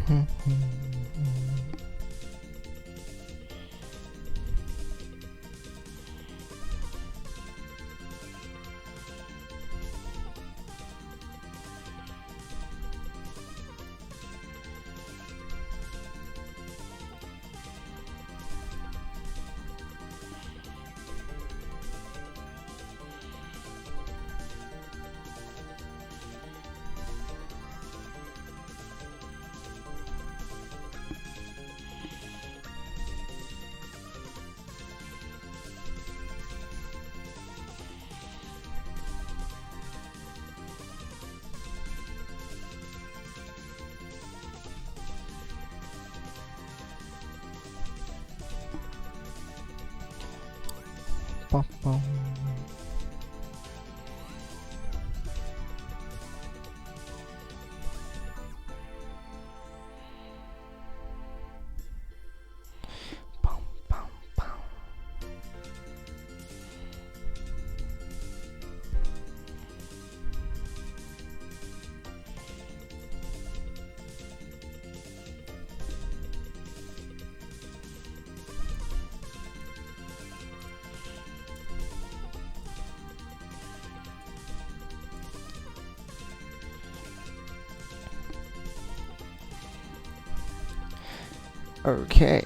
Bum. Okay.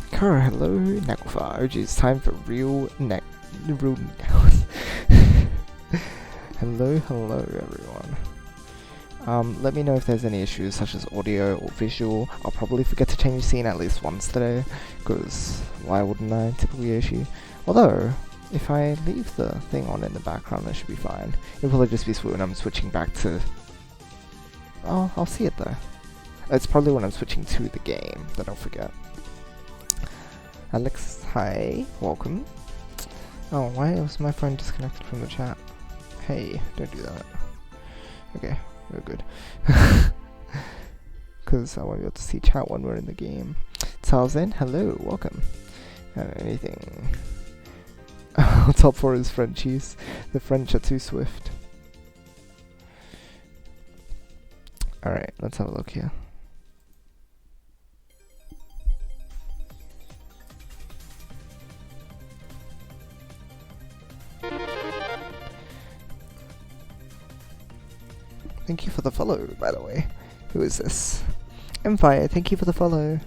Kara, hello, Naglfar. OG, it's time for real hello everyone. Let me know if there's any issues such as audio or visual. I'll probably forget to change the scene at least once today, because why wouldn't I? Typical Yoshi. Although, if I leave the thing on in the background, it should be fine. It'll probably just be when I'm switching back to... Oh, I'll see it though. It's probably when I'm switching to the game that I'll forget. Alex, hi, welcome. Oh, why was my phone disconnected from the chat? Hey, don't do that. Okay, we're good. Because I won't be able to see chat when we're in the game. Tarzan, hello, welcome. Anything. Top 4 is Frenchies. The French are too swift. Alright, let's have a look here. Thank you for the follow, by the way. Who is this? Empire, thank you for the follow.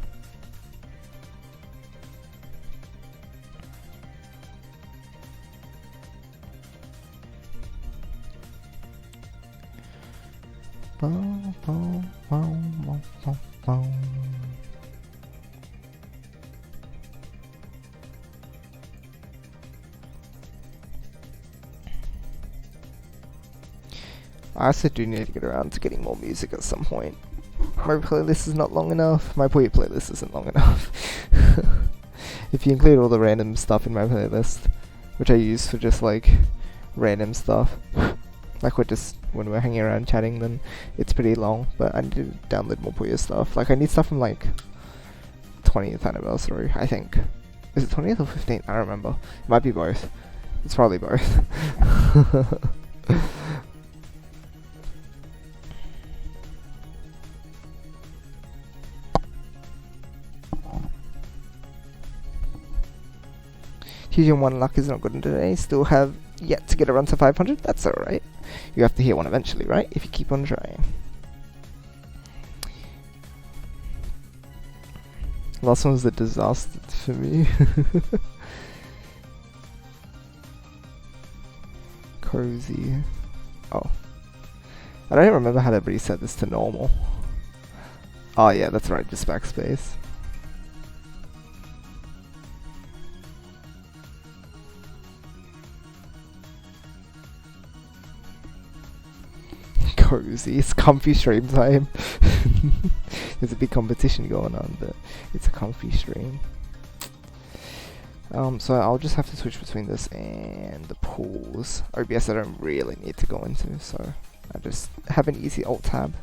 I also do need to get around to getting more music at some point. My playlist is not long enough. My Puyo playlist isn't long enough. If you include all the random stuff in my playlist, which I use for just like random stuff, like when we're hanging around chatting, then it's pretty long. But I need to download more Puyo stuff. Like I need stuff from like 20th anniversary, I think. Is it 20th or 15th? I don't remember. It might be both. It's probably both. Fusion 1 luck is not good today. Still have yet to get a run to 500. That's alright. You have to hit one eventually, right? If you keep on trying. Last one was a disaster for me. Cozy. Oh. I don't remember how to reset this to normal. Oh yeah, that's right, just backspace. Cozy, it's comfy stream time. There's a big competition going on, but it's a comfy stream. So I'll just have to switch between this and the pools. OBS I don't really need to go into, so I just have an easy alt tab.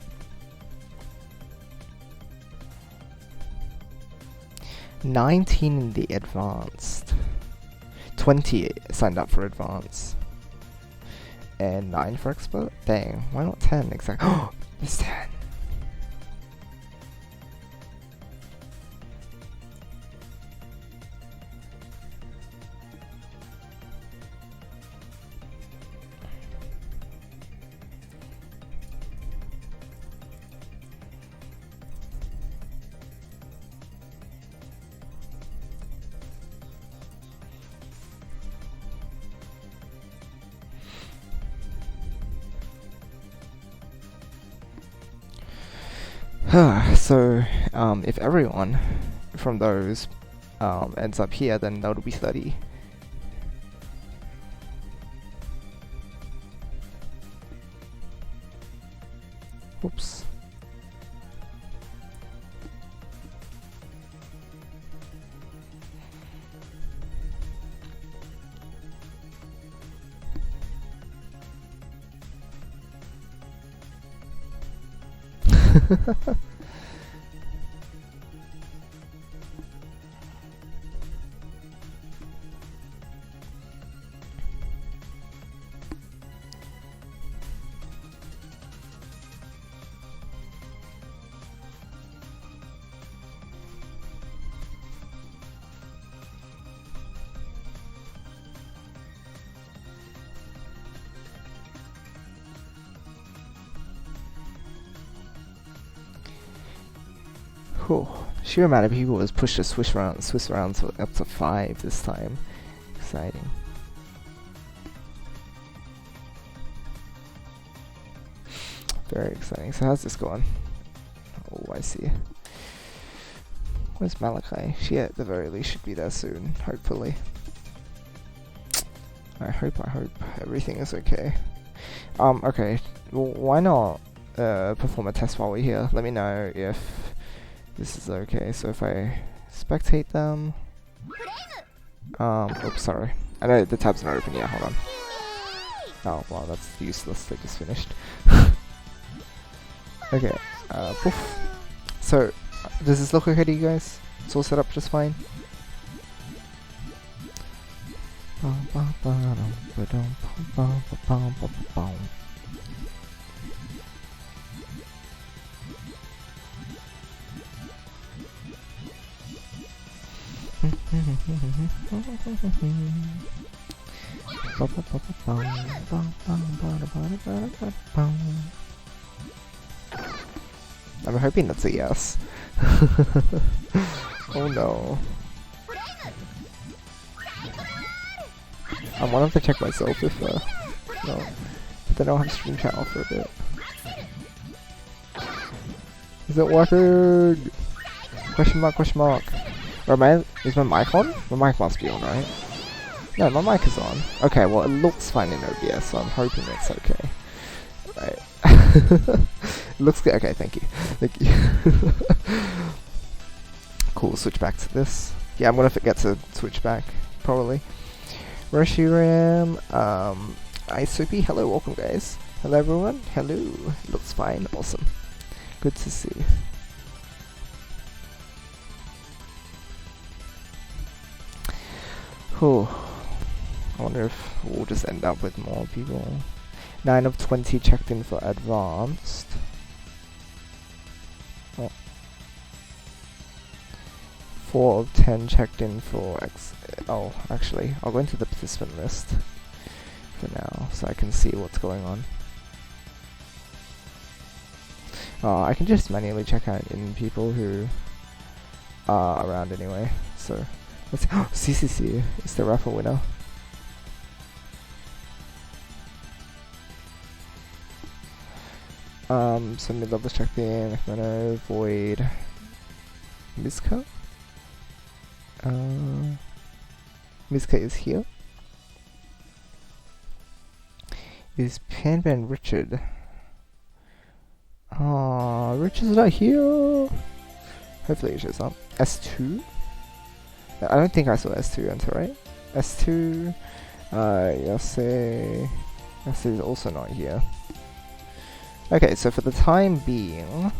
$19 in the advanced. 20 signed up for advanced. And 9 for expert? Dang, why not 10 exactly? Oh, it's 10. So, if everyone from those ends up here, then that would be 30. Oops. Cool. Sheer amount of people has pushed the Swiss rounds up to 5 this time. Exciting. Very exciting. So how's this going? Oh, I see. Where's Malachi? She at the very least should be there soon, hopefully. I hope everything is okay. Okay. Well, why not perform a test while we're here? Let me know if this is okay. So if I spectate them... oops, sorry. I know the tab's not open yet, hold on. Oh, wow, that's useless, they just finished. Okay, poof. So, does this look okay to you guys? It's all set up just fine? I'm hoping that's a yes. Oh no. I wanted to check myself if no. But then I'll have stream chat off for a bit. Is it working? Question mark, question mark. Or is my mic on? My mic must be on, right? No, my mic is on. Okay, well it looks fine in OBS, so I'm hoping it's okay. Right. It looks good. Okay, thank you. Thank you. Cool, switch back to this. Yeah, I'm gonna forget to switch back, probably. Reshiram, Isoopy, hello, welcome guys. Hello everyone, hello. Looks fine, awesome. Good to see. Cool. I wonder if we'll just end up with more people. 9 of 20 checked in for advanced. Oh. 4 of 10 checked in for oh, actually, I'll go into the participant list for now, so I can see what's going on. I can just manually check out in people who are around anyway, so let's see. CCC is the raffle winner. So mid-level checked in, Ekmano, Void, Miska? Miska is here. Is Panban Richard? Richard's not here! Hopefully he shows up. S2? I don't think I saw S2 until, right? S2, Yase is also not here. Okay, so for the time being,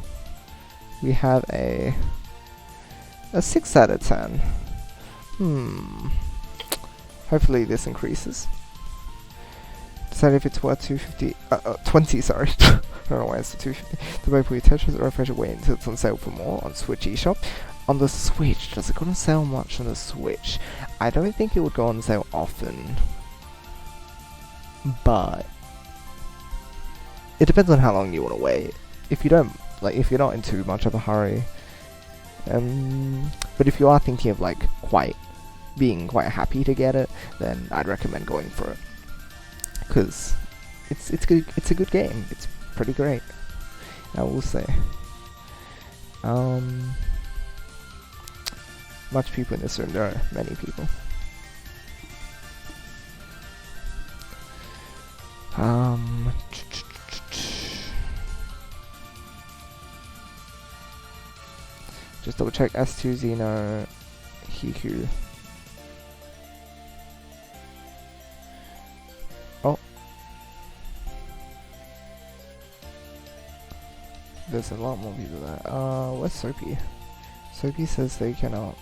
we have a 6 out of 10. Hopefully this increases. Decide if it's worth 250. 20, sorry. I don't know why it's 250. The way we attach is a refresh wait until it's on sale for more on Switch eShop. On the Switch, does it go on sale much on the Switch? I don't think it would go on sale often. But it depends on how long you want to wait. If you don't, like, if you're not in too much of a hurry. But if you are thinking of, like, being quite happy to get it, then I'd recommend going for it. Because it's good. It's a good game. It's pretty great, I will say. Much people in this room. There are many people. Just double check S2 Xeno Hiku. Oh. There's a lot more people there. Where's Soapy? Soapy says they cannot.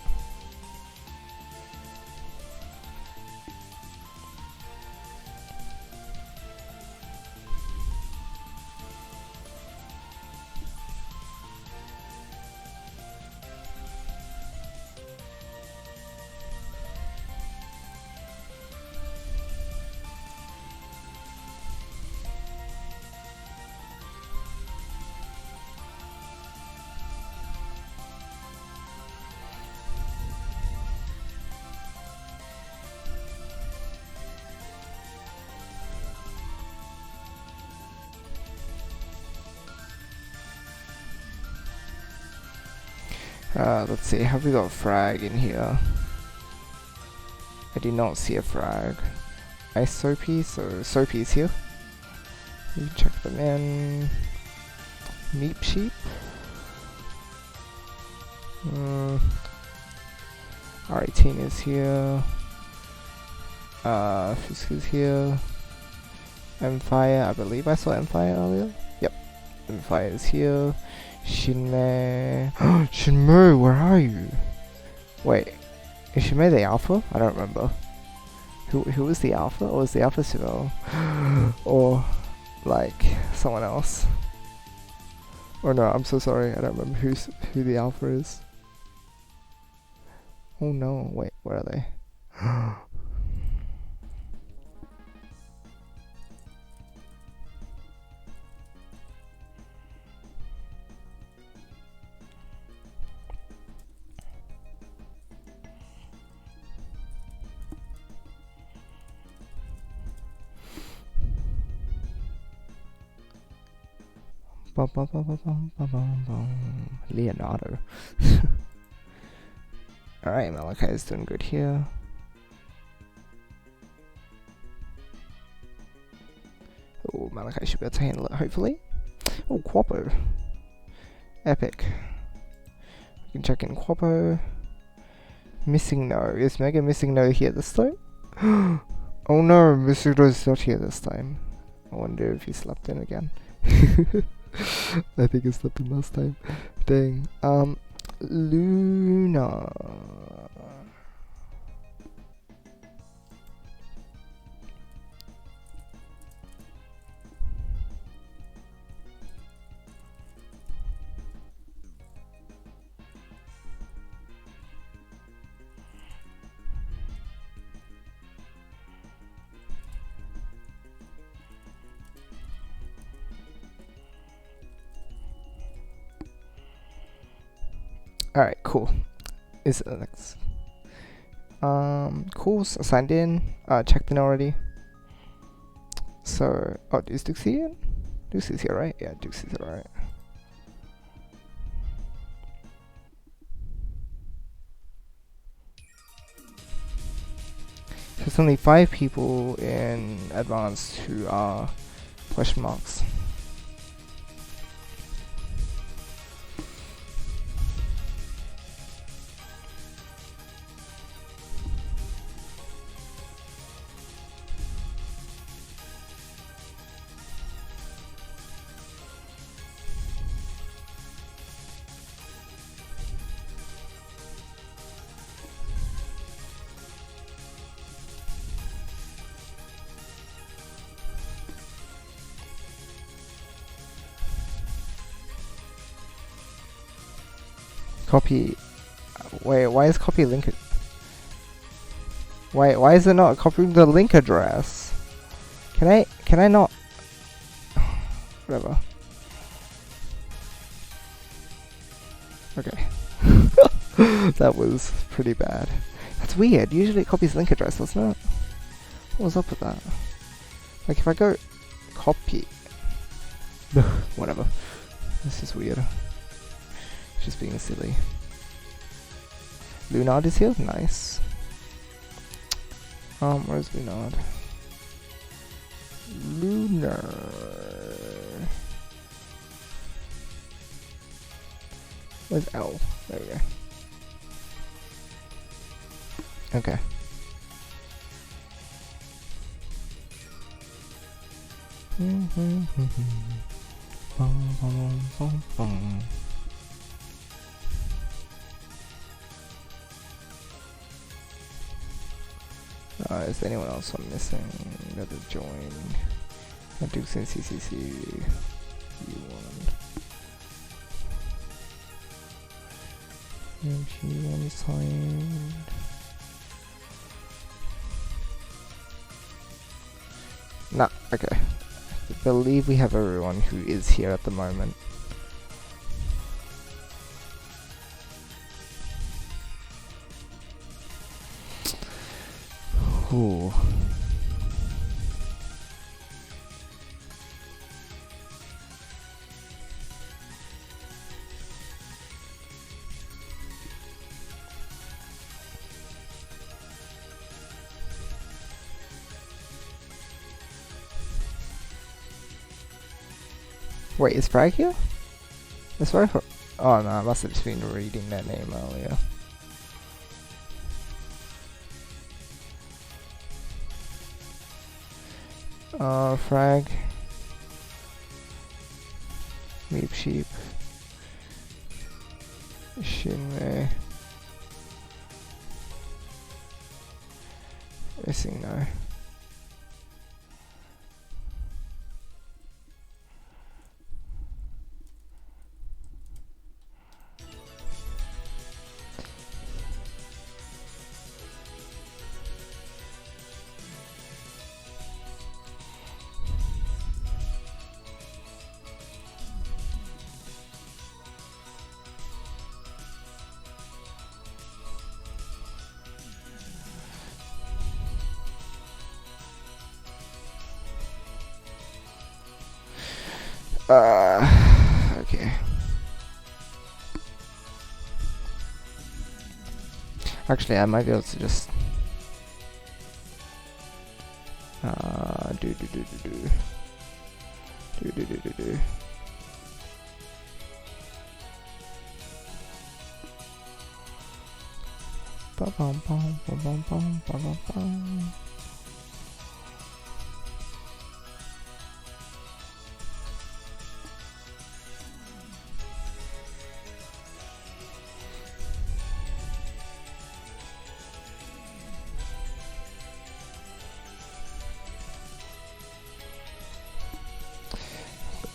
Let's see, have we got a frag in here? I do not see a frag. Ice Soapy, so Soapy's here. You check them in. Meep Sheep. R18 is here. Fusku's here. Mfire, I believe I saw Mfire earlier. Yep, Mfire is here. Shinmei. Shinmei, where are you? Wait, is Shinmei the alpha? I don't remember. Who was the alpha? Or was the alpha Sumo? Or like someone else? Or no, I'm so sorry. I don't remember who the alpha is. Oh no! Wait, where are they? Leonardo. Alright, Malachi is doing good here. Oh, Malachi should be able to handle it, hopefully. Oh, Quapo. Epic. We can check in Quapo. Missing No. Is Mega Missing No here this time? Oh no, Missing No is not here this time. I wonder if he slept in again. I think I slept in last time. Dang. Luna. Alright, cool. Is it next? Cool, so signed in, checked in already. So, oh, is Dukes here? Dukes is here, right? Yeah, Dukes is here, right? There's only 5 people in advanced who are question marks. Copy. Wait, why is copy link? Why is it not copying the link address? Can I not? Whatever. Okay. That was pretty bad. That's weird. Usually it copies link address, doesn't it? What was up with that? Like if I go copy. Whatever. This is weird. just being silly. Lunard is here? Nice. Where's Lunard? Lunar. Where's L? There we go. Okay. Is there anyone else I'm missing that have joined? Dukes in CCC. U1. G1 signed. Nah, okay. I believe we have everyone who is here at the moment. Ooh. Wait, is Frag here? Is Frag for— oh no, I must have just been reading that name earlier. Frag. Meep Sheep. Shinmei. Missing no. Okay. Actually, I might be able to just do. Ba bum bum ba bum bum ba bum bum.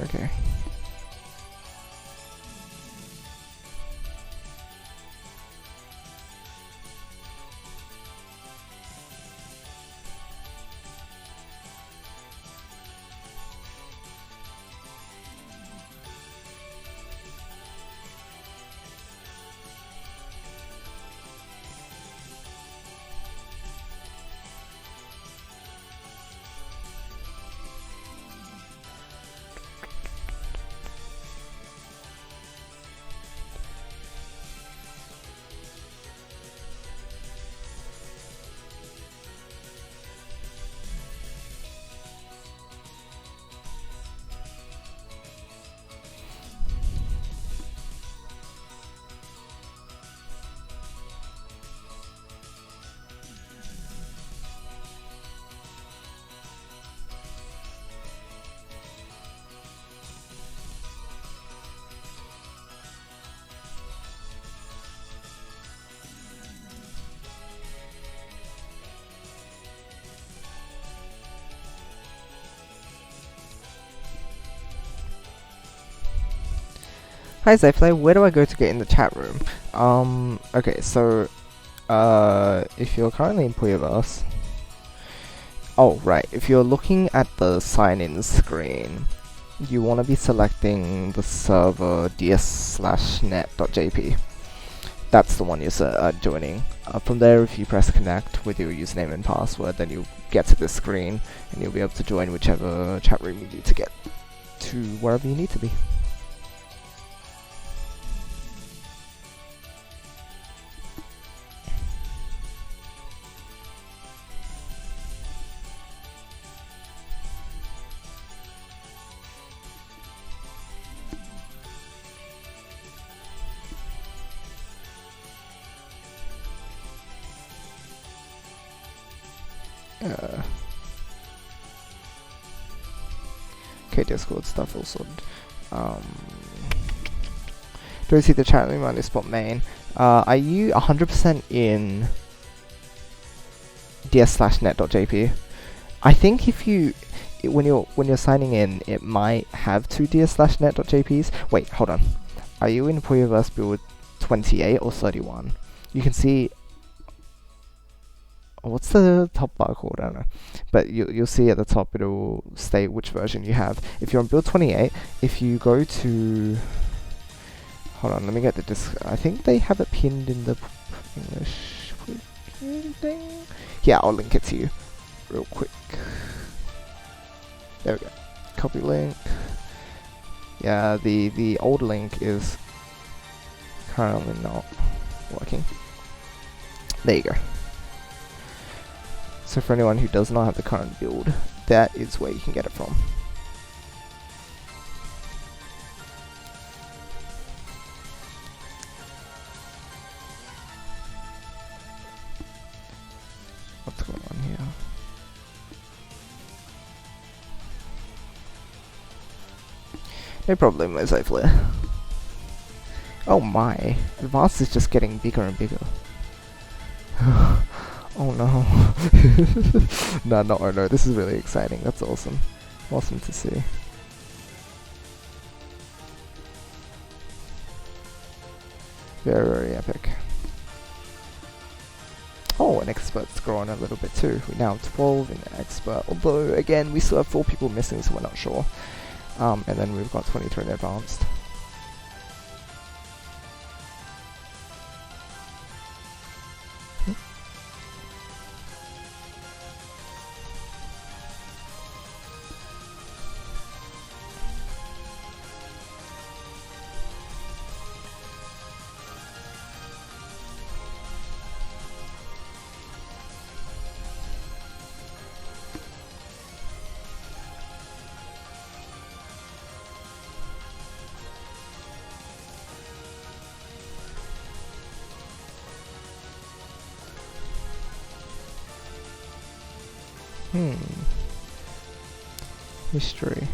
Okay. Hi Zayflay, where do I go to get in the chat room? Okay, so if you're currently in Puyo, oh right, if you're looking at the sign-in screen, you want to be selecting the server ds/net.jp. That's the one you're joining. From there, if you press connect with your username and password, then you'll get to this screen and you'll be able to join whichever chat room you need to get to wherever you need to be. Okay, Discord stuff all sorted. Do you see the chat room on this spot main? Are you 100% in ds/net.jp? I think if you when you're signing in, it might have two ds/net.jps. Wait, hold on. Are you in Puyoverse build 28 or 31? You can see. What's the top bar called? I don't know. But you'll see at the top it'll state which version you have. If you're on build 28, if you go to... Hold on, let me get the disc. I think they have it pinned in the English thing. Yeah, I'll link it to you real quick. There we go. Copy link. Yeah, the old link is currently not working. There you go. So for anyone who does not have the current build, that is where you can get it from. What's going on here? No problem, as I flare. Oh my, Advanced is just getting bigger and bigger. Oh no. No, this is really exciting. That's awesome. Awesome to see. Very, very epic. Oh, an expert's grown a little bit too. We now have 12 in expert. Although, again, we still have 4 people missing, so we're not sure. And then we've got 23 in advanced. Mystery.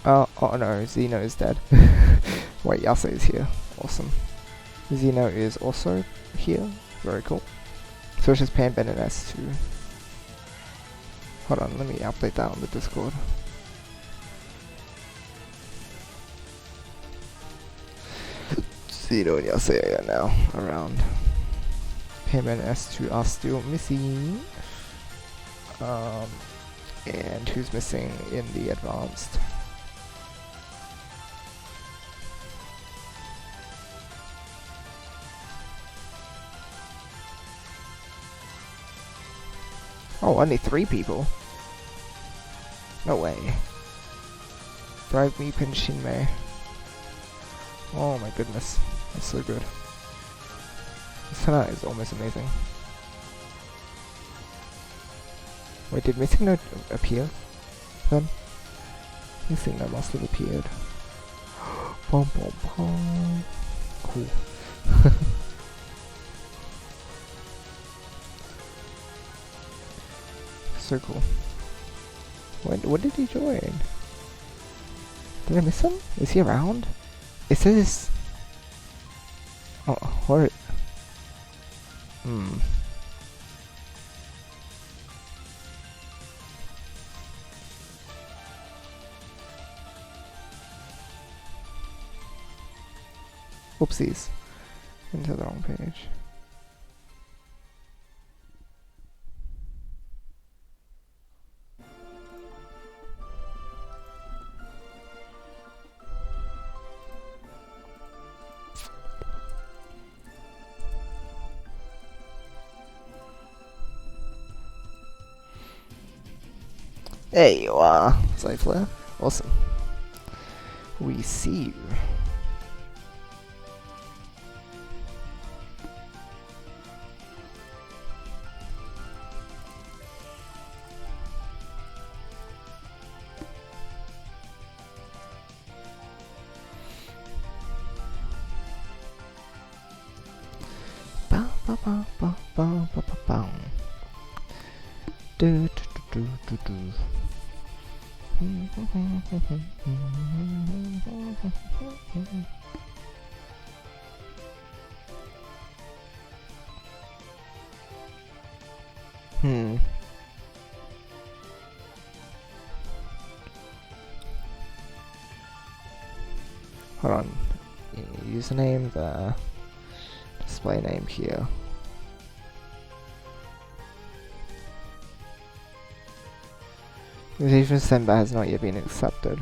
Oh no, Zeno is dead. Wait, Yasa is here. Awesome. Zeno is also here. Very cool. So it's just Pan, Ben, and S2. Hold on, let me update that on the Discord. Zeno and Yasa are now around. Pan, Ben, and S2 are still missing. And who's missing in the advanced? Oh, only 3 people? No way. Drive me Pin Shinmei. Oh my goodness. That's so good. This tonight is almost amazing. Wait, did Missing Note appear then? Missing Note must have appeared. Pom pom pom. Cool. So cool. When did he join? Did I miss him? Is he around? It says... Oh, what? Whoopsies. Into the wrong page. There you are, Zayflare. Awesome. We see you. Ba ba ba ba ba ba ba ba. Do do do do do. Hold on. Username, the display name here. Invitation sent but has not yet been accepted.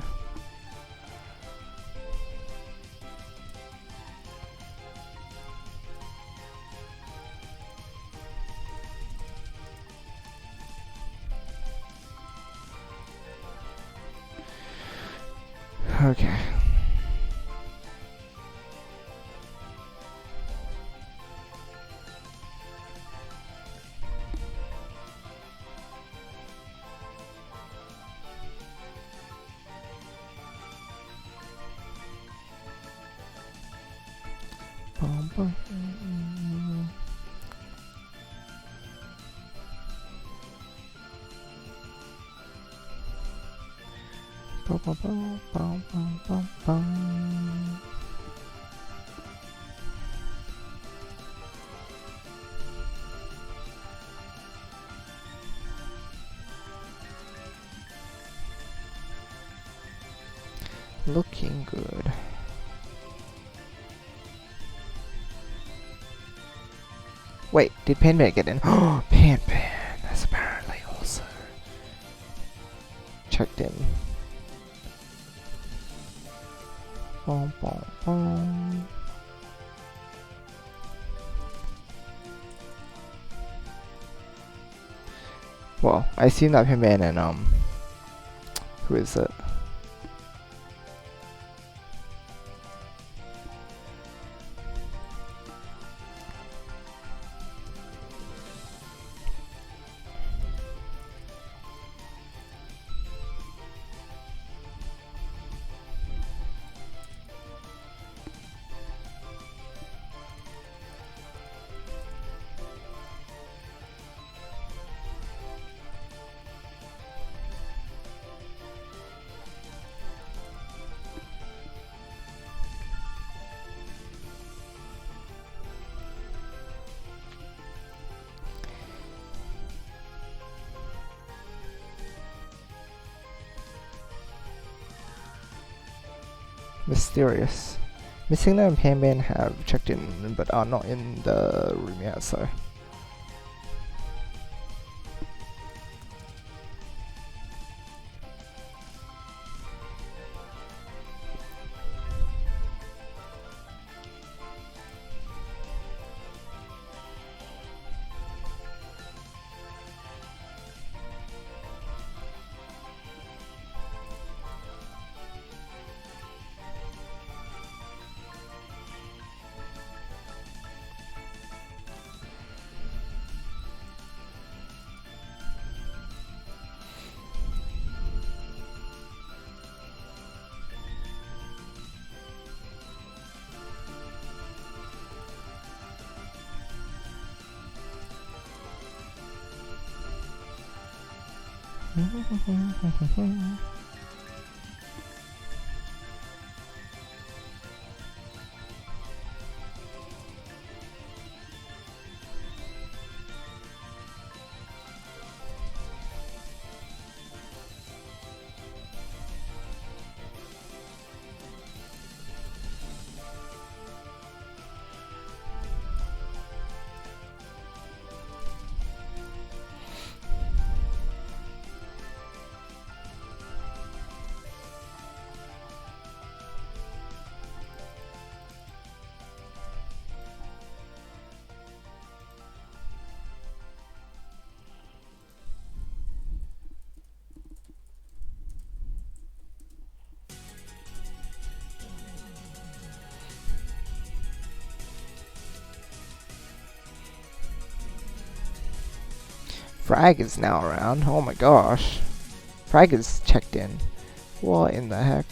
Okay. Looking good. Wait, did Panban get in? Oh, Panban has apparently also checked in. Bom, bom, bom. Well, I assume that Panban and who is it? Mysterious. Missingna and Panban have checked in but are not in the room yet, so. Frag is now around. Oh my gosh. Frag is checked in. What in the heck?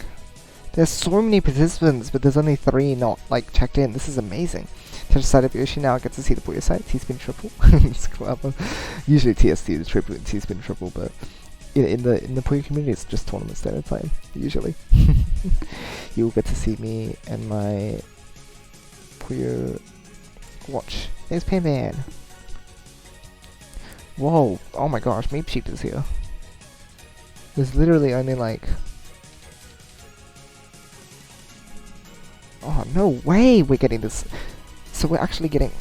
There's so many participants, but there's only 3 not like checked in. This is amazing. Touch side of Yoshi now. I get to see the Puyo side. T-spin triple. It's clever. Usually TST is triple and T-spin triple, but in the Puyo community, it's just tournaments that I play. Usually, you'll get to see me and my Puyo watch. There's Pan. Whoa! Oh my gosh, Meep Sheep is here. There's literally only like. Oh, no way we're getting this. So we're actually getting...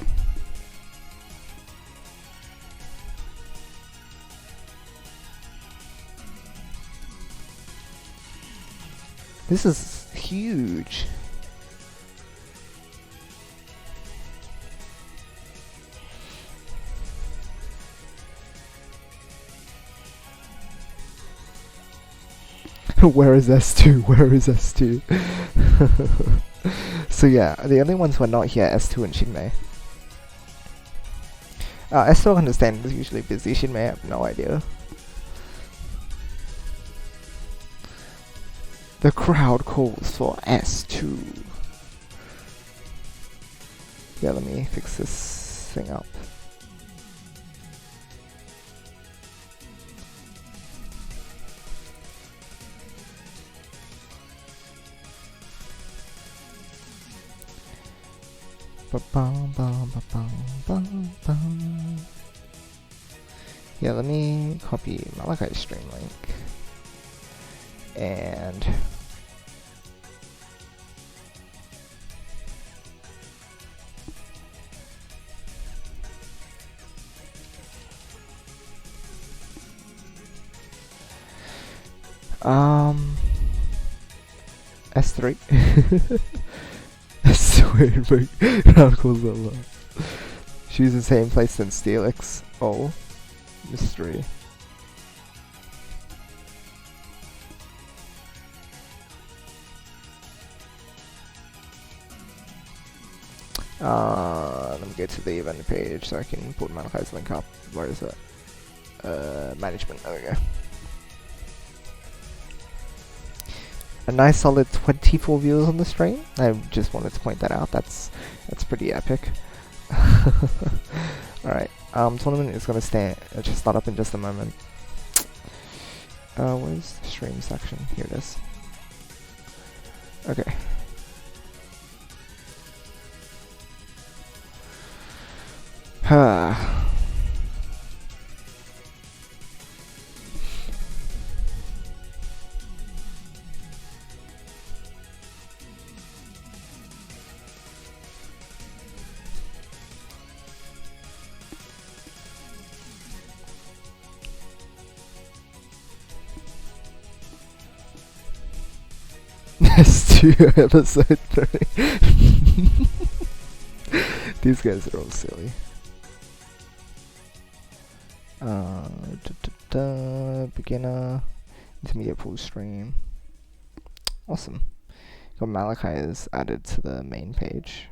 This is huge. Where is S2? Where is S2? So yeah, the only ones who are not here are S2 and Shinmei. S2 I understand is usually busy. Shinmei I have no idea. The crowd calls for S2. Yeah, let me fix this thing up. Yeah, let me copy Malachi's stream link. And S3. That's so weird, but crowd calls that love. She's the same place than Steelix. Oh, mystery. Let me go to the event page so I can put Malachi's link up. Where is it? Management. There we go. A nice solid 24 viewers on the stream. I just wanted to point that out. That's pretty epic. Alright, tournament is gonna just start up in just a moment. Where's the stream section? Here it is. Okay. S2 episode 3. These guys are all silly. Beginner, intermediate, full stream. Awesome. Got Malachi is added to the main page.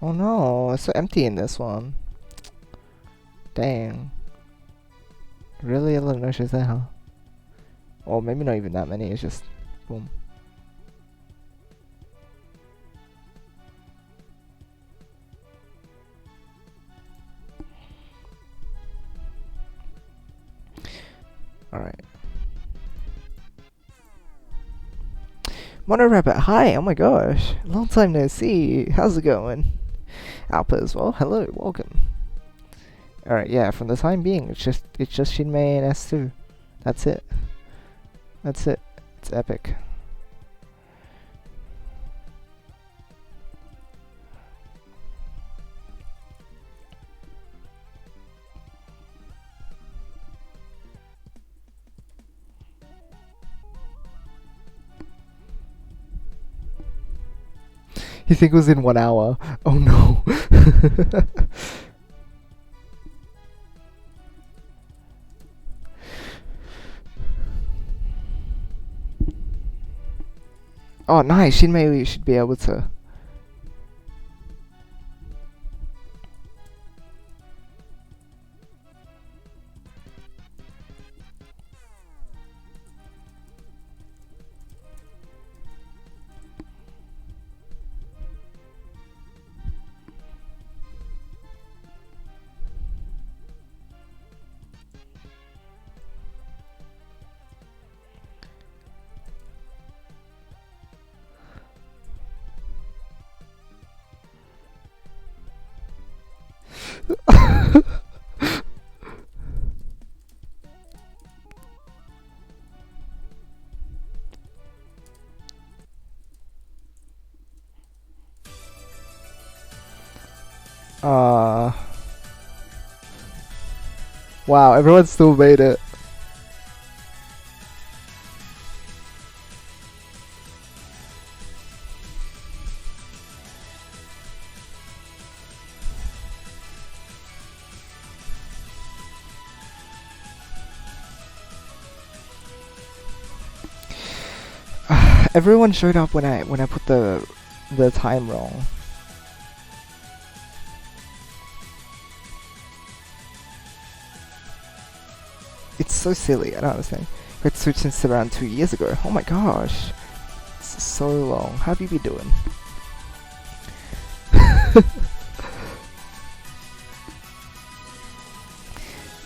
Oh no, it's so empty in this one. Dang. Really, a lot of no-shows there, huh? Or maybe not even that many, it's just boom. Alright. Mono Rabbit, hi! Oh my gosh! Long time no see! How's it going? Alpa as well, hello, welcome. Alright, yeah, for the time being, it's just Shinmei and S2. That's it. That's it. It's epic. You think it was in 1 hour? Oh no. Oh nice, Shinmei should be able to. Wow, everyone still made it. Everyone showed up when I put the time wrong. It's so silly, I don't understand. We had switched since around 2 years ago. Oh my gosh. It's so long. How have you been doing?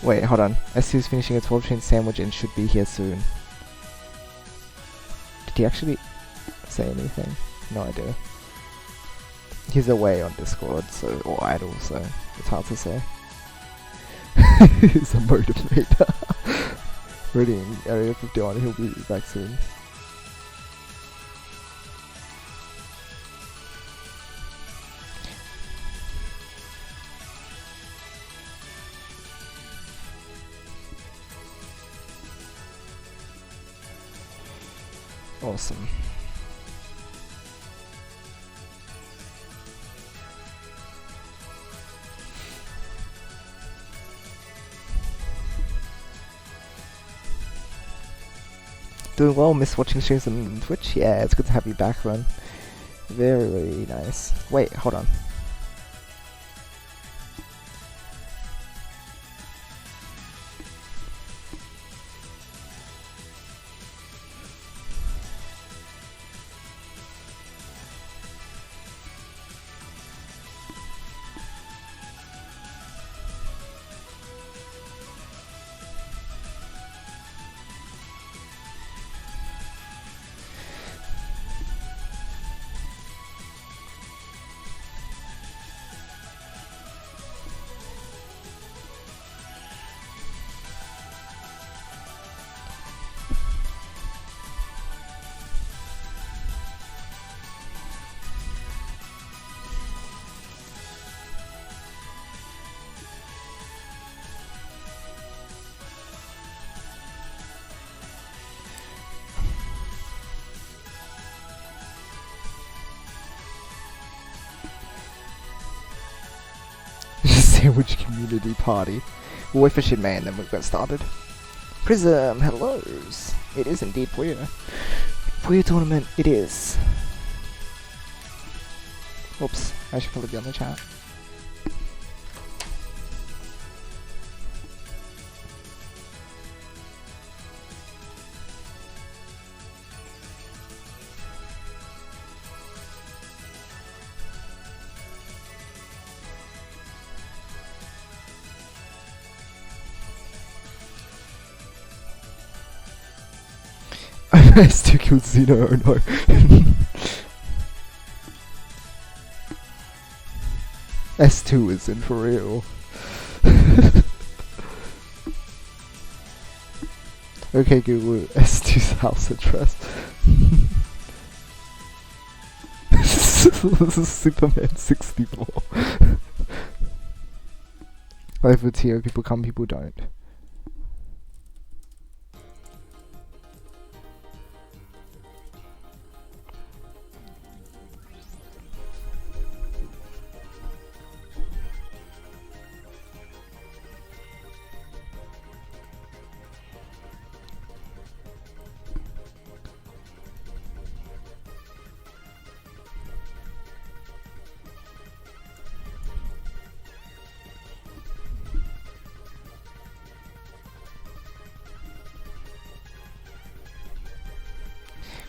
Wait, hold on. S2's finishing a 12-chain sandwich and should be here soon. Did he actually say anything? No idea. He's away on Discord, so, or idle, so it's hard to say. He's a motivator. Ready in Area 51, he'll be back soon. Awesome. Doing well, miss watching streams on Twitch? Yeah, it's good to have you back, man. Very, very nice. Wait, hold on. Sandwich community party. We'll wait for shit man, then we'll get started. Prism, hellos. It is indeed Puyo. Puyo tournament, it is. Oops, I should probably be on the chat. S2 killed Xeno, oh no. S2 is in for real. Okay, Google S2's house address. This is Superman 64. Over tier, people come, people don't.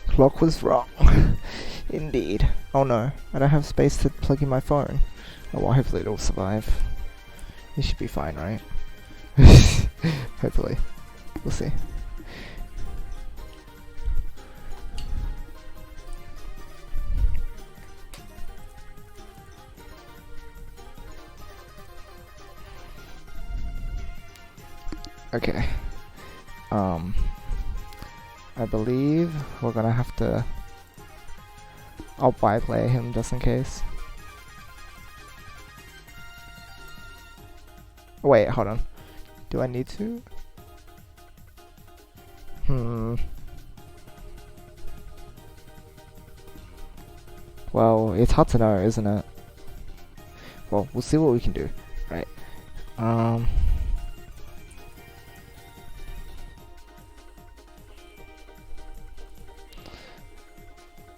Clock was wrong. Indeed. Oh no, I don't have space to plug in my phone. Oh well, hopefully it'll survive. It should be fine, right? Hopefully. We'll see. Okay. I believe we're gonna have to... I'll byplay him just in case. Wait, hold on. Do I need to? Well, it's hard to know, isn't it? Well, we'll see what we can do. Right.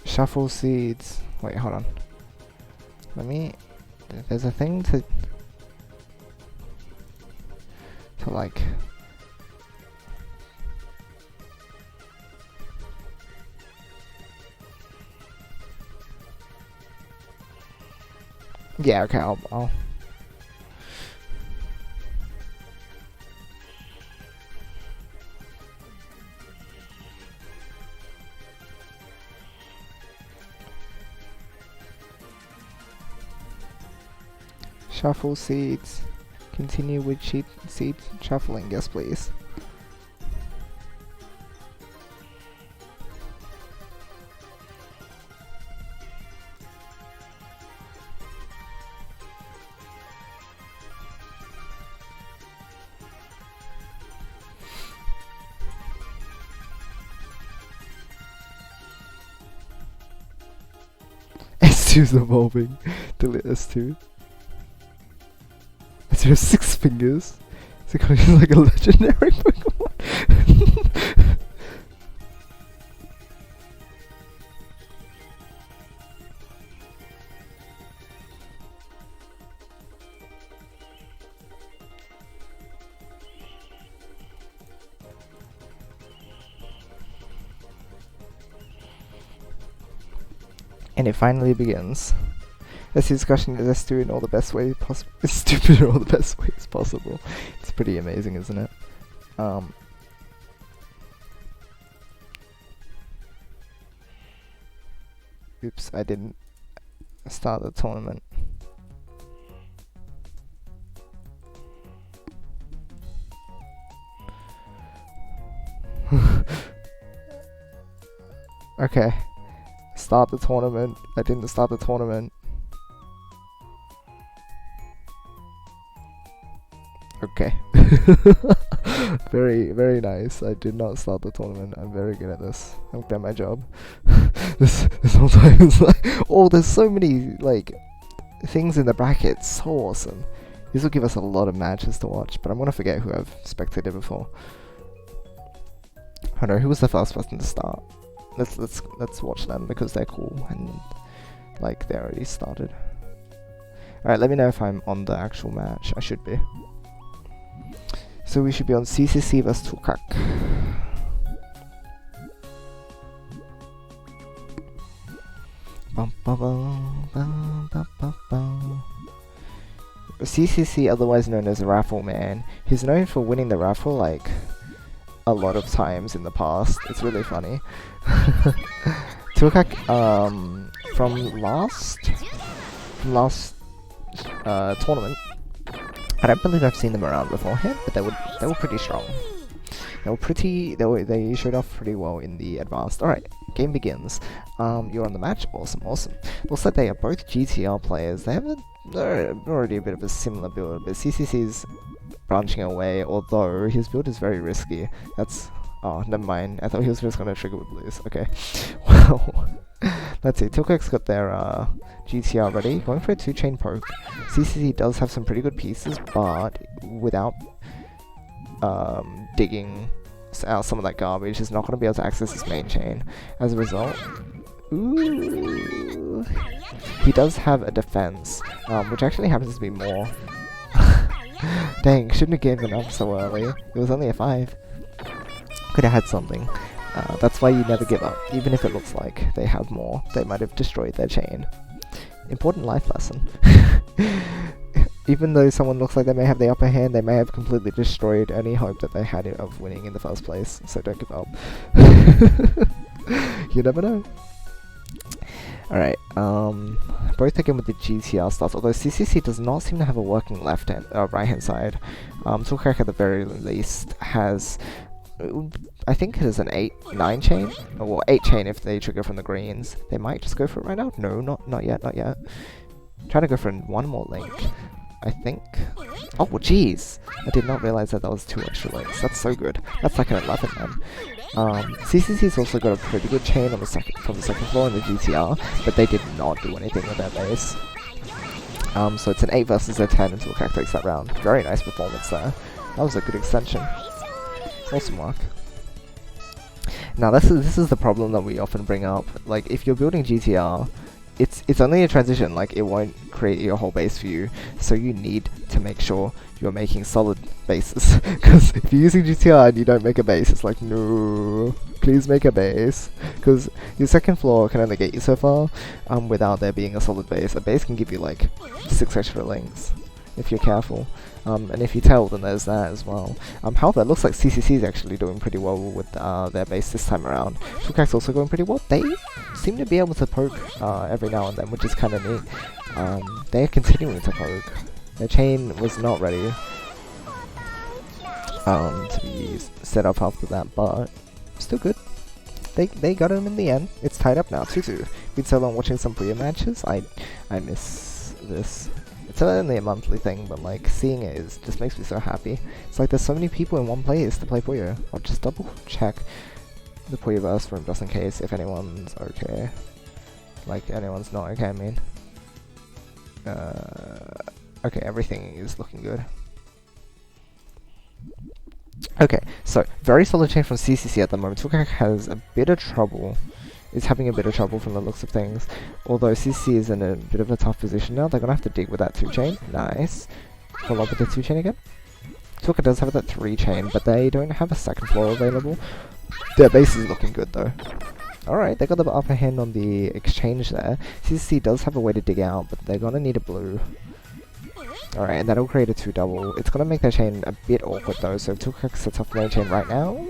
Shuffle seeds. Wait, hold on. Let me... There's a thing to like... Yeah, okay, I'll... Shuffle seeds. Continue with seed shuffling, yes please. S2's evolving. Delete S2. S2 has 6 fingers. So kind of like a legendary Pokemon. And it finally begins. This discussion is S2 in all the best ways possible. It's stupid in all the best ways possible. It's pretty amazing, isn't it? Oops, I didn't start the tournament. Okay. Start the tournament. I didn't start the tournament. Okay. Very, very nice. I did not start the tournament. I'm very good at this. I'm good at my job. this whole time is like, oh, there's so many like things in the bracket. So awesome. This will give us a lot of matches to watch. But I'm gonna forget who I've spectated before. I don't know who was the first person to start. Let's watch them because they're cool and like they already started. Alright, let me know if I'm on the actual match. I should be. So we should be on CCC vs Tukak. CCC, otherwise known as Raffle Man. He's known for winning the raffle like a lot of times in the past. It's really funny. Tukak, from last tournament. I don't believe I've seen them around beforehand, but they were pretty strong. They showed off pretty well in the advanced. Alright, game begins. You're on the match. Awesome. Looks like they are both GTR players. They're already a bit of a similar build, but CCC's branching away, although his build is very risky. Oh, never mind. I thought he was just gonna trigger with blues. Okay. Well, let's see. Tilkak's got their GTR ready. Going for a 2-chain poke. CCC does have some pretty good pieces, but without digging out some of that garbage, is not going to be able to access his main chain. As a result, ooh, he does have a defense, which actually happens to be more. Dang, shouldn't have given up so early. It was only a 5. Could have had something. That's why you never give up. Even if it looks like they have more, they might have destroyed their chain. Important life lesson. Even though someone looks like they may have the upper hand, they may have completely destroyed any hope that they had of winning in the first place. So don't give up. You never know. Alright, both again with the GTR stuff, although CCC does not seem to have a working right hand side. Tukak at the very least has, I think it is an 8-9 chain, or 8 chain if they trigger from the greens. They might just go for it right now. No, not yet. Trying to go for one more link. I think. Oh, jeez! I did not realize that was 2 extra links. That's so good. That's like an 11 then. CCC's also got a pretty good chain on the from the second floor in the GTR, but they did not do anything with their base. So it's an 8 versus a 10 until Crack takes that round. Very nice performance there. That was a good extension. Awesome work. Now this is the problem that we often bring up. Like, if you're building GTR, it's only a transition, like it won't create your whole base for you, so you need to make sure you're making solid bases. Because if you're using GTR and you don't make a base, it's like, no, please make a base. Because your second floor can only get you so far without there being a solid base. A base can give you like 6 extra links if you're careful. And if you tell, then there's that as well. However, it looks like CCC is actually doing pretty well with their base this time around. Fukak's also going pretty well. They seem to be able to poke every now and then, which is kind of neat. They're continuing to poke. Their chain was not ready to be set up after that, but still good. They got him in the end. It's tied up now, 2-2. Been so long watching some Puyo matches. I miss this. It's only a monthly thing, but like seeing it just makes me so happy. It's like there's so many people in one place to play Puyo. I'll just double check the Puyoverse room just in case if anyone's okay. Like anyone's not okay, I mean. Okay, everything is looking good. Okay, so very solid chain from CCC at the moment. Tukak has a bit of trouble. Is having a bit of trouble from the looks of things. Although CC is in a bit of a tough position now, they're gonna have to dig with that 2-chain. Nice. Follow up with the 2-chain again. Tuka does have that 3-chain, but they don't have a second floor available. Their base is looking good though. Alright, they got the upper hand on the exchange there. CC does have a way to dig out, but they're gonna need a blue. Alright, and that'll create a 2-double. It's gonna make their chain a bit awkward though, so if Tuka sets off the main chain right now...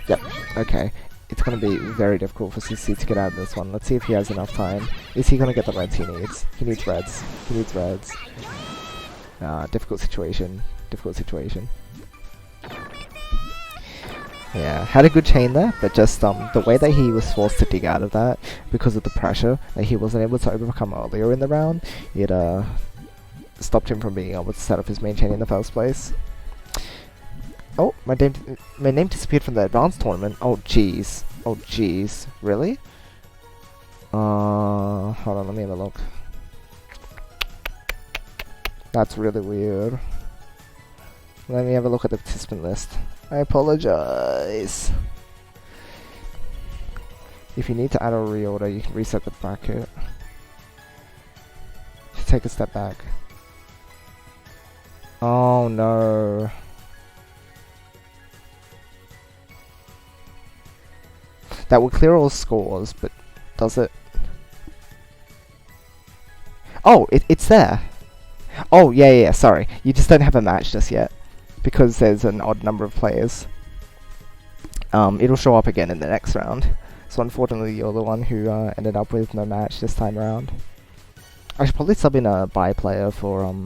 Yep, okay. It's going to be very difficult for CC to get out of this one. Let's see if he has enough time. Is he going to get the reds he needs? He needs reds. He needs reds. Difficult situation. Difficult situation. Yeah, had a good chain there, but just the way that he was forced to dig out of that because of the pressure that he wasn't able to overcome earlier in the round, it stopped him from being able to set up his main chain in the first place. Oh, my name disappeared from the advanced tournament. Oh jeez. Oh jeez. Really? Hold on, let me have a look. That's really weird. Let me have a look at the participant list. I apologize. If you need to add a reorder, you can reset the bracket. Take a step back. Oh no. That will clear all scores, but does it? Oh, it's there. Oh, yeah, sorry. You just don't have a match just yet, because there's an odd number of players. It'll show up again in the next round. So unfortunately, you're the one who ended up with no match this time around. I should probably sub in a buy player for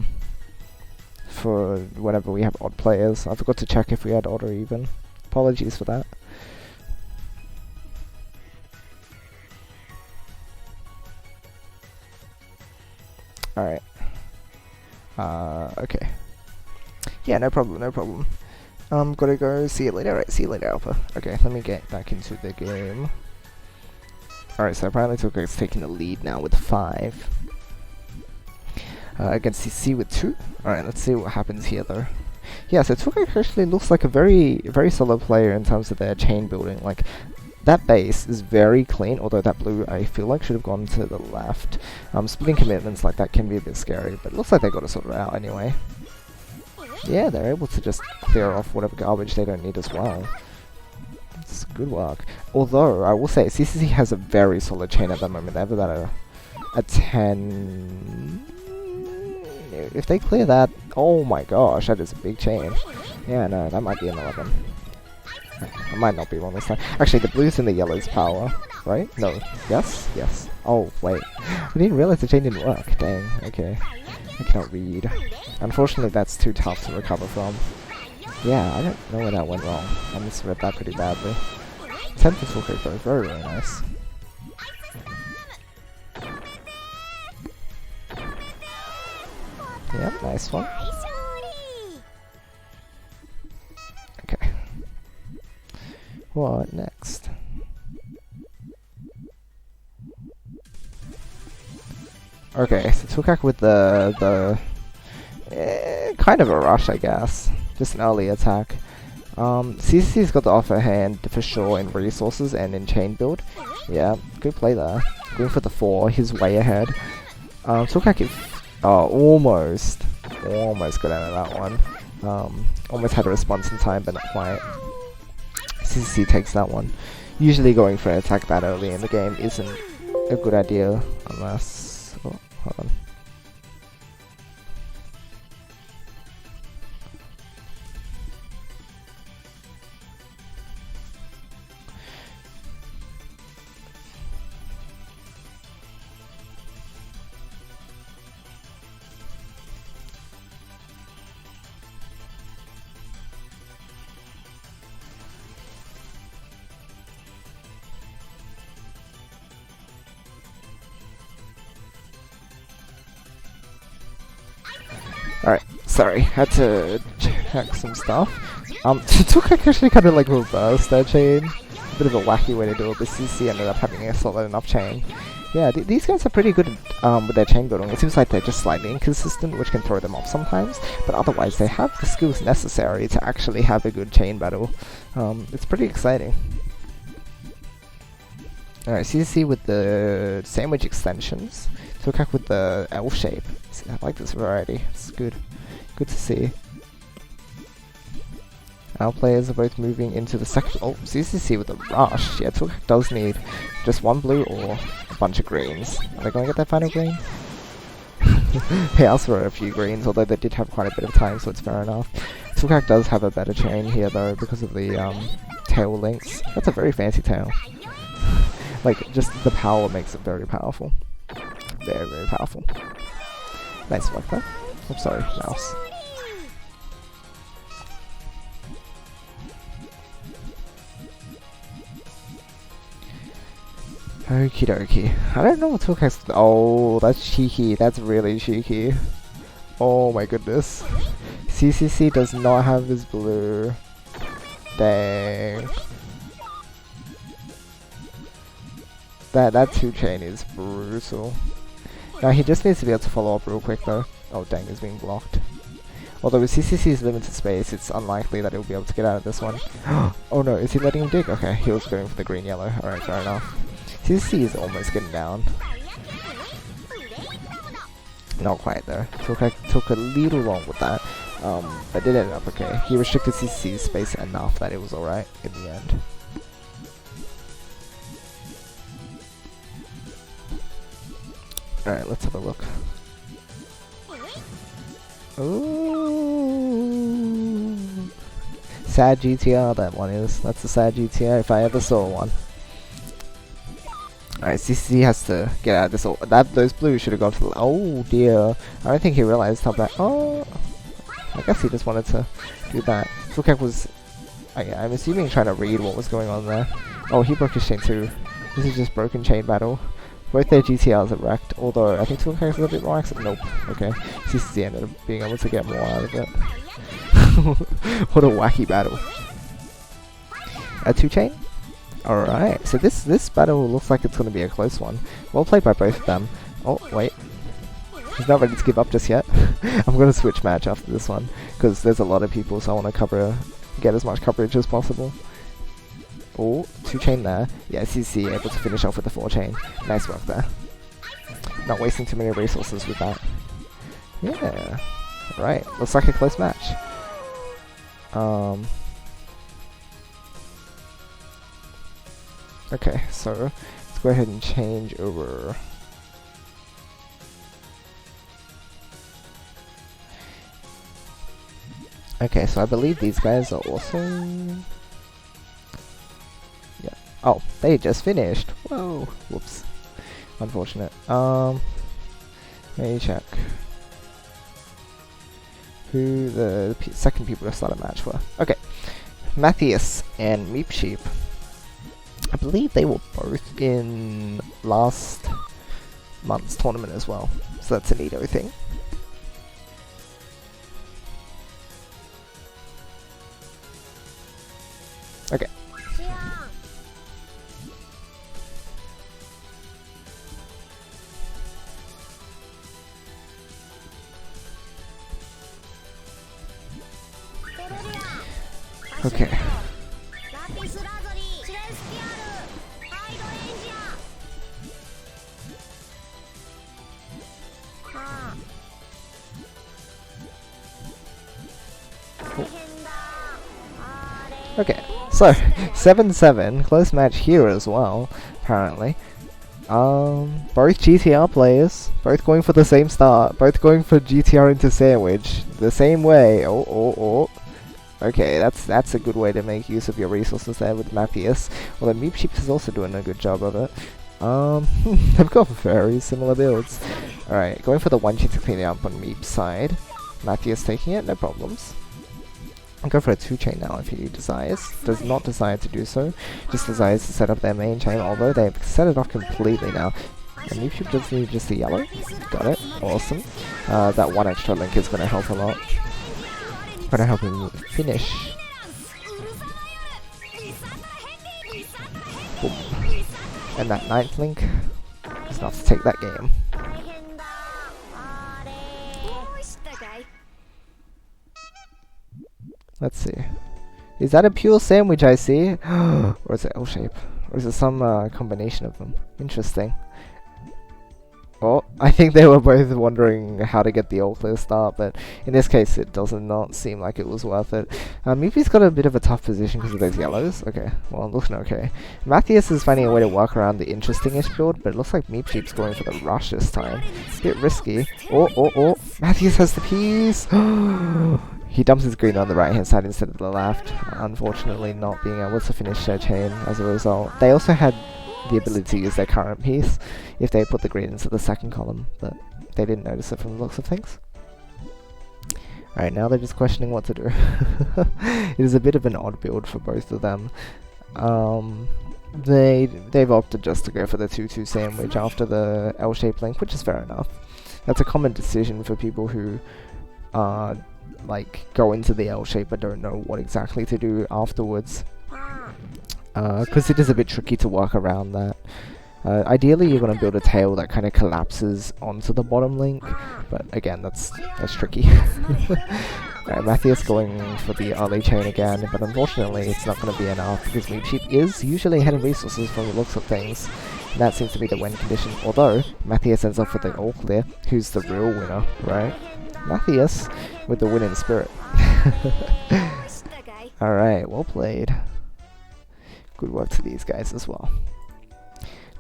whenever we have odd players. I forgot to check if we had odd or even. Apologies for that. Alright. Okay. Yeah, no problem. Gotta go. See you later. Alright, see you later, Alpha. Okay, let me get back into the game. Alright, so apparently Tuka is taking the lead now with 5. Against CC with 2. Alright, let's see what happens here though. Yeah, so Tuka actually looks like a very solid player in terms of their chain building. Like, that base is very clean, although that blue I feel like should have gone to the left. Splitting commitments like that can be a bit scary, but it looks like they got to sort it out anyway. Yeah, they're able to just clear off whatever garbage they don't need as well. It's good work. Although, I will say, CCC has a very solid chain at the moment. They have about a 10... If they clear that, oh my gosh, that is a big chain. Yeah, no, that might be an 11. I might not be wrong this time. Actually, the blues and the yellows power, right? No. Yes? Yes. Oh, wait. I didn't realize the chain didn't work. Dang. Okay. I cannot read. Unfortunately, that's too tough to recover from. Yeah, I don't know where that went wrong. I misread that pretty badly. 10 for full crit though. Very nice. Yep, nice one. Okay. What next? Okay, so Tukak with the kind of a rush, I guess. Just an early attack. CCC's got the upper hand for sure in resources and in chain build. Yeah, good play there. Going for the 4, he's way ahead. Tukak is almost got out of that one. Almost had a response in time, but not quite. CCC takes that one. Usually going for an attack that early in the game isn't a good idea unless... Oh, hold on. Alright, sorry, had to check some stuff. Tukak actually kind of like reversed that chain. A bit of a wacky way to do it, but CC ended up having a solid enough chain. Yeah, these guys are pretty good with their chain building. It seems like they're just slightly inconsistent, which can throw them off sometimes, but otherwise they have the skills necessary to actually have a good chain battle. It's pretty exciting. Alright, CC with the sandwich extensions. Tukak with the L shape. I like this variety. It's good. Good to see. Our players are both moving into the second... Oh, CCC with a rush. Yeah, Tukak does need just one blue or a bunch of greens. Are they going to get that final green? They asked for a few greens, although they did have quite a bit of time, so it's fair enough. Tukak does have a better chain here, though, because of the tail links. That's a very fancy tail. Like, just the power makes it very powerful. Very, very powerful. Nice work there. I'm sorry, mouse. Okie dokie. I don't know what Tukak's... Oh, that's cheeky. That's really cheeky. Oh my goodness. CCC does not have his blue. Dang. That 2-chain is brutal. Now he just needs to be able to follow up real quick though. Oh dang, he's being blocked. Although with CCC's limited space, it's unlikely that he'll be able to get out of this one. Oh no, is he letting him dig? Okay, he was going for the green-yellow. Alright, fair enough. CCC is almost getting down. Not quite though. Took a little long with that. But did end up okay. He restricted CCC's space enough that it was alright in the end. Alright, let's have a look. Ooh. Sad GTR that one is. That's a sad GTR if I ever saw one. Alright, CC has to get out of this. Those blues should have gone to the... Oh dear. I don't think he realized how bad... Oh. I guess he just wanted to do that. Tukak was... I'm assuming trying to read what was going on there. Oh, he broke his chain too. This is just broken chain battle. Both their GTRs are wrecked, although I think Tukak is a little bit more accident. Nope. Okay. CC ended up being able to get more out of it. What a wacky battle. A 2-chain? Alright, so this battle looks like it's going to be a close one. Well played by both of them. Oh, wait. He's not ready to give up just yet. I'm going to switch match after this one, because there's a lot of people, so I want to get as much coverage as possible. Oh, 2-chain there. Yeah, CC able to finish off with the 4-chain. Nice work there. Not wasting too many resources with that. Yeah. Right, looks like a close match. Okay, so let's go ahead and change over. Okay, so I believe these guys are also... Yeah. Oh, they just finished. Whoa. Whoops. Unfortunate. Let me check who the second people to start a match were. Okay. Matthias and Meep Sheep. I believe they were both in last month's tournament as well. So that's a neato thing. Okay. Okay. Okay, so 7-7, close match here as well, apparently. Both GTR players, both going for the same start, both going for GTR into sandwich, the same way. Oh. Okay, that's a good way to make use of your resources there with Matthias. Although Meep Sheep is also doing a good job of it. They've got very similar builds. Alright, going for the 1G to clean it up on Meep's side. Matthias taking it, no problems. I'll go for a 2-chain now if he desires. Does not desire to do so. Just desires to set up their main chain, although they've set it off completely now. And Meep Sheep does need just a yellow. Got it. Awesome. That 1 extra link is going to help a lot. Gonna help him finish. Boom. And that 9th link is enough to take that game. Let's see. Is that a pure sandwich I see? Or is it L shape? Or is it some combination of them? Interesting. Oh, I think they were both wondering how to get the all clear start, but in this case it does not seem like it was worth it. Meepy's got a bit of a tough position because of those yellows. Okay, well, looking okay. Matthias is finding a way to work around the interesting-ish build, but it looks like Meep Sheep's going for the rush this time. Bit risky. Oh. Matthias has the piece! He dumps his green on the right-hand side instead of the left, unfortunately not being able to finish their chain as a result. They also had the ability to use their current piece if they put the green into the second column, but they didn't notice it from the looks of things. Alright, now they're just questioning what to do. It is a bit of an odd build for both of them. They've opted just to go for the 2-2 sandwich after the L-shaped link, which is fair enough. That's a common decision for people who like go into the L shape but don't know what exactly to do afterwards. Because it is a bit tricky to work around that. Ideally you're going to build a tail that kind of collapses onto the bottom link, but again that's tricky. Alright, Matthias going for the early chain again, but unfortunately it's not going to be enough because Meep Sheep is usually ahead in resources from the looks of things. And that seems to be the win condition, although Matthias ends up with the all clear. Who's the real winner, right? Matthias with the winning spirit. Alright, well played. Good work to these guys as well.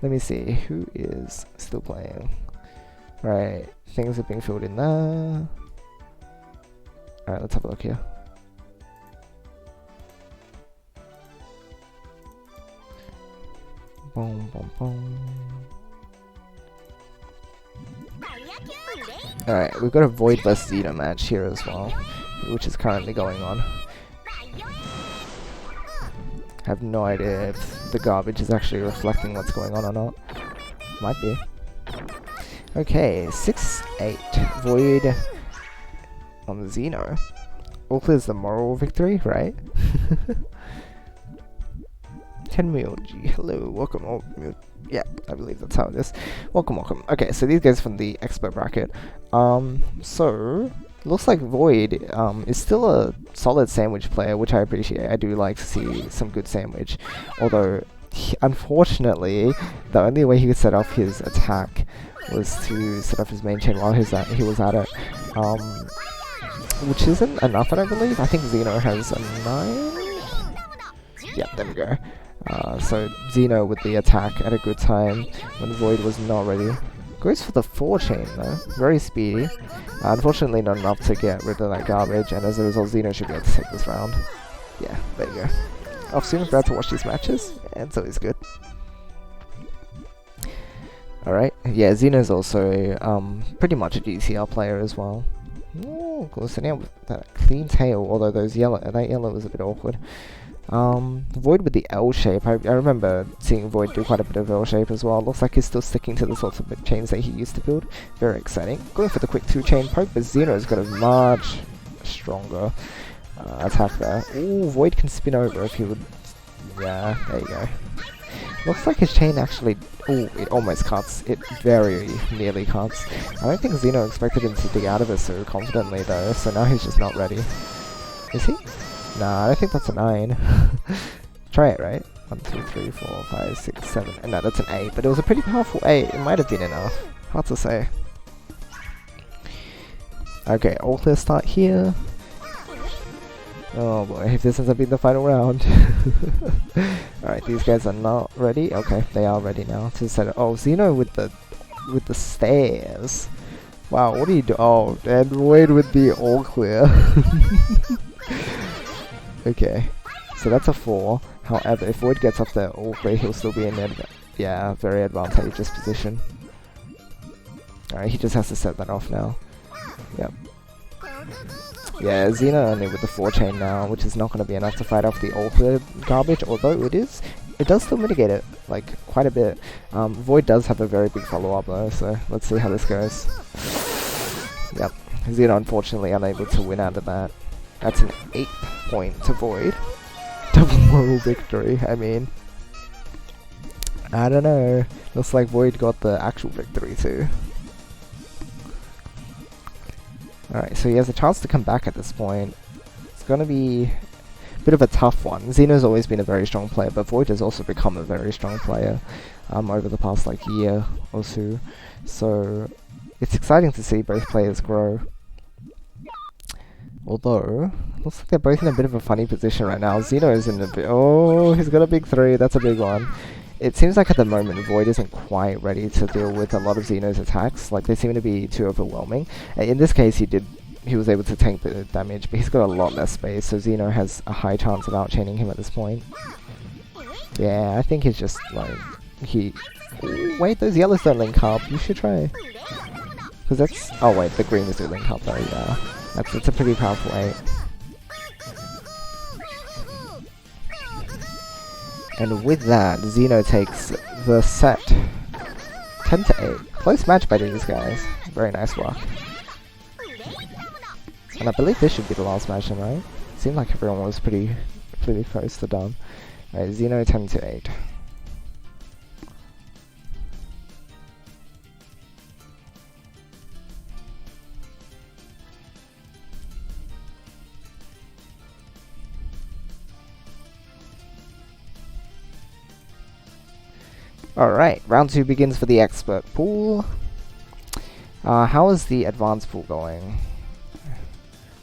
Let me see, who is still playing? Right, things are being filled in there. Alright, let's have a look here. Boom, boom, boom. Alright, we've got a Void vs Zeta match here as well, which is currently going on. I have no idea if the garbage is actually reflecting what's going on or not. Might be. Okay, 6-8. Void on Zeno. All clears the moral victory, right? Tenmyoji, hello, welcome. Oh, yeah, I believe that's how it is. Welcome. Okay, so these guys from the expert bracket. So looks like Void is still a solid sandwich player, which I appreciate. I do like to see some good sandwich, although unfortunately the only way he could set off his attack was to set off his main chain while he was at it, which isn't enough, I don't believe. I think Zeno has a 9. Yeah, there we go. So Zeno with the attack at a good time when Void was not ready. Goes for the 4 chain though, very speedy. Unfortunately not enough to get rid of that garbage, and as a result Zeno should be able to take this round. Yeah, there you go. I've soon glad to watch these matches, and it's always good. Alright, yeah, Zeno's also pretty much a GCR player as well. Ooh, close out with that clean tail, although that yellow was a bit awkward. Void with the L shape. I remember seeing Void do quite a bit of L shape as well. Looks like he's still sticking to the sorts of chains that he used to build. Very exciting. Going for the quick 2-chain poke, but Zeno's got a much stronger attack there. Ooh, Void can spin over if he would Yeah, there you go. Looks like his chain actually... Ooh, it almost cuts. It very nearly cuts. I don't think Xeno expected him to dig out of it so confidently though, so now he's just not ready. Is he? Nah, I don't think that's a 9. Try it, right? 1, 2, 3, 4, 5, 6, 7. And no, that's an 8, but it was a pretty powerful 8. It might have been enough. Hard to say. Okay, all clear start here. Oh boy, if this ends up being the final round. Alright, these guys are not ready. Okay, they are ready now to set it. Oh, Xeno with the stairs. Wow, what do you do? Oh, and Void with the all clear. Okay, so that's a 4. However, if Void gets up there all clear, he'll still be in very advantageous position. Alright, he just has to set that off now. Yep. Yeah, Xeno only with the 4 chain now, which is not going to be enough to fight off the all clear garbage, although it does still mitigate it, like, quite a bit. Void does have a very big follow-up though, so let's see how this goes. Yep, Xeno unfortunately unable to win out of that. That's an 8th point to Void. Double moral victory, I mean. I don't know, looks like Void got the actual victory too. Alright, so he has a chance to come back at this point. It's gonna be a bit of a tough one. Xeno's always been a very strong player, but Void has also become a very strong player over the past like year or two. So it's exciting to see both players grow. Although, looks like they're both in a bit of a funny position right now. Xeno is in a bit... Oh, he's got a big 3, that's a big one. It seems like at the moment Void isn't quite ready to deal with a lot of Xeno's attacks. Like, they seem to be too overwhelming. In this case, he was able to tank the damage, but he's got a lot less space, so Xeno has a high chance of outchaining him at this point. Yeah, I think he's just, like, Ooh, wait, those yellows don't link up. You should try. Because that's... Oh, wait, the greens do link up, though, yeah. That's a pretty powerful 8. And with that, Xeno takes the set 10 to 8. Close match by these guys. Very nice work. And I believe this should be the last match, right? Seemed like everyone was pretty close to done. Alright, Xeno 10 to 8. Alright, round 2 begins for the expert pool. How is the advanced pool going?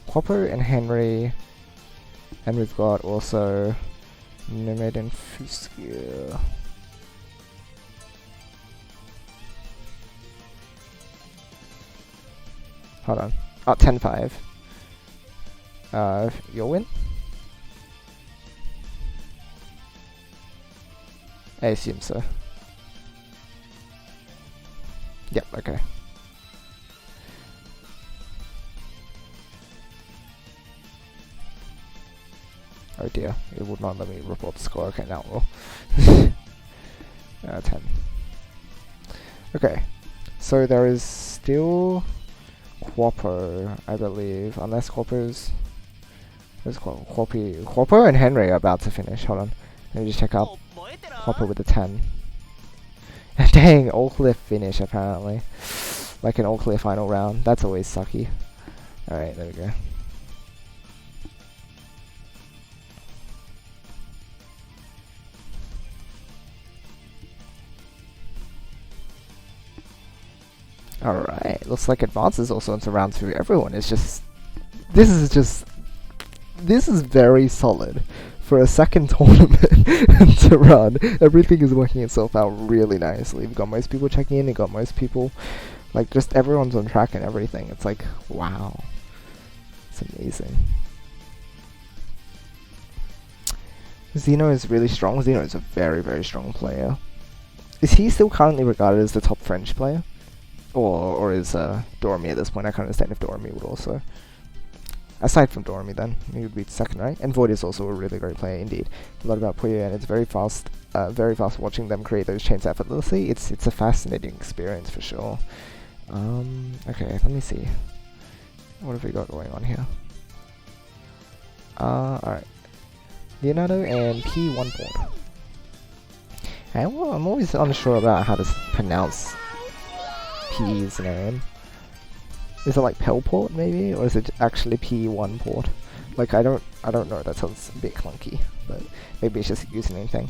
Quappo and Henry. And we've got also Nimid and Fuskia. Hold on. Oh, 10-5. You'll win? I assume so. Yep, okay. Oh dear, it would not let me report the score. Okay, now it will. 10. Okay, so there is still Quappo, I believe, unless Quappo's... Where's Quappo and Henry are about to finish. Hold on, let me just check up. Quappo with a 10. Dang, all clear finish apparently. Like an all clear final round. That's always sucky. Alright, there we go. Alright, looks like advances also into round 2. Everyone is just... This is very solid. For a second tournament to run, everything is working itself out really nicely. We've got most people checking in, we've got most people, like, just everyone's on track and everything. It's like, wow. It's amazing. Xeno is really strong. Xeno is a very, very strong player. Is he still currently regarded as the top French player? Or is Dormy at this point? I can't understand if Dormy would also... Aside from Dormy, then he would be second, right? And Void is also a really great player indeed. A lot about Puyo, and it's very fast watching them create those chains effortlessly. It's a fascinating experience for sure. Okay, let me see. What have we got going on here? Alright. Leonardo and P1 port. I'm always unsure about how to pronounce P's name. Is it like Pelport maybe, or is it actually P1 port? Like I don't know. That sounds a bit clunky, but maybe it's just a username thing.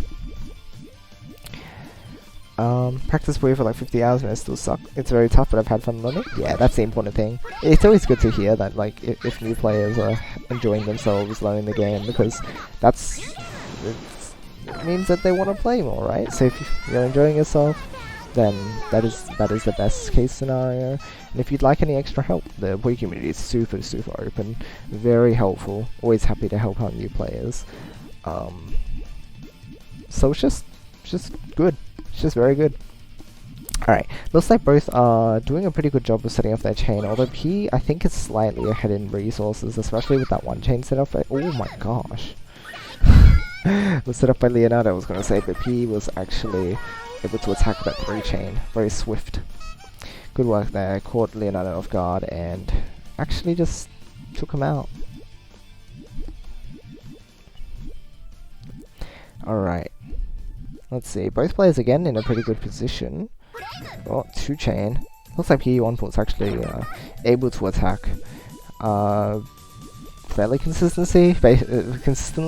Practice Puyo for like 50 hours and it still suck. It's very tough, but I've had fun learning. Yeah, that's the important thing. It's always good to hear that, like, if new players are enjoying themselves learning the game, because it means that they want to play more, right? So if you're enjoying yourself, then that is the best case scenario. And if you'd like any extra help, the Puyo community is super open, very helpful, always happy to help out new players. So it's just good. It's just very good. Alright, looks like both are doing a pretty good job of setting up their chain, although P, I think, is slightly ahead in resources, especially with that one chain set up. Oh my gosh. Was set up by Leonardo, I was going to say, but P was actually able to attack that 3 chain. Very swift. Good work there, caught Leonardo off guard and actually just took him out. Alright. Let's see, both players again in a pretty good position. Oh, 2 chain. Looks like P1 port's actually able to attack fairly consistently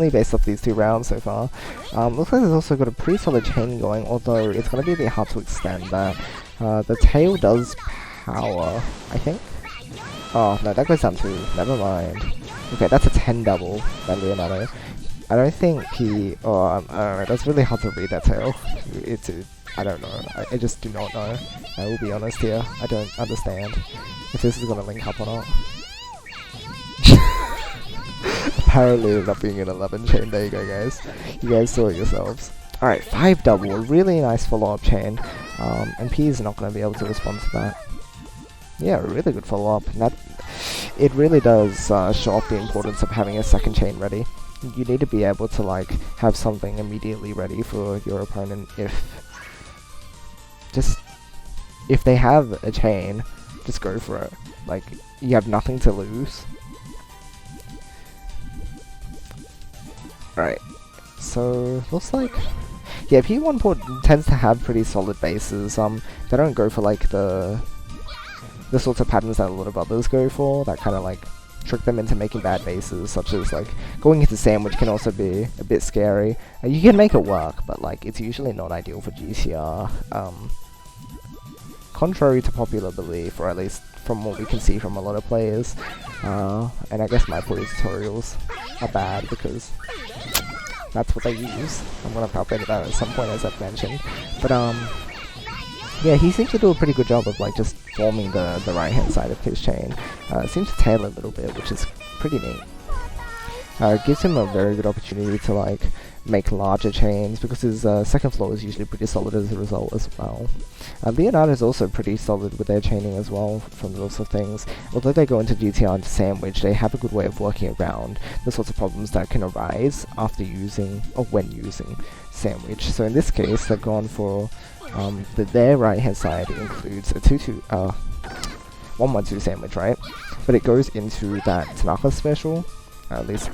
based off these 2 rounds so far. Looks like there's also got a pretty solid chain going, although it's going to be a bit hard to extend that. The tail does power, I think. Oh, no, that goes down to, never mind. Okay, that's a 10 double by Leonardo. I don't think P, I don't know, that's really hard to read that tail. I don't know, I just do not know. I will be honest here, I don't understand if this is going to link up or not. Apparently it ended up being an 11 chain, there you go guys. You guys saw it yourselves. Alright, 5 double, a really nice follow-up chain. And P is not going to be able to respond to that. Yeah, a really good follow-up. It really does show off the importance of having a second chain ready. You need to be able to like have something immediately ready for your opponent if they have a chain, just go for it. Like, you have nothing to lose. Right. So looks like, yeah, P1 port tends to have pretty solid bases. They don't go for like the sorts of patterns that a lot of others go for, that kind of like trick them into making bad bases, such as like going into sandwich can also be a bit scary. You can make it work, but like it's usually not ideal for GCR. Contrary to popular belief, or at least from what we can see from a lot of players. And I guess my Puyo tutorials are bad because that's what they use. I'm gonna talk about that at some point, as I've mentioned. But yeah, he seems to do a pretty good job of like just forming the right hand side of his chain. Seems to tail a little bit, which is pretty neat. Gives him a very good opportunity to like make larger chains, because his second floor is usually pretty solid as a result as well. Leonardo is also pretty solid with their chaining as well, from the looks of things. Although they go into GTR and Sandwich, they have a good way of working around the sorts of problems that can arise after using, or when using, Sandwich. So in this case, they've gone for their right hand side includes a 1-1-2 Sandwich, right? But it goes into that Tanaka special, at least,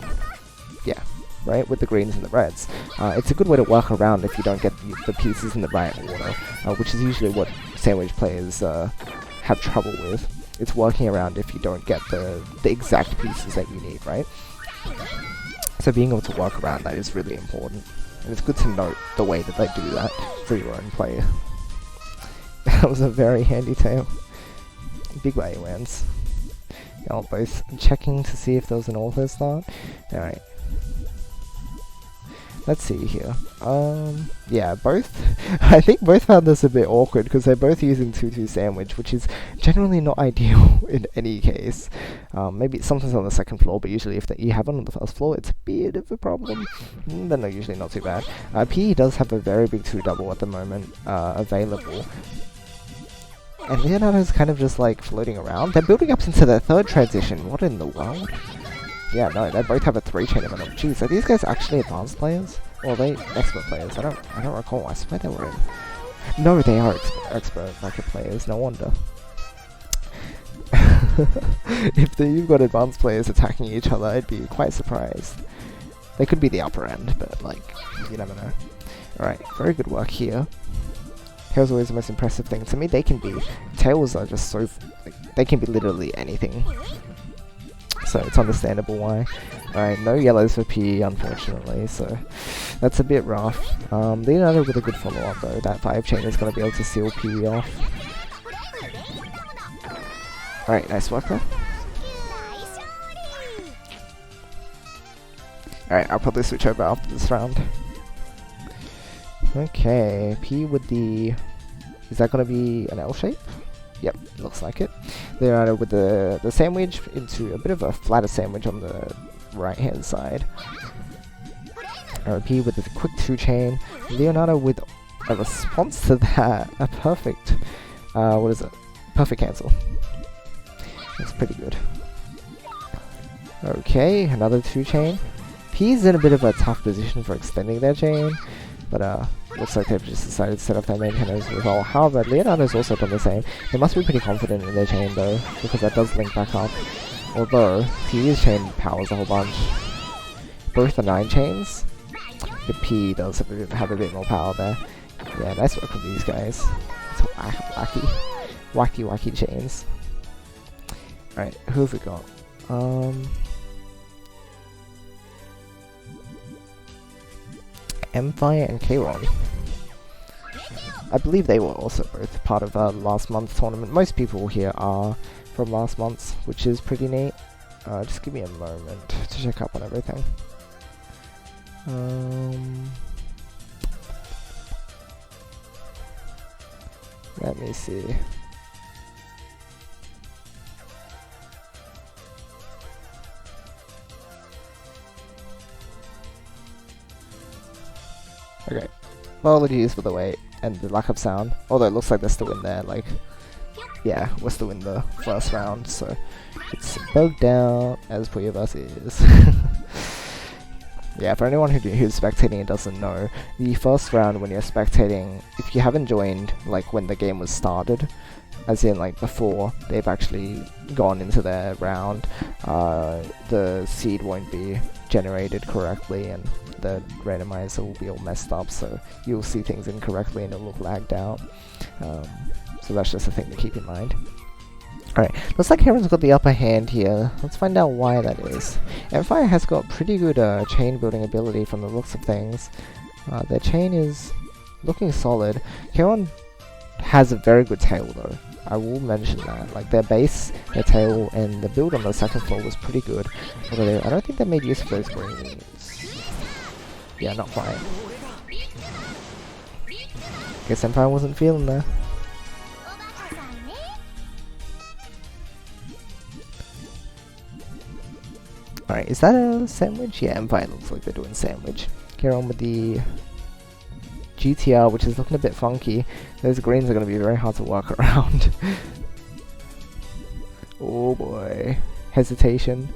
yeah, right, with the greens and the reds. It's a good way to work around if you don't get the pieces in the right order, which is usually what Sandwich players have trouble with. It's working around if you don't get the exact pieces that you need, right? So being able to work around that is really important. And it's good to note the way that they do that for your own player. That was a very handy tail. Big AONs. Y'all both checking to see if there was an auto start. Alright. Let's see here. Yeah, I think both found this a bit awkward because they're both using 2-2 Sandwich, which is generally not ideal in any case. Maybe sometimes on the second floor, but usually if you have one on the first floor, it's a bit of a problem. Then they're usually not too bad. PE does have a very big 2-double at the moment available. And Leonardo's kind of just like floating around. They're building up into their third transition. What in the world? Yeah, no, they both have a 3-chain of them. Jeez, are these guys actually advanced players? Or are they expert players? I don't recall. I swear they were in. No, they are expert bracket players. No wonder. If you've got advanced players attacking each other, I'd be quite surprised. They could be the upper end, but like, you never know. Alright, very good work here. Tails always the most impressive thing. To me, they can be... Tails are just so... Like, they can be literally anything. So it's understandable why. Alright, no yellows for P, unfortunately, so that's a bit rough. Leonardo with a good follow-up though. That 5 chain is going to be able to seal P off. Alright, nice work there. Alright, I'll probably switch over after this round. Okay, P with the... Is that going to be an L shape? Yep, looks like it. Leonardo with the sandwich into a bit of a flatter sandwich on the right-hand side. P with the quick 2 chain. Leonardo with a response to that. A perfect... what is it? Perfect cancel. That's pretty good. Okay, another 2 chain. P's in a bit of a tough position for extending their chain, but looks like they've just decided to set up their main channels as well. However, Leonardo's also done the same. They must be pretty confident in their chain though, because that does link back up. Although, P's chain powers a whole bunch. Both are 9 chains, but P does have a bit more power there. Yeah, nice work with these guys. It's wacky chains. Alright, who have we got? Empire and K-Ron. I believe they were also both part of last month's tournament. Most people here are from last month's, which is pretty neat. Just give me a moment to check up on everything. Let me see. Okay, apologies for the wait and the lack of sound, although it looks like they're still in there, like, yeah, we're still in the first round, so it's bugged down as Puyo is. Yeah, for anyone who's spectating and doesn't know, the first round when you're spectating, if you haven't joined, like, when the game was started, as in, like, before they've actually gone into their round, the seed won't be generated correctly, and the randomizer will be all messed up, so you'll see things incorrectly and it'll look lagged out. So that's just a thing to keep in mind. Alright, looks like Heron's got the upper hand here. Let's find out why that is. Empire has got pretty good chain building ability from the looks of things. Their chain is looking solid. Heron has a very good tail though. I will mention that. Like, their base, their tail, and the build on the second floor was pretty good. Although I don't think they made use of those greens. Yeah, not quite. Guess Empire wasn't feeling there. Alright, is that a sandwich? Yeah, Empire looks like they're doing sandwich. Carry on with the GTR, which is looking a bit funky. Those greens are going to be very hard to work around. Oh boy. Hesitation.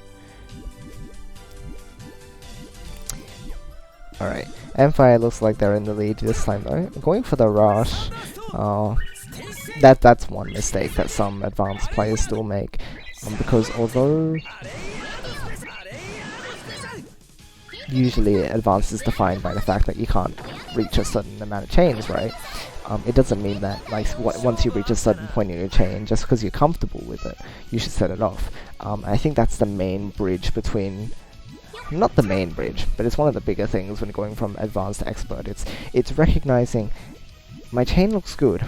Alright, Empire looks like they're in the lead this time though. Going for the rush. That's one mistake that some advanced players still make. Because although usually advanced is defined by the fact that you can't reach a certain amount of chains, right? It doesn't mean that, like, once you reach a certain point in your chain, just because you're comfortable with it, you should set it off. I think that's the main bridge between... Not the main bridge, but it's one of the bigger things when going from advanced to expert. It's recognizing, my chain looks good,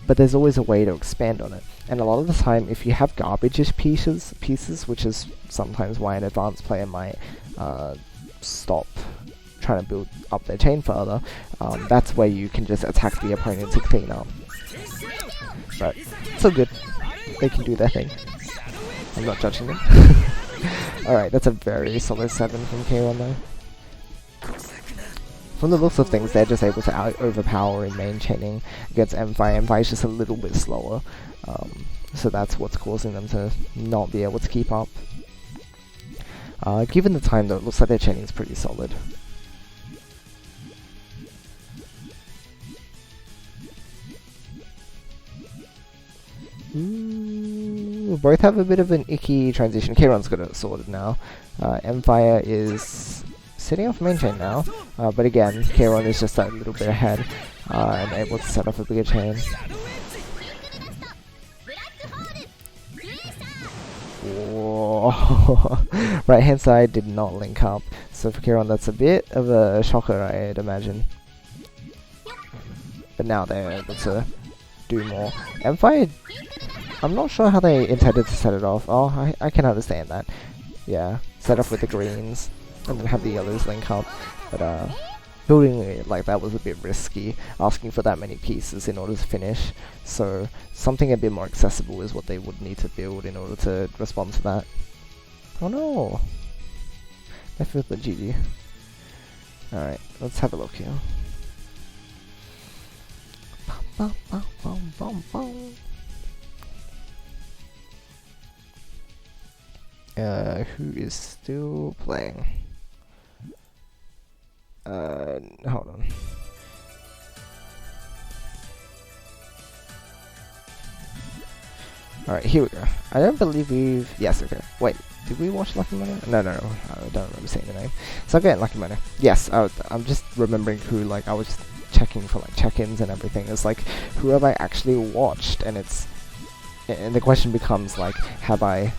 but there's always a way to expand on it. And a lot of the time, if you have garbage-ish pieces, which is sometimes why an advanced player might stop trying to build up their chain further, that's where you can just attack the opponent to clean up. But it's all good. They can do their thing. I'm not judging them. Alright, that's a very solid 7 from K1 though. From the looks of things, they're just able to overpower in main chaining against M5. M5 is just a little bit slower, so that's what's causing them to not be able to keep up. Given the time though, it looks like their chaining is pretty solid. We both have a bit of an icky transition. K-Ron's got it sorted now. Empire is sitting off main chain now, but again, Kieran is just that little bit ahead and able to set off a bigger chain. Whoa. Right hand side did not link up, so for Kieran that's a bit of a shocker, I'd imagine. But now they're able to do more. M5, I'm not sure how they intended to set it off. Oh, I can understand that. Yeah, set off with the greens and then have the yellows link up. But building it like that was a bit risky, asking for that many pieces in order to finish. So something a bit more accessible is what they would need to build in order to respond to that. Oh no! I feel the GG. Alright, let's have a look here. Who is still playing? Hold on. Alright, here we go. I don't believe we've... Yes, okay. Wait, did we watch Lucky Money? No, I don't remember saying the name. So again, Lucky Money. Yes, I'm just remembering who, like, I was just checking for, like, check-ins and everything. It's like, who have I actually watched? And it's... And the question becomes, like, have I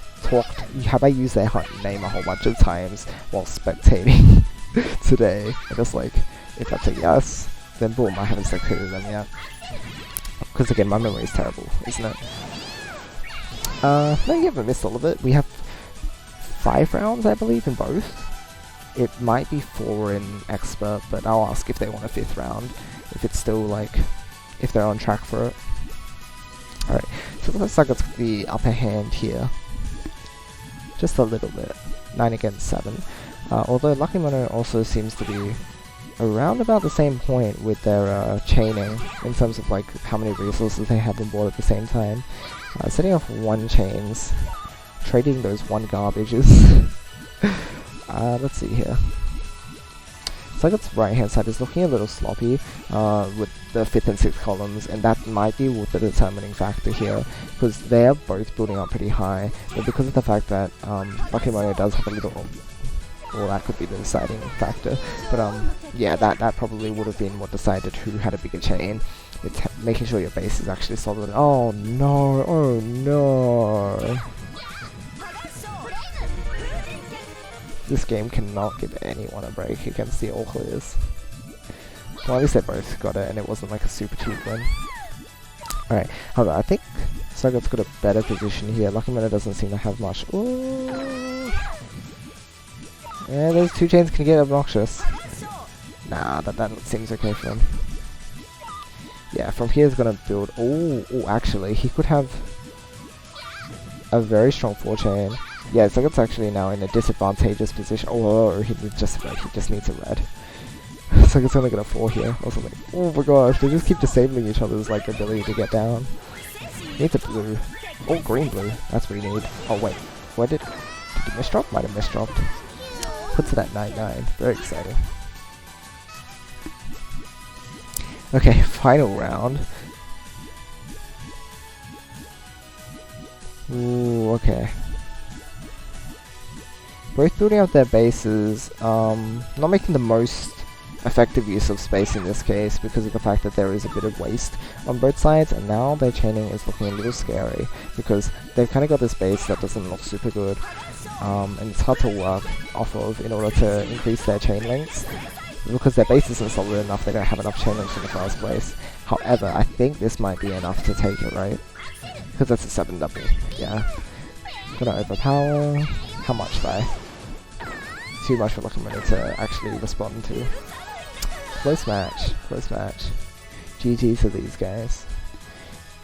used their name a whole bunch of times while spectating today? And it's like, if that's a yes, then boom, I haven't spectated them yet. Because again, my memory is terrible, isn't it? No, you haven't missed all of it. We have 5 rounds, I believe, in both. It might be 4 in Expert, but I'll ask if they want a 5th round, if it's still, like, if they're on track for it. Alright, so it looks like it's the upper hand here. Just a little bit. 9 against 7. Although Lucky Mono also seems to be around about the same point with their chaining, in terms of like how many resources they have on board at the same time. Setting off 1 chains, trading those 1 garbages. Let's see here. So like its right hand side is looking a little sloppy with the 5th and 6th columns, and that might be the determining factor here, because they are both building up pretty high, but because of the fact that Lucky Mono does have a little... Well, that could be the deciding factor, but yeah, that probably would have been what decided who had a bigger chain. It's making sure your base is actually solid. Oh no, oh no. This game cannot give anyone a break against the all clears. Well, at least they both got it, and it wasn't like a super cheap win. Alright, however, I think Snowgod's got a better position here. Lucky Mono doesn't seem to have much. Ooh. Yeah, those 2 chains can get obnoxious. Nah, that seems okay for him. Yeah, from here he's gonna build... Oh, actually, he could have a very strong 4 chain. Yeah, so it's actually now in a disadvantageous position. Oh, he just needs a red. So it's only got a 4 here or something. Oh my gosh, they just keep disabling each other's like ability to get down. He needs a blue. Oh, green-blue. That's what he need. Oh wait, what did he misdrop? Might have misdropped. Puts it at 9-9. Very exciting. Okay, final round. Ooh, okay. Both building up their bases, not making the most effective use of space in this case because of the fact that there is a bit of waste on both sides, and now their chaining is looking a little scary because they've kind of got this base that doesn't look super good, and it's hard to work off of in order to increase their chain lengths because their base isn't solid enough. They don't have enough chain lengths in the first place. However, I think this might be enough to take it, right? Because that's a 7 double. Yeah. Gonna overpower. How much though? Too much for Lucky Mono to actually respond to. Close match. Close match. GG to these guys.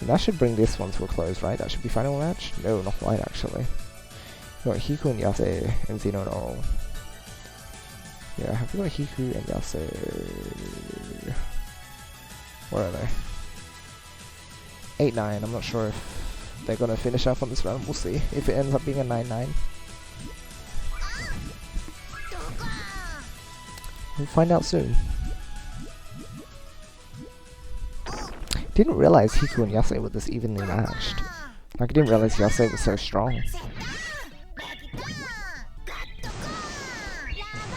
And that should bring this one to a close, right? That should be final match? No, not quite actually. We got Hiku and Yase and Xeno and Oral. Yeah, have we got Hiku and Yase? Where are they? 8-9. I'm not sure if they're gonna finish up on this round. We'll see if it ends up being a 9-9. We'll find out soon. Didn't realize Hiku and Yase were this evenly matched. Like, I didn't realize Yase was so strong.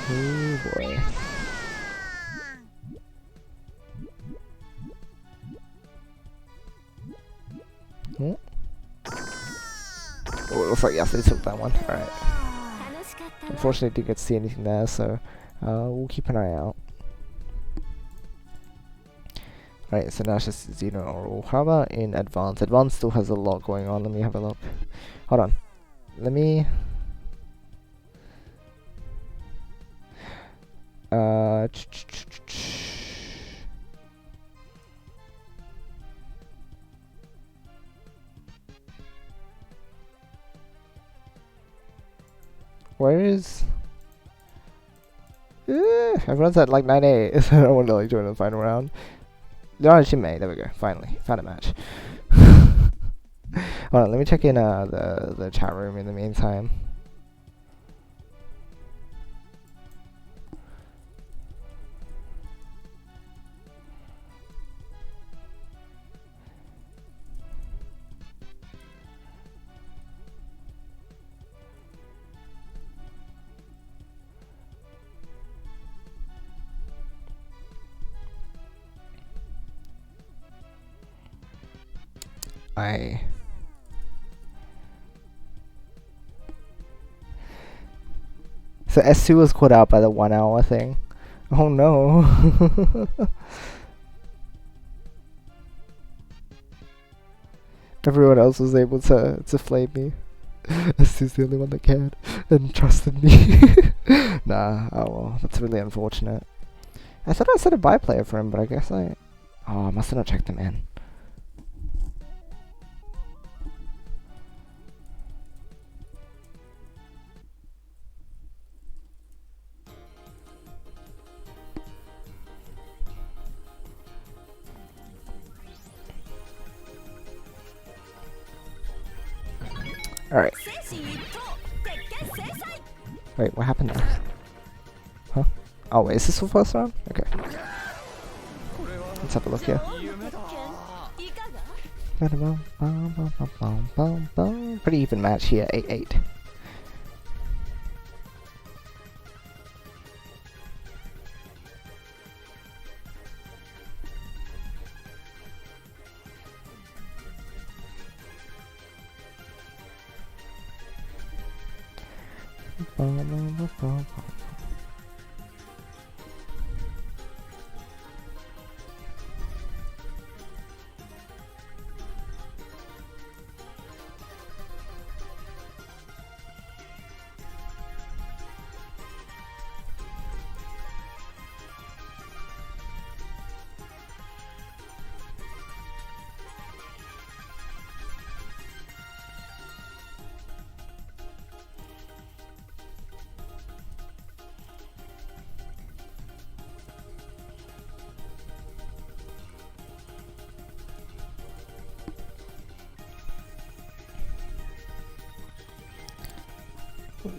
Oh boy. Oh, it looks like yes, they took that one. Alright. Unfortunately, didn't get to see anything there, so we'll keep an eye out. Alright, so now it's just Xeno Oral. How about in Advanced? Advanced still has a lot going on. Let me have a look. Hold on. Let me... Where is... everyone's at like 9-8, so I don't want to like join the final round. They're on Shinmei, there we go, finally, found a match. Hold on, let me check in the chat room in the meantime. So S2 was caught out by the 1 hour thing. Oh no. Everyone else was able to flame me. S2's the only one that cared and trusted me. Nah, oh well, that's really unfortunate. I thought I set a buy player for him, but I guess I must have not checked him in. Alright. Wait, what happened there? Huh? Oh wait, is this the first round? Okay. Let's have a look here. Pretty even match here, 8-8.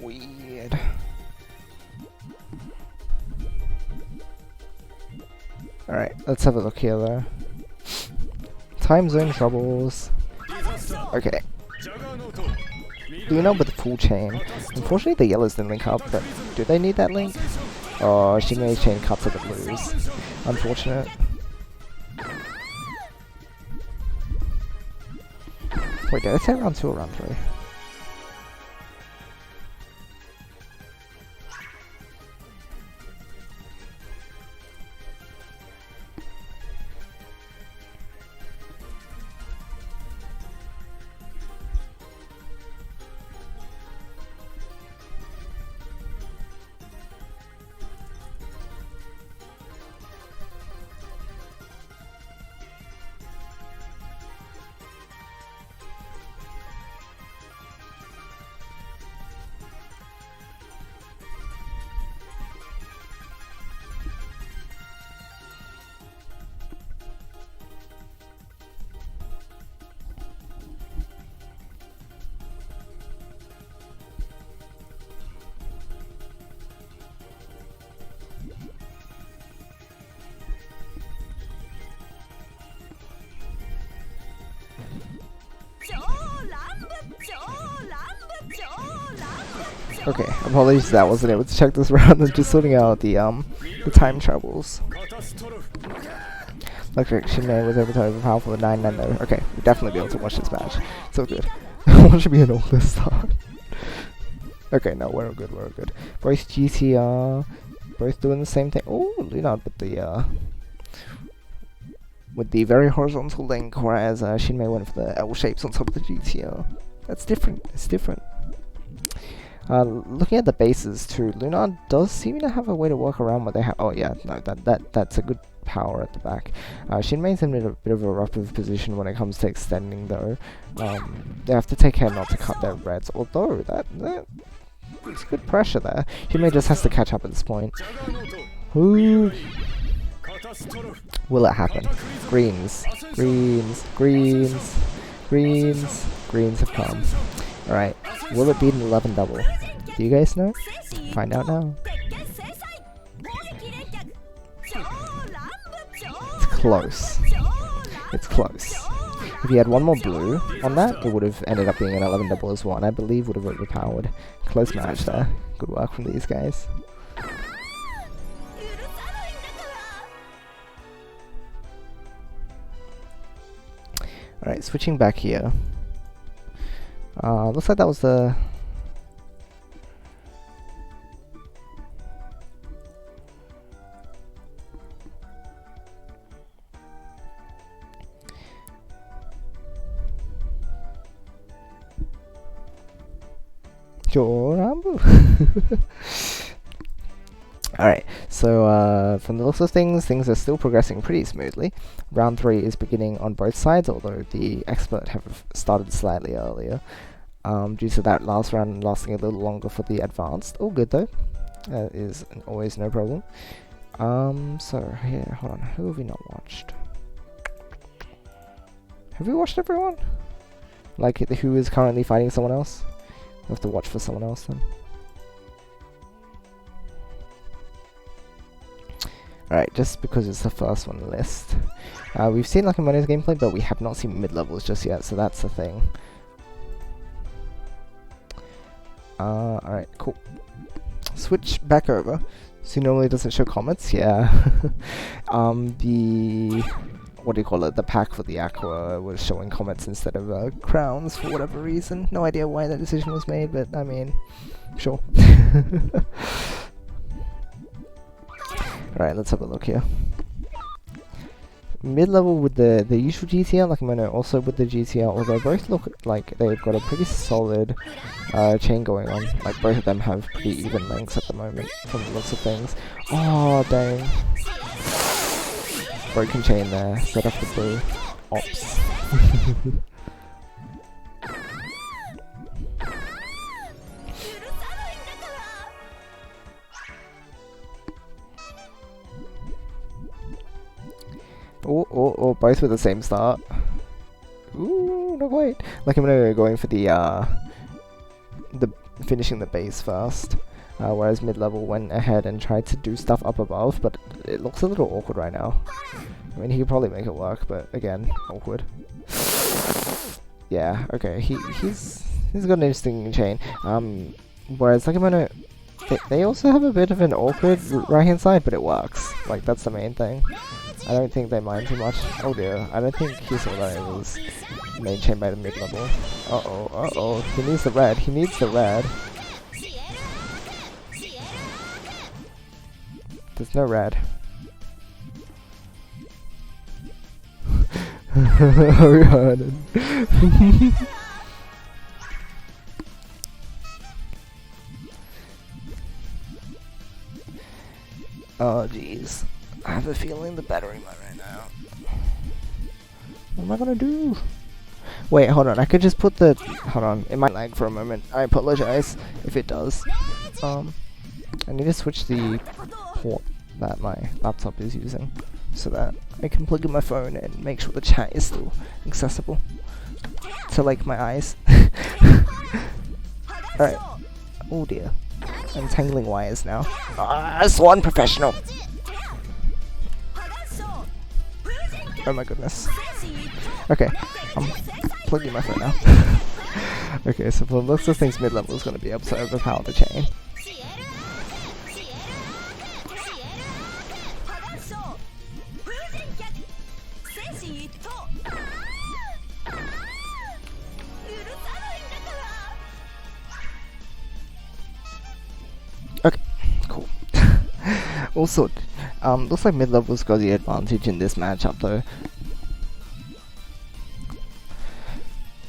Weird. Alright, let's have a look here though. Time zone troubles. Okay. Do you know about the full chain? Unfortunately the yellows didn't link up, but do they need that link? Oh, Shinmei's chain cut to the blues. Unfortunate. Wait, did I say round 2 or round 3? Okay, apologies that I wasn't able to check this round. I'm just sorting out the time travels. Looks like Shinmei was able to overpower for the 9-9 though. Okay, we'll definitely be able to watch this match. It's all good. What should be an all this start? Okay, no, we're all good, we're all good. Both GTR, both doing the same thing. Oh, Lunard with the very horizontal link, whereas Shinmei went for the L shapes on top of the GTR. That's different, it's different. Looking at the bases too, Lunard does seem to have a way to work around what they have. Oh yeah, no, that's a good power at the back. Shinmei's in a bit of a rough position when it comes to extending though. They have to take care not to cut their reds, although it's good pressure there. Shinmei just has to catch up at this point. Ooh. Will it happen? Greens. Greens. Greens. Greens. Greens have come. Alright. Will it beat an 11 double? Do you guys know? Find out now. It's close. It's close. If he had one more blue on that, it would have ended up being an 11 double as well, and I believe would have overpowered. Close match there. Good work from these guys. Alright, switching back here. Looks like that was the... Alright, so from the looks of things are still progressing pretty smoothly. Round 3 is beginning on both sides, although the expert have started slightly earlier. Due to that last round lasting a little longer for the advanced. All good though. Is always no problem. So here, hold on, who have we not watched? Have we watched everyone? Like, who is currently fighting someone else? We have to watch for someone else then. Alright, just because it's the first one on the list. We've seen Lakimonio's gameplay, but we have not seen mid-levels just yet, so that's the thing. Alright, cool. Switch back over. So normally doesn't show comments, yeah. What do you call it? The pack for the Aqua was showing comments instead of crowns for whatever reason. No idea why that decision was made, but I mean, sure. Alright, let's have a look here. Mid-level with the usual GTR, like Mono, also with the GTR, although both look like they've got a pretty solid chain going on. Like, both of them have pretty even lengths at the moment, from the looks of things. Oh, dang. Broken chain there, set up the blue. Ops. Oh, both with the same start. Ooh, not quite. Like, I'm going for the finishing the base first. Whereas mid-level went ahead and tried to do stuff up above, but it looks a little awkward right now. I mean, he could probably make it work, but again, awkward. Yeah, okay, he's got an interesting chain. Whereas Lakimonio, they also have a bit of an awkward right-hand side, but it works. Like, that's the main thing. I don't think they mind too much. Oh dear, I don't think he saw that it was main chain by the mid-level. Uh-oh, he needs the red, There's no red. Oh god. Oh jeez. I have a feeling the battery might run out. What am I gonna do? Wait, hold on, I could just put the... Hold on, it might lag for a moment. I apologize if it does. I need to switch the port that my laptop is using so that I can plug in my phone and make sure the chat is still accessible to, like, my eyes. Alright. Oh dear. I'm tangling wires now. Swan professional! Oh my goodness. Okay, I'm plugging my phone now. Okay, so for looks of things, mid-level is going to be able to overpower the chain. Okay, cool. Also, looks like mid-level's got the advantage in this matchup though.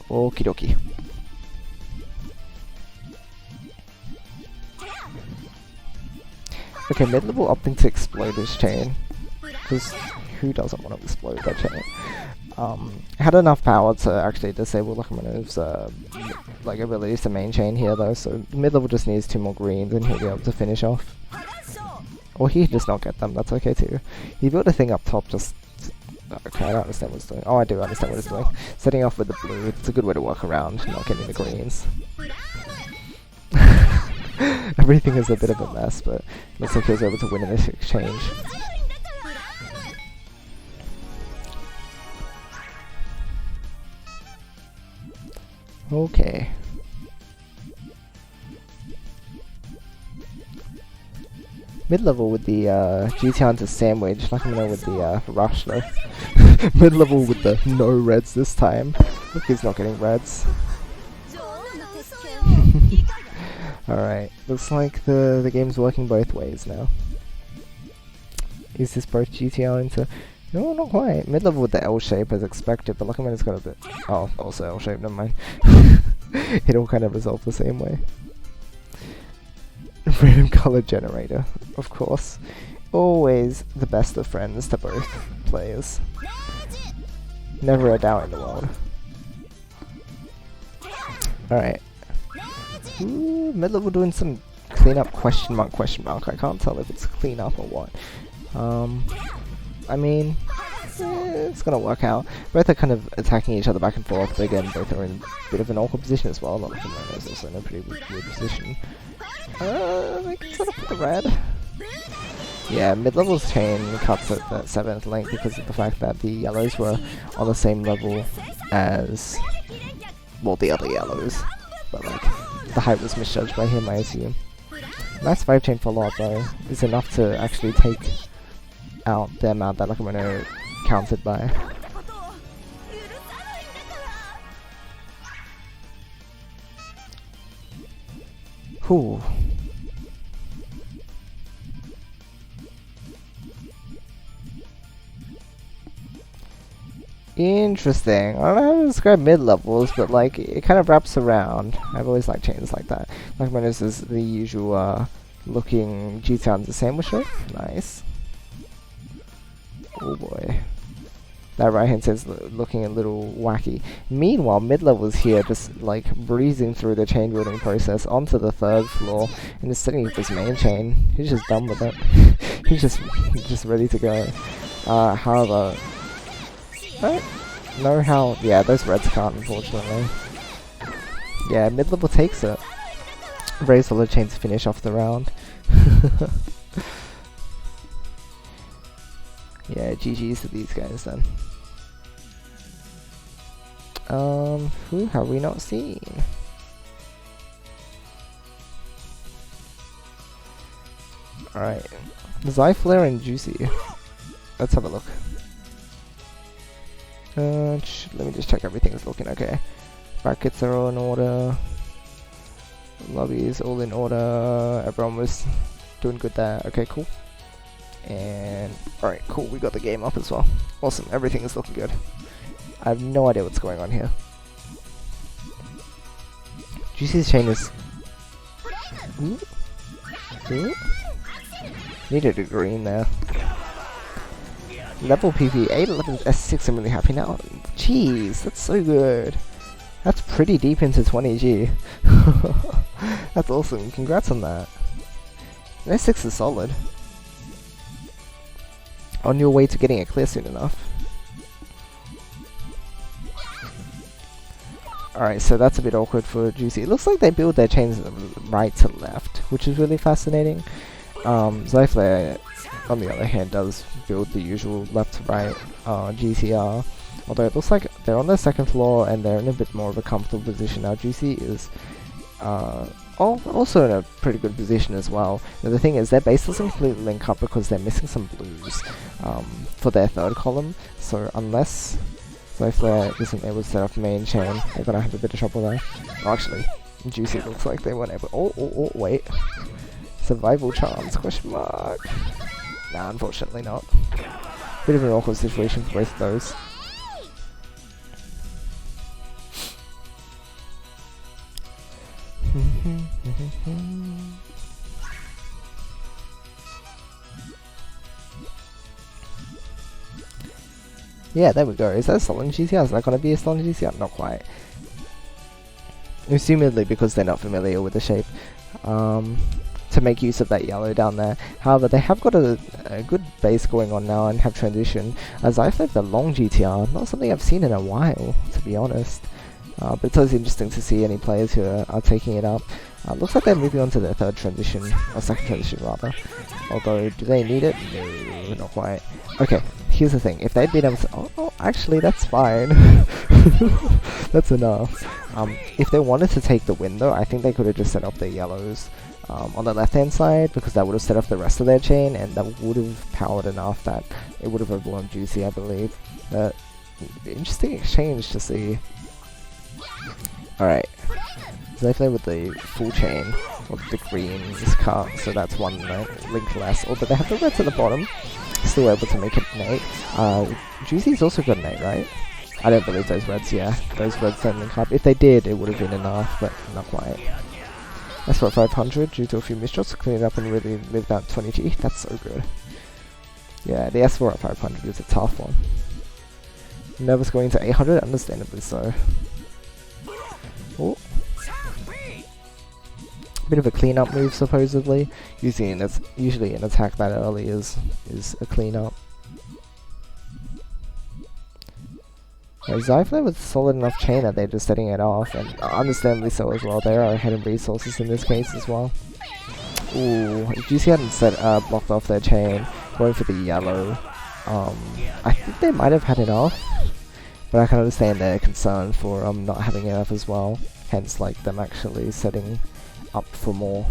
Okie dokie. Okay, mid-level opting to explode his chain. Because who doesn't want to explode that chain? Had enough power to actually disable Lakamono's like abilities to main chain here though, so mid-level just needs 2 more greens and he'll be able to finish off. Or he does not get them, that's okay too. He built a thing up top just... Okay, I don't understand what he's doing. Oh, I do understand what he's doing. Setting off with the blue, it's a good way to work around, not getting the greens. Everything is a bit of a mess, but looks like he was able to win in this exchange. Okay. Mid-level with the GT to sandwich, like I'm gonna with the rush though. Mid-level with the no reds this time. Look, he's not getting reds. Alright, looks like the game's working both ways now. Is this both GTR into... No, not quite. Mid-level with the L shape as expected, but Luckerman has got a bit... Oh, also L shape, never mind. It all kind of resolved the same way. Random color generator, of course. Always the best of friends to both players. Never a doubt in the world. Alright. Ooh, mid-level doing some cleanup question mark. I can't tell if it's cleanup or what. I mean, it's gonna work out. Both are kind of attacking each other back and forth, but again, both are in a bit of an awkward position as well. Not like is also in a pretty weird position. I can set up with the red. Yeah, mid-level's chain cuts at that 7th length because of the fact that the yellows were on the same level as, well, the other yellows. But like, the height was misjudged by him, I assume. Nice 5 chain for a lot though, is enough to actually take out the amount that Lakamono counted by. Whew. Interesting. I don't know how to describe mid-levels, but like, it kind of wraps around. I've always liked chains like that. Lakamono's is the usual looking G-Town's the sandwich shape. Nice. Oh boy. That right hand says looking a little wacky. Meanwhile, mid-level is here just like breezing through the chain building process onto the 3rd floor and just setting up his main chain. He's just done with it. He's just ready to go. However, I don't know how... Yeah, those reds can't, unfortunately. Yeah, mid-level takes it. Very solid chain to finish off the round. Yeah, GG's to these guys then. Who have we not seen? Alright. Zyflare and Juicy. Let's have a look. Let me just check everything's looking okay. Brackets are all in order. Lobby is all in order. Everyone was doing good there. Okay, cool. And alright, cool, we got the game up as well. Awesome, everything is looking good. I have no idea what's going on here. Juicy's chain is... Ooh. Ooh. Needed a green there. Level PV, 8, 11, S6, I'm really happy now. Jeez, that's so good. That's pretty deep into 20G. That's awesome, congrats on that. S6 is solid. On your way to getting it clear soon enough. Alright, so that's a bit awkward for Juicy. It looks like they build their chains right to left, which is really fascinating. Zyflare, on the other hand, does build the usual left to right GTR. Although it looks like they're on the second floor and they're in a bit more of a comfortable position now. Juicy is also in a pretty good position as well. Now, the thing is, their base doesn't completely link up because they're missing some blues for their third column. So unless Flare isn't able to set up main chain, they're gonna have a bit of trouble there. Oh, actually, Juicy looks like they weren't able. Oh, wait. Survival chance? Question mark. Nah, unfortunately not. Bit of an awkward situation for both of those. Yeah, there we go. Is that a solid GCR? Is that going to be a solid GCR? Not quite. Assumedly because they're not familiar with the shape. To make use of that yellow down there. However, they have got a good base going on now and have transition. As I think the long GTR, not something I've seen in a while, to be honest. But it's always interesting to see any players who are taking it up. Looks like they're moving on to their third transition, or second transition rather. Although, do they need it? No, not quite. Okay, here's the thing. If they'd been able to... Oh, actually, that's fine. That's enough. If they wanted to take the win though, I think they could have just set up their yellows on the left-hand side, because that would have set off the rest of their chain, and that would have powered enough that it would have overwhelmed Juicy, I believe. Interesting exchange to see. Alright. So they play with the full chain of the greens cut, so that's one link less. Although they have the reds at the bottom, still able to make it an 8. Juicy's also got an 8, right? I don't believe those reds, yeah. Those reds don't link up. If they did, it would have been enough, but not quite. That's what, 500 due to a few misshots to clean it up and really live that 20G. That's so good. Yeah, the S4 at 500 is a tough one. Nervous going to 800, understandably so. Oh. Bit of a cleanup move, supposedly. Usually an attack that early is a cleanup. Yeah, Zyflare with solid enough chain that they're just setting it off, and understandably so as well. They are ahead in resources in this case as well. Ooh, if GC hadn't blocked off their chain, going for the yellow, I think they might have had it off, but I can understand their concern for not having enough as well. Hence, like, them actually setting up for more.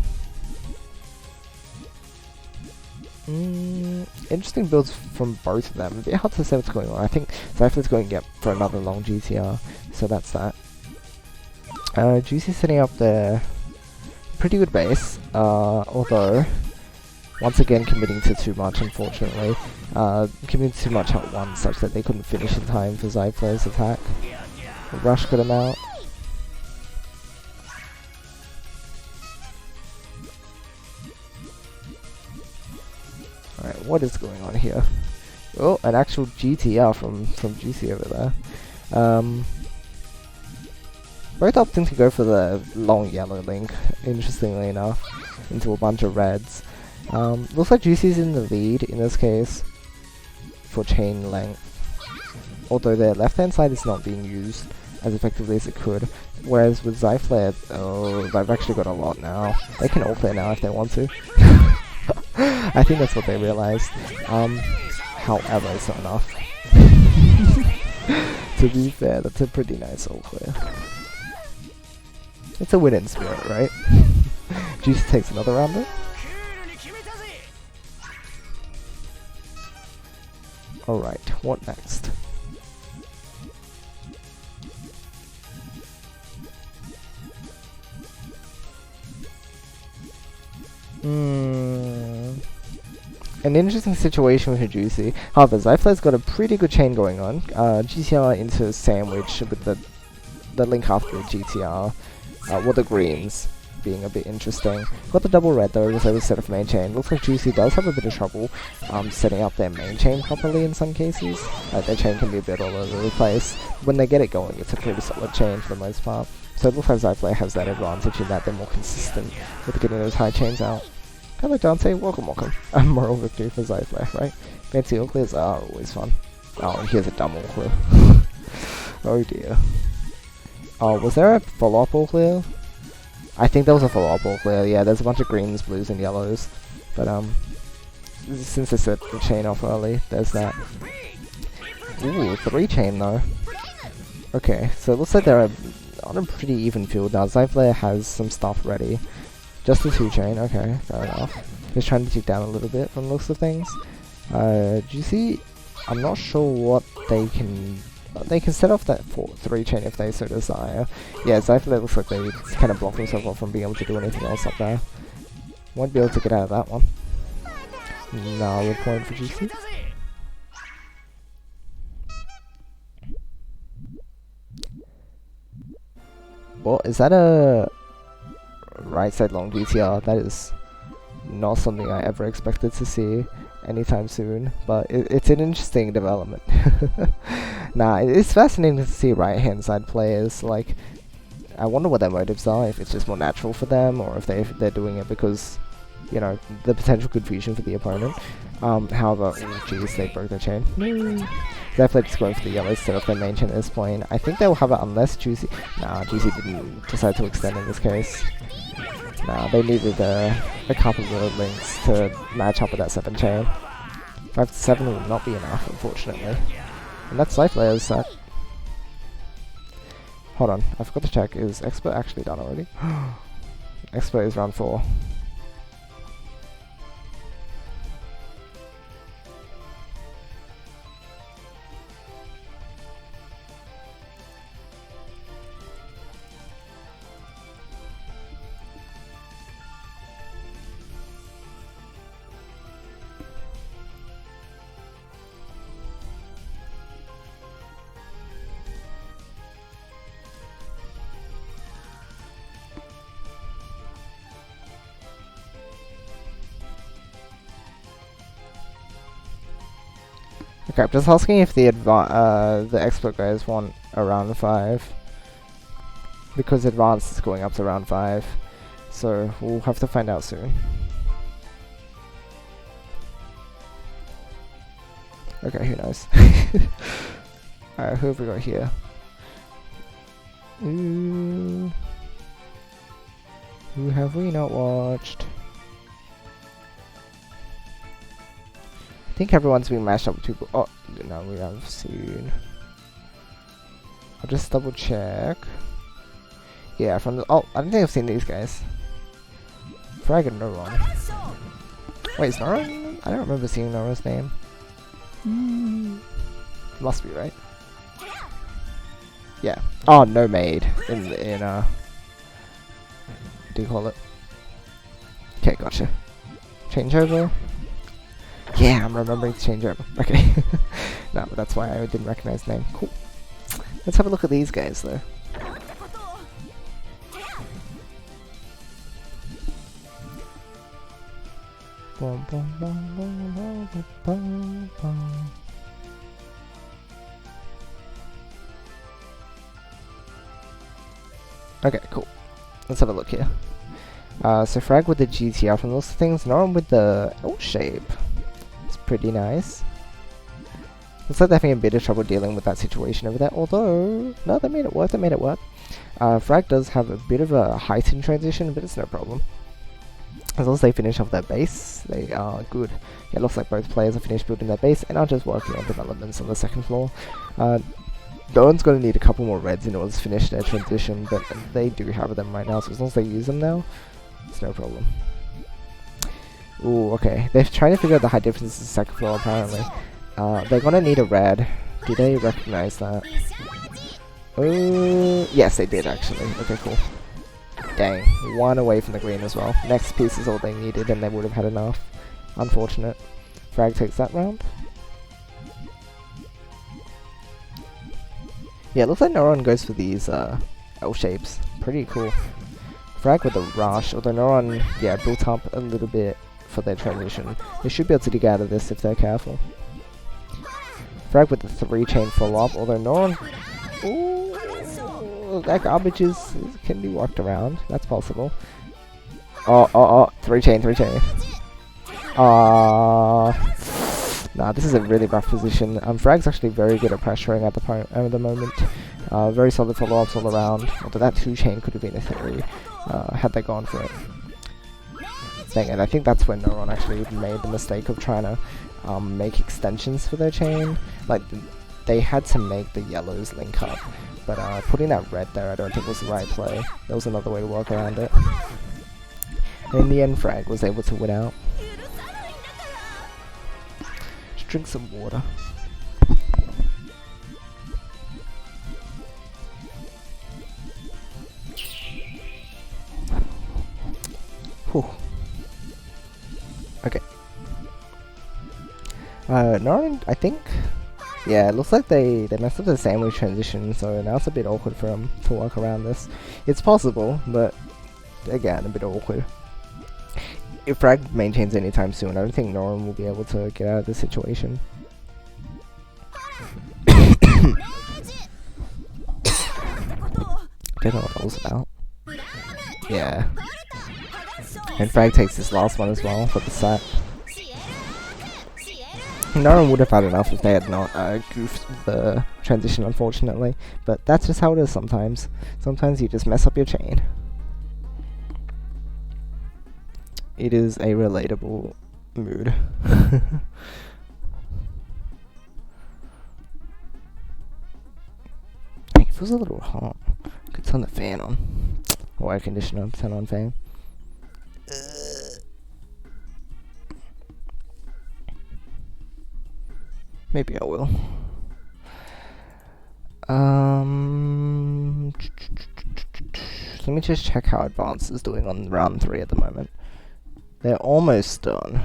Interesting builds from both of them. A bit hard to say what's going on. I think Zyflare's going to get for another long GTR, so that's that. Juicy's setting up their pretty good base, although once again committing to too much, unfortunately. Committing too much at once, such that they couldn't finish in time for Zyflare's attack. The rush got him out. Alright, what is going on here? Oh, an actual GTR from GC over there. Both opting to go for the long yellow link, interestingly enough, into a bunch of reds. Looks like GC's in the lead in this case for chain length. Although their left-hand side is not being used as effectively as it could. Whereas with Zyflare, oh, they've actually got a lot now. They can all play now if they want to. I think that's what they realized. However, it's not enough. To be fair, that's a pretty nice all clear. It's a win in spirit, right? Juice takes another rounder. Alright, what next? An interesting situation with Juicy. However, Zyflare's got a pretty good chain going on. GTR into sandwich with the link after the GTR. With the greens being a bit interesting. Got the double red though, was able to set off main chain. Looks like Juicy does have a bit of trouble setting up their main chain properly in some cases. Their chain can be a bit all over the place. When they get it going, it's a pretty solid chain for the most part. So it looks like Zyflare has that advantage in that they're more consistent with getting those high chains out. Hello Dante, welcome. Moral victory for Zyflare, right? Fancy all clears are always fun. Oh, and here's a dumb all clear. Oh dear. Oh, was there a follow-up all clear? I think there was a follow-up all clear, yeah, there's a bunch of greens, blues, and yellows. But, since they set the chain off early, there's that. Ooh, 3 chain though. Okay, so it looks like they're on a pretty even field now. Zyplayer has some stuff ready. Just the 2-chain, okay, fair enough. He's trying to tick down a little bit from the looks of things. Do you see? I'm not sure what they can... They can set off that 3-chain if they so desire. Yeah, Zyplayer looks like they kind of block themselves off from being able to do anything else up there. Won't be able to get out of that one. Now you're point for GC. What, is that a right side long DTR? That is not something I ever expected to see anytime soon, but it's an interesting development. Nah, it's fascinating to see right hand side players. Like, I wonder what their motives are, if it's just more natural for them, or if they're doing it because, you know, the potential confusion for the opponent. However, oh jeez, they broke their chain. Definitely just going for the yellows instead of their main chain at this point. I think they will have it unless Juicy... Nah, Juicy didn't decide to extend in this case. Nah, they needed a couple of little links to match up with that 7 chain. 5 to 7 will not be enough, unfortunately. And that's life layers set. Hold on, I forgot to check. Is Expert actually done already? Expert is round 4. Okay, I'm just asking if the expert guys want a round 5, because advanced is going up to round 5, so we'll have to find out soon. Okay, who knows? Alright, who have we got here? Ooh. Who have we not watched? I think everyone's been mashed up with 2. Oh, no, we have seen. I'll just double check. Yeah, from the. Oh, I don't think I've seen these guys. Frag and Noron. Wait, is Noron? I don't remember seeing Noron's name. Must be, right? Yeah. Oh, no maid. What do you call it? Okay, gotcha. Changeover. Yeah, I'm remembering to change over. Okay. No, but that's why I didn't recognize the name. Cool. Let's have a look at these guys, though. Okay, cool. Let's have a look here. So Frag with the GTR from those things, Norm with the L shape. Pretty nice. Looks like they're having a bit of trouble dealing with that situation over there, although... No, they made it work, Frag does have a bit of a height in transition, but it's no problem. As long as they finish off their base, they are good. Yeah, it looks like both players have finished building their base and are just working on developments on the second floor. No one's going to need a couple more reds in order to finish their transition, but they do have them right now, so as long as they use them now, it's no problem. Ooh, okay. They're trying to figure out the height differences in the second floor, apparently. They're gonna need a red. Do they recognize that? Yes, they did, actually. Okay, cool. Dang. 1 away from the green as well. Next piece is all they needed, and they would have had enough. Unfortunate. Frag takes that round. Yeah, it looks like Neuron goes for these L shapes. Pretty cool. Frag with the rush, although Neuron, yeah, built up a little bit for their transition. They should be able to dig out of this if they're careful. Frag with the 3-chain follow-up, although Neuron... Ooh, that garbage can be walked around. That's possible. Oh, 3-chain. Nah, this is a really rough position. Frag's actually very good at pressuring at the moment. Very solid follow-ups all around. Although that 2-chain could have been a 3 had they gone for it. Dang it, I think that's when Neuron actually made the mistake of trying to make extensions for their chain. Like, they had to make the yellows link up, but putting that red there I don't think was the right play. There was another way to work around it. And in the end, Frag was able to win out. Just drink some water. Whew. Okay. Norin, I think. Yeah, it looks like they messed up the sandwich transition, so now it's a bit awkward for them to work around this. It's possible, but again, a bit awkward. If Frag maintains anytime soon, I don't think Norin will be able to get out of this situation. Don't know what that was about. Yeah. And Frag takes this last one as well for the set. Norin would have had enough if they had not goofed the transition, unfortunately. But that's just how it is sometimes. Sometimes you just mess up your chain. It is a relatable mood. It feels a little hot. Could turn the fan on. Or air conditioner, turn on fan. Maybe I will. Let me just check how Advanced is doing on round 3 at the moment. They're almost done.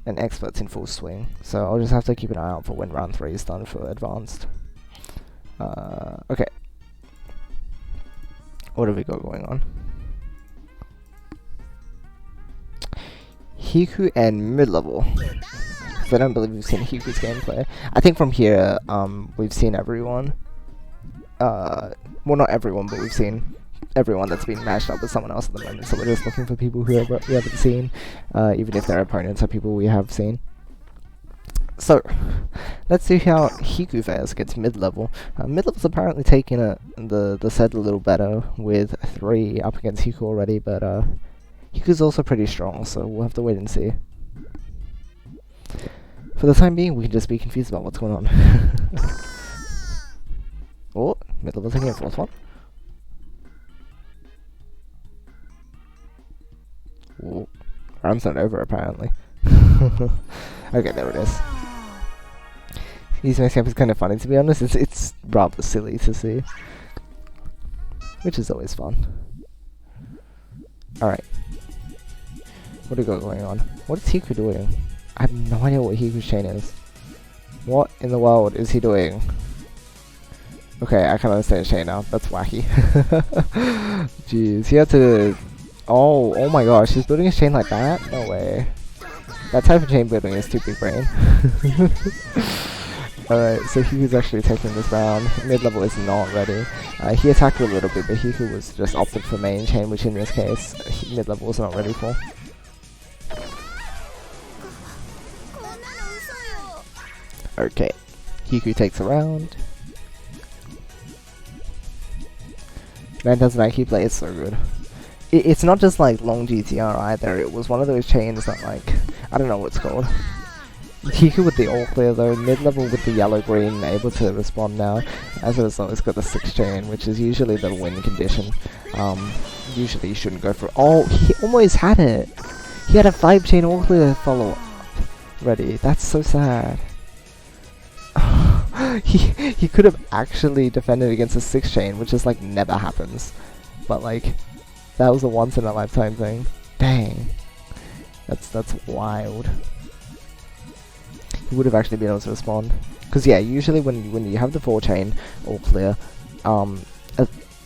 And Expert's in full swing. So I'll just have to keep an eye out for when round 3 is done for Advanced. Okay. What have we got going on? Hiku and mid-level. I don't believe we've seen Hiku's gameplay. I think from here, we've seen everyone. Well, not everyone, but we've seen everyone that's been matched up with someone else at the moment. So we're just looking for people who we haven't seen, even if their opponents are people we have seen. So, let's see how Hiku fares against mid-level. Mid-level's apparently taking the set a little better with 3 up against Hiku already, but Hiku's also pretty strong, so we'll have to wait and see. For the time being, we can just be confused about what's going on. Oh, mid-level taking a 4th one. Oh, round's not over apparently. Okay, there it is. These mix up is kind of funny, to be honest. It's rather silly to see, which is always fun. Alright. What do we got going on? What is Hiku doing? I have no idea what Hiku's chain is. What in the world is he doing? Okay, I can understand his chain now. That's wacky. Jeez, he had to... Oh my gosh, he's building his chain like that? No way. That type of chain building is too big brain. Alright, so Hiku's actually taking this round. Mid-level is not ready. He attacked a little bit, but Hiku was just opted for main chain, which in this case, mid-level was not ready for. Okay, Hiku takes a round. Man doesn't actually play, it's so good. It's not just like long GTR either, it was one of those chains that like, I don't know what it's called. Hiku with the all clear though, mid-level with the yellow-green, able to respond now. As a result, it's got the 6 chain, which is usually the win condition. Usually you shouldn't go for... Oh, he almost had it! He had a 5 chain all clear follow-up ready, that's so sad. He could have actually defended against a 6 chain, which is like never happens. But like, that was a once in a lifetime thing. Dang. That's wild. He would have actually been able to respond. Because yeah, usually when you have the 4 chain all clear,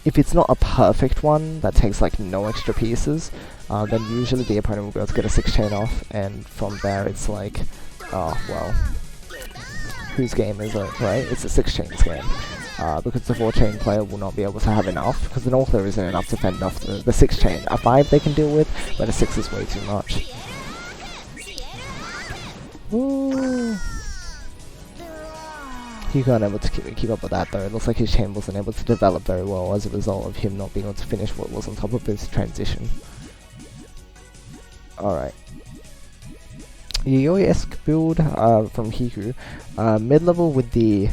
if it's not a perfect one that takes like no extra pieces, then usually the opponent will be able to get a 6 chain off, and from there it's like, oh well, whose game is it, right? It's a 6 chains game. Because the 4 chain player will not be able to have enough, because an all clear isn't enough to fend off the 6 chain. A 5 they can deal with, but a 6 is way too much. Ooh. He got unable to keep up with that though. It looks like his chain wasn't able to develop very well as a result of him not being able to finish what was on top of his transition. Alright. Yayoi-esque build from Hiku. Mid-level with the...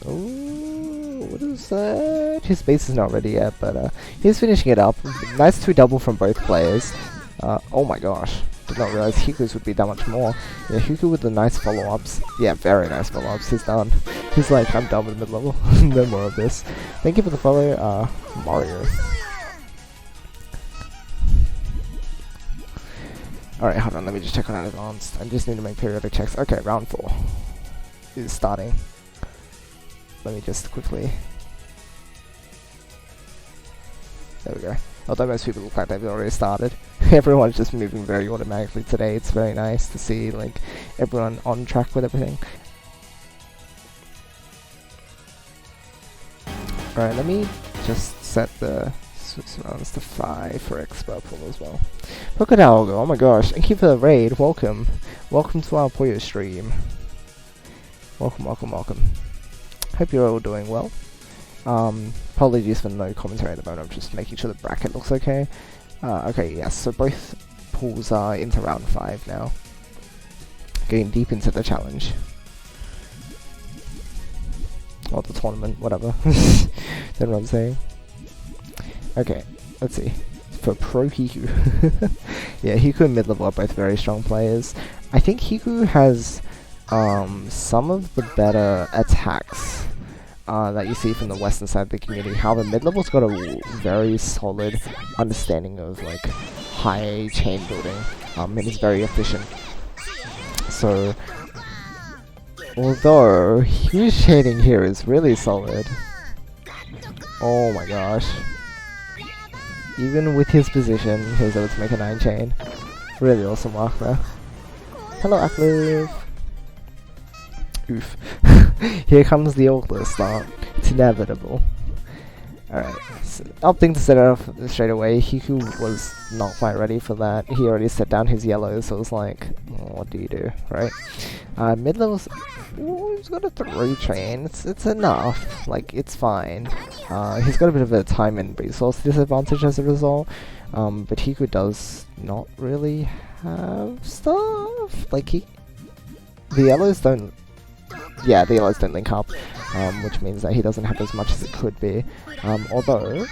what is that? His base is not ready yet, but he's finishing it up. Nice 2-double from both players. Oh my gosh. Did not realize Hiku's would be that much more. Yeah, Hiku with the nice follow-ups. Yeah, very nice follow-ups. He's done. He's like, I'm done with mid-level. No more of this. Thank you for the follow, Mario. Alright, hold on, let me just check on advanced. I just need to make periodic checks. Okay, round 4 is starting. Let me just quickly... There we go. Although most people look like they've already started. Everyone's just moving very automatically today. It's very nice to see like everyone on track with everything. Alright, let me just set the surrounds to 5 for expert pool as well. Look at Algo, oh my gosh, thank you for the raid, welcome. Welcome to our Puyo stream. Welcome, welcome, welcome. Hope you're all doing well. Apologies for no commentary at the moment, I'm just making sure the bracket looks okay. Okay, yes, so both pools are into round 5 now. Getting deep into the challenge. Or the tournament, whatever. That's what I'm saying. Okay, let's see. For Pro Hiku. Yeah, Hiku and mid-level are both very strong players. I think Hiku has some of the better attacks that you see from the western side of the community. However, mid-level's got a very solid understanding of like high chain building, and is very efficient. So, although his chaining here is really solid, oh my gosh. Even with his position, he was able to make a 9 chain. Really awesome work there. Hello, Akliv. Oof. Here comes the awkward start. It's inevitable. Alright, so opting to set it off straight away. Hiku was not quite ready for that. He already set down his yellows, so it was like, oh, what do you do, right? Mid-level's... Ooh, he's got a 3 chain. It's enough. Like, it's fine. He's got a bit of a time and resource disadvantage as a result. But Hiku does not really have stuff. Like, the yellows don't... Yeah, the yellows don't link up, which means that he doesn't have as much as it could be. Although,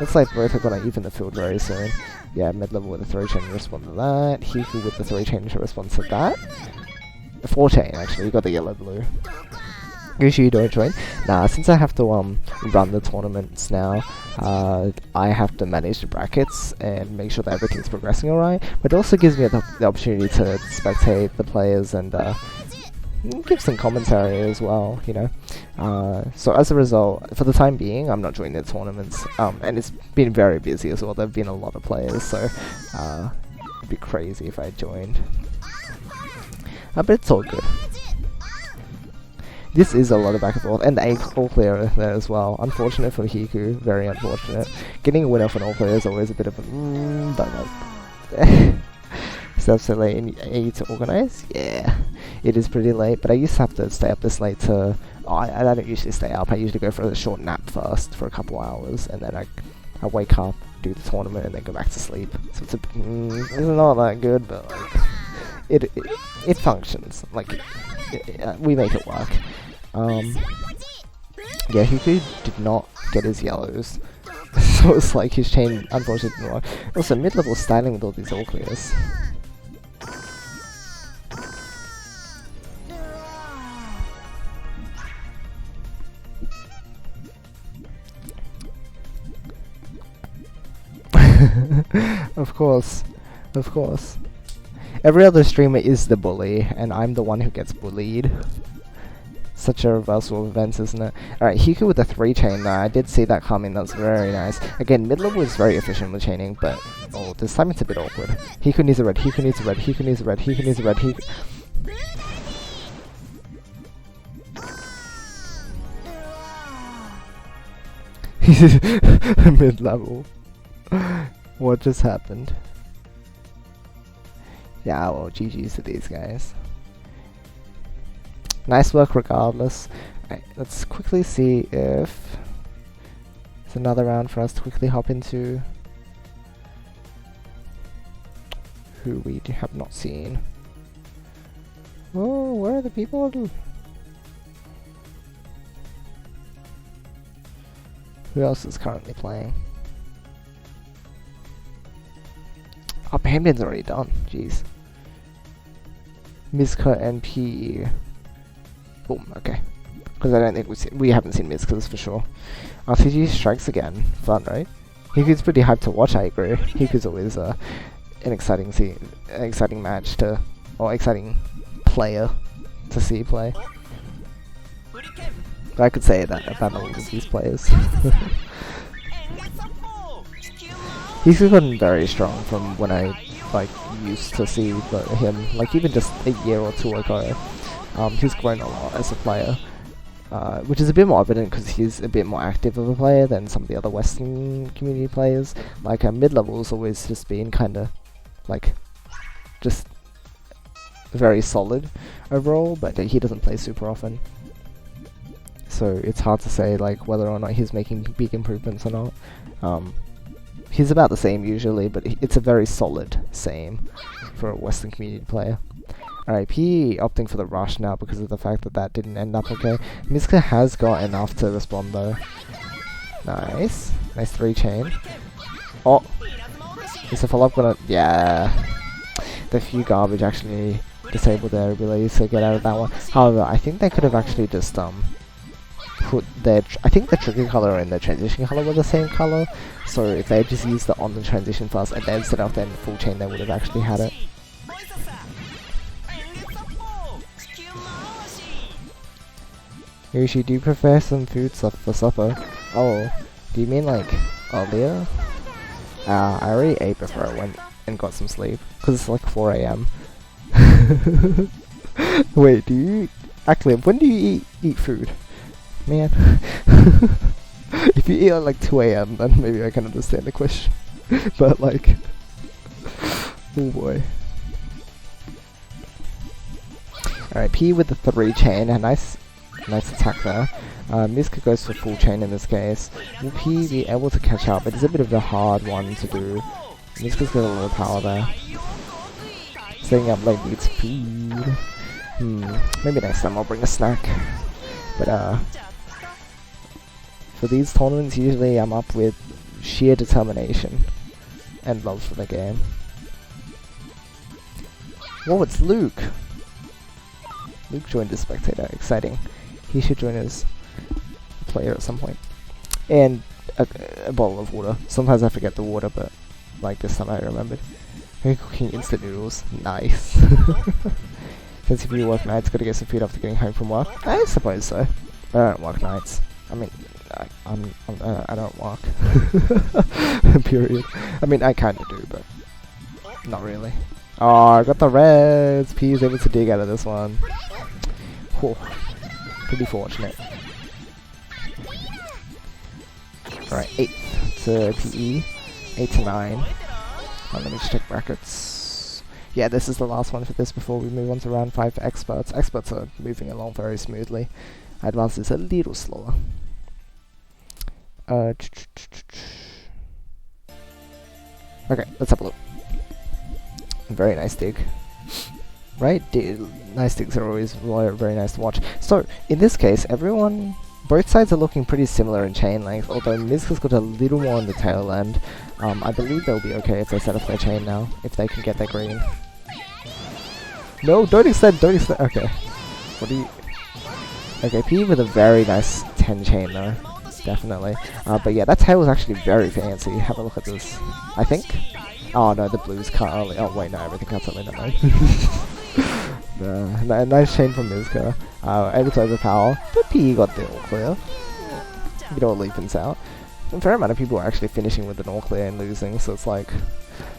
looks like both are gonna even the field very soon. Yeah, mid-level with a 3 chain to respond to that. Hiku with the 3 chain to respond to that. The 4 chain actually, you got the yellow-blue. Yoshi, you don't join? Nah, since I have to run the tournaments now, I have to manage the brackets and make sure that everything's progressing alright. But it also gives me the opportunity to spectate the players and give some commentary as well, you know. So as a result, for the time being, I'm not joining the tournaments, and it's been very busy as well. There've been a lot of players, so it'd be crazy if I joined. But it's all good. This is a lot of back and forth, and the all clear there as well. Unfortunate for Hiku, very unfortunate. Getting a winner for an all clear is always a bit of a but like stuff so late in 8 to organize. Yeah, it is pretty late, but I used to have to stay up this late to. I don't usually stay up. I usually go for a short nap first for a couple hours, and then I wake up, do the tournament, and then go back to sleep. So it's not that good, but like it functions. Like we make it work. Yeah, Hiku did not get his yellows, so it's like his chain unfortunately didn't work. Also, mid-level styling with all these all clears. Of course, of course. Every other streamer is the bully, and I'm the one who gets bullied. Such a reversal of events, isn't it? Alright, Hiku with the 3 chain there. I did see that coming, that's very nice. Again, mid-level is very efficient with chaining, but oh, this time it's a bit awkward. Hiku needs a red, Hiku needs a red, Hiku needs a red, Hiku needs a red, Hiku... Mid-level. What just happened? Yeah, well, GG's to these guys. Nice work regardless. Right, let's quickly see if there's another round for us to quickly hop into. who we have not seen. Oh, where are the people? Who else is currently playing? Oh, Bambian's already done. Jeez. Mizka and PE. Boom. Okay. Because I don't think we haven't seen Mizka's for sure. RTG strikes again. Fun, right? Hiku's pretty hyped to watch. I agree. Hiku's always an exciting match to, or exciting player to see play. I could say that about all of these players. He's gotten very strong from when I used to see him, like even just a year or two ago. He's grown a lot as a player, which is a bit more evident because he's a bit more active of a player than some of the other Western community players. Like mid-level's always just been kind of like just very solid overall, but he doesn't play super often. So it's hard to say like whether or not he's making big improvements or not. He's about the same usually, but it's a very solid same for a Western community player. Alright, PE opting for the rush now because of the fact that that didn't end up okay. Mizka has got enough to respond though. Nice. Nice 3-chain. Oh! Is the follow-up gonna... Yeah. The few garbage actually disabled their abilities to get out of that one. However, I think they could have actually just put their... I think the trigger color and the transition color were the same color. So if they just used it on the transition first and then set off then full chain, they would have actually had it. Yoshi, do you prefer some food for supper? Oh, do you mean like earlier? I already ate before I went and got some sleep, because it's like 4 AM. Wait, do you... Actually, when do you eat food? Man. If you eat at like 2 AM, then maybe I can understand the question. But like... Oh boy. Alright, P with the 3-chain, a nice attack there. Mizka goes for full chain in this case. Will P be able to catch up? It is a bit of a hard one to do. Mizka's got a lot of power there. Setting up like needs food. Maybe next time I'll bring a snack. But for these tournaments usually I'm up with sheer determination and love for the game. Whoa, it's Luke! Luke joined as spectator. Exciting. He should join as player at some point. And a bottle of water. Sometimes I forget the water, but like this time I remembered. Maybe cooking instant noodles. Nice. Since if you work nights, gotta get some food after getting home from work. I suppose so. But I don't work nights. I mean, I don't work. Period. I mean, I kinda do, but not really. Oh, I got the reds. P is able to dig out of this one. Whew. Pretty fortunate. Alright, 8 to PE. 8 to 9. Let me just check brackets. Yeah, this is the last one for this before we move on to round 5 for experts. Experts are moving along very smoothly. Advanced is a little slower. Okay, let's have a look. Very nice dig. Right? Nice digs are always very nice to watch. So, in this case, both sides are looking pretty similar in chain length, although Mizka's got a little more on the tail end. I believe they'll be okay if they set up their chain now, if they can get their green. No, don't extend! Okay. What do you... Okay, P with a very nice 10 chain though. Definitely. But yeah, that tail was actually very fancy. Have a look at this. I think? Oh no, the blues cut early. Oh wait, no, everything cuts early, never mind. Nice chain from Mizka. Able to overpower, but P got the all clear. Get all leapings out. A fair amount of people are actually finishing with an all clear and losing, so it's like,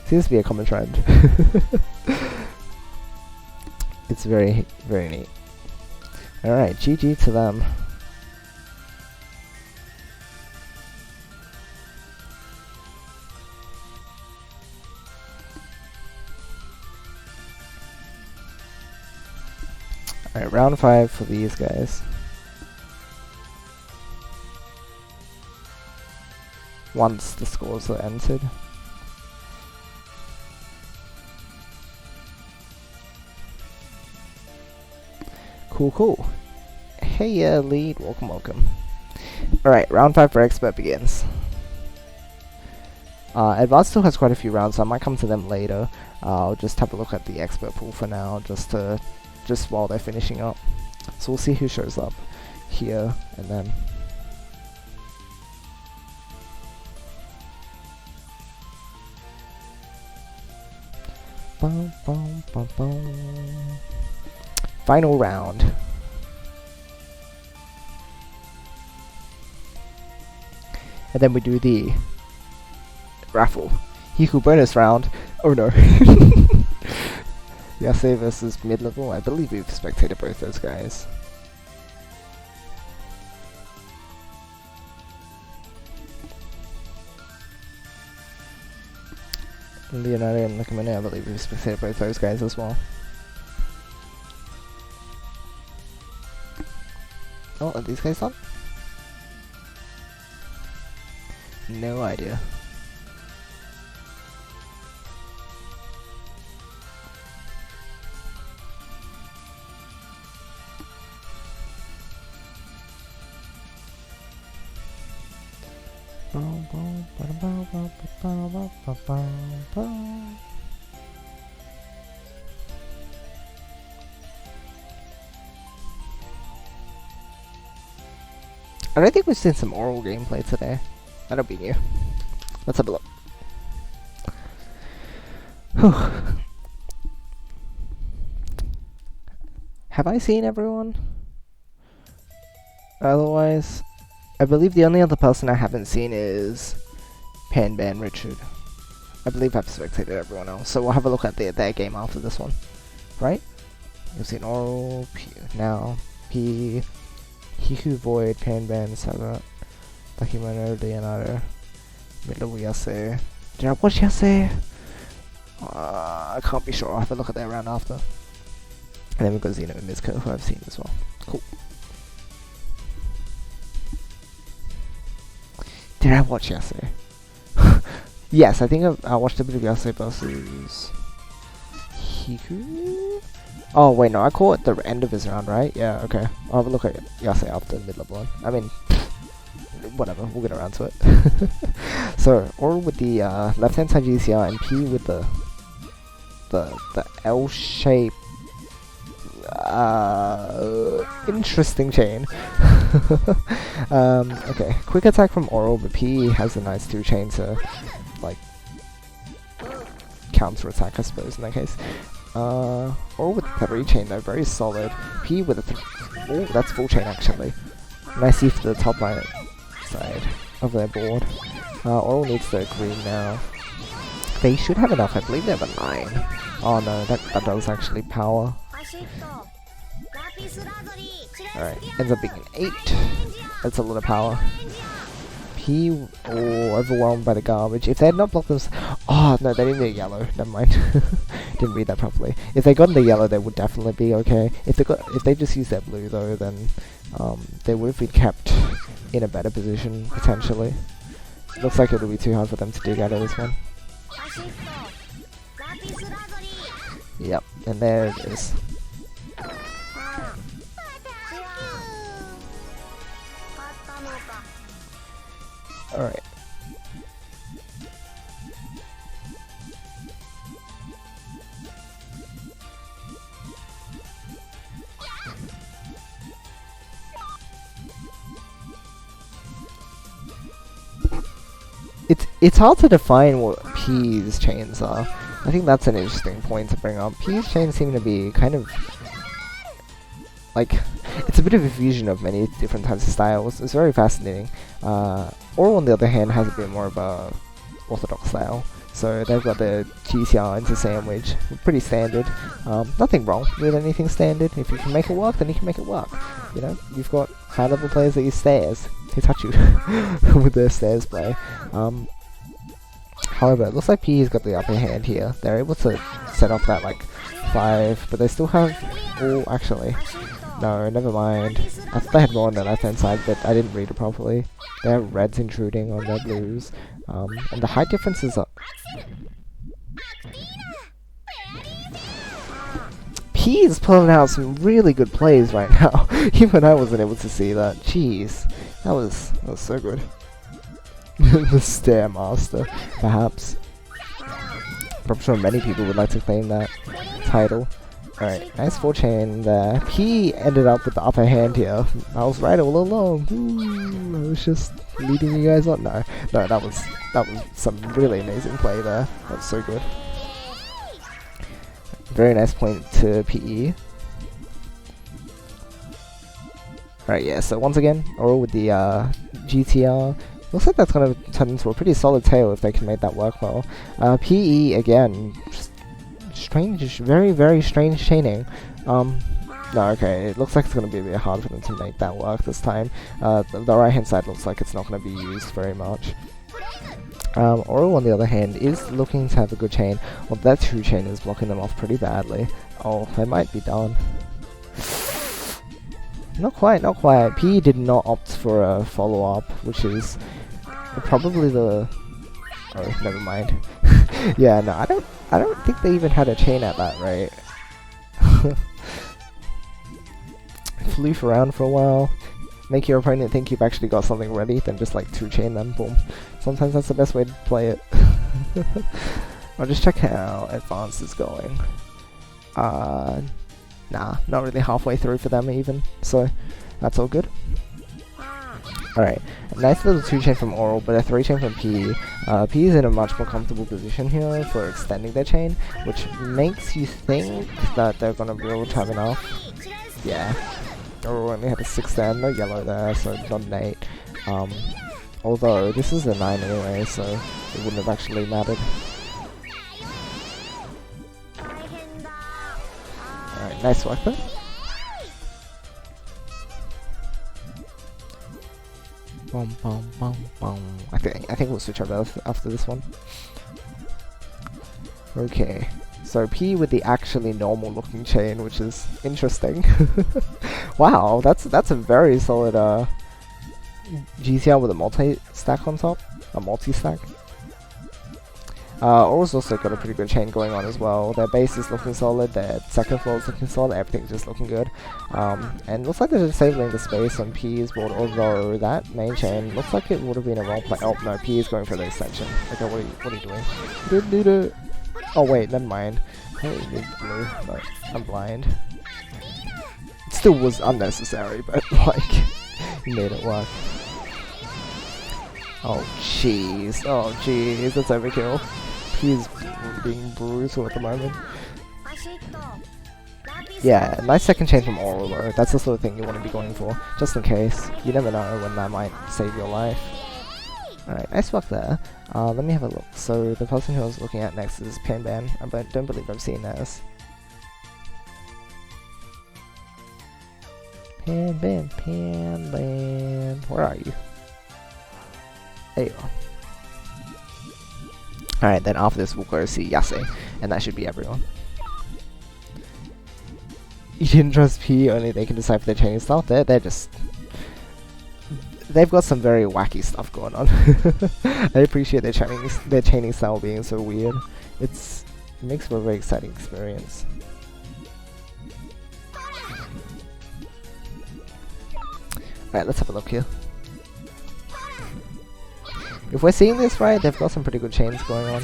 seems to be a common trend. It's very, very neat. Alright, GG to them. Alright, round 5 for these guys. Once the scores are entered. Cool. Hey, lead. Welcome. Alright, round 5 for expert begins. Advanced still has quite a few rounds, so I might come to them later. I'll just have a look at the expert pool for now, just while they're finishing up. So we'll see who shows up here, and then... Final round. And then we do the raffle. Hiku bonus round. Oh no. Yase versus mid-level. I believe we've spectated both those guys. Leonardo and Nakamine, I believe we've spectated both those guys as well. Oh, are these guys on? No idea. I don't think we've seen some oral gameplay today. That'll be new. Let's have a look. Have I seen everyone? Otherwise, I believe the only other person I haven't seen is Panban Richard. I believe I've spectated everyone else, so we'll have a look at their game after this one. Right? You've seen Oral, now, P, Hiku, Void, Panban, Sagat, Takimono, Leonardo, Middle Yase. Did I watch Yase? I can't be sure, I'll have a look at their round after. And then we've got Xeno and Mizuko, who I've seen as well. Cool. Did I watch Yase? Yes, I think I watched a bit of Yase versus Hiku? Oh wait, no, I caught the end of his round, right? Yeah, okay. I'll have a look at Yase after the mid-level one. I mean, whatever, we'll get around to it. So, Oral with the left-hand side GCR and P with the L-shape interesting chain. Okay, quick attack from Oral, but P has a nice 2 chain to like counter attack, I suppose, in that case. Oral with 3 chain though, very solid. P with a oh, that's full chain actually. Nice for the top right side of their board. Oral needs the green now. They should have enough, I believe they have a 9. Oh no, that does actually power. Alright, ends up being an 8. That's a lot of power. P, overwhelmed by the garbage. If they had not blocked them... Oh, no, they didn't need yellow. Never mind. Didn't read that properly. If they got in the yellow, they would definitely be okay. If they just used their blue, though, then they would have been kept in a better position, potentially. Looks like it'll be too hard for them to dig out of this one. Yep, and there it is. Alright. It's hard to define what P's chains are. I think that's an interesting point to bring up. P's chains seem to be kind of like, it's a bit of a fusion of many different types of styles. It's very fascinating. Oral, on the other hand, has a bit more of a orthodox style. So they've got the GCR into sandwich, pretty standard. Nothing wrong with anything standard. If you can make it work, then you can make it work. You know, you've got high-level players that use stairs. Hitachi with their stairs play. However, it looks like PE's got the upper hand here. They're able to set off that like 5, but they still have... Oh, actually, no, never mind. I thought they had more on the left-hand side, but I didn't read it properly. They have reds intruding on their blues, and the height differences are... P P is pulling out some really good plays right now. Even I wasn't able to see that. Jeez, that was so good. The Stairmaster, perhaps. I'm sure many people would like to claim that title. Alright, nice 4-chain there. P ended up with the upper hand here. I was right all along. Ooh, I was just leading you guys on. No, that was some really amazing play there. That was so good. Very nice point to PE. Alright, yeah, so once again, Oral with the GTR. Looks like that's going to turn into a pretty solid tail if they can make that work well. PE again, just strange, very, very strange chaining. No, okay, it looks like it's going to be a bit hard for them to make that work this time. The right hand side looks like it's not going to be used very much. Oral, on the other hand, is looking to have a good chain. Well, that 2-chain is blocking them off pretty badly. Oh, they might be done. Not quite, not quite. P did not opt for a follow-up, which is probably the... Oh, never mind. Yeah, no, I don't think they even had a chain at that rate. Floof around for a while. Make your opponent think you've actually got something ready, then just like 2-chain them, boom. Sometimes that's the best way to play it. I'll just check how advanced is going. Nah, not really halfway through for them even, so that's all good. Alright, nice little 2-chain from Oral, but a 3-chain from P. P is in a much more comfortable position here for extending their chain, which makes you think that they're gonna be able to have enough. Yeah. Oral only had a 6 there, no yellow there, so not an 8. Although, this is a 9 anyway, so it wouldn't have actually mattered. Alright, nice work there. Bum, bum, bum, bum. I think we'll switch over after this one. Okay. So P with the actually normal looking chain, which is interesting. Wow, that's a very solid GTR with a multi-stack on top. A multi-stack. Oral's also got a pretty good chain going on as well. Their base is looking solid, their second floor is looking solid, everything's just looking good. And looks like they're disabling the space on P's board, although that main chain looks like it would have been a role play. Oh no, P is going for the extension. Okay, what are you doing? Oh wait, never mind. I need blue, but I'm blind. It still was unnecessary, but like, you made it work. Oh jeez, that's overkill. He's being brutal at the moment. Yeah, nice second chain from Oral though. That's the sort of thing you want to be going for, just in case. You never know when that might save your life. Alright, nice work there. Let me have a look. So the person who I was looking at next is Panban. I don't believe I've seen theirs. Panban. Where are you? There you are. Alright, then after this we'll go see Yase, and that should be everyone. You didn't trust P, only they can decipher their chaining stuff. They're just... They've got some very wacky stuff going on. I appreciate their chaining style being so weird. It makes for a very exciting experience. Alright, let's have a look here. If we're seeing this right, they've got some pretty good chains going on.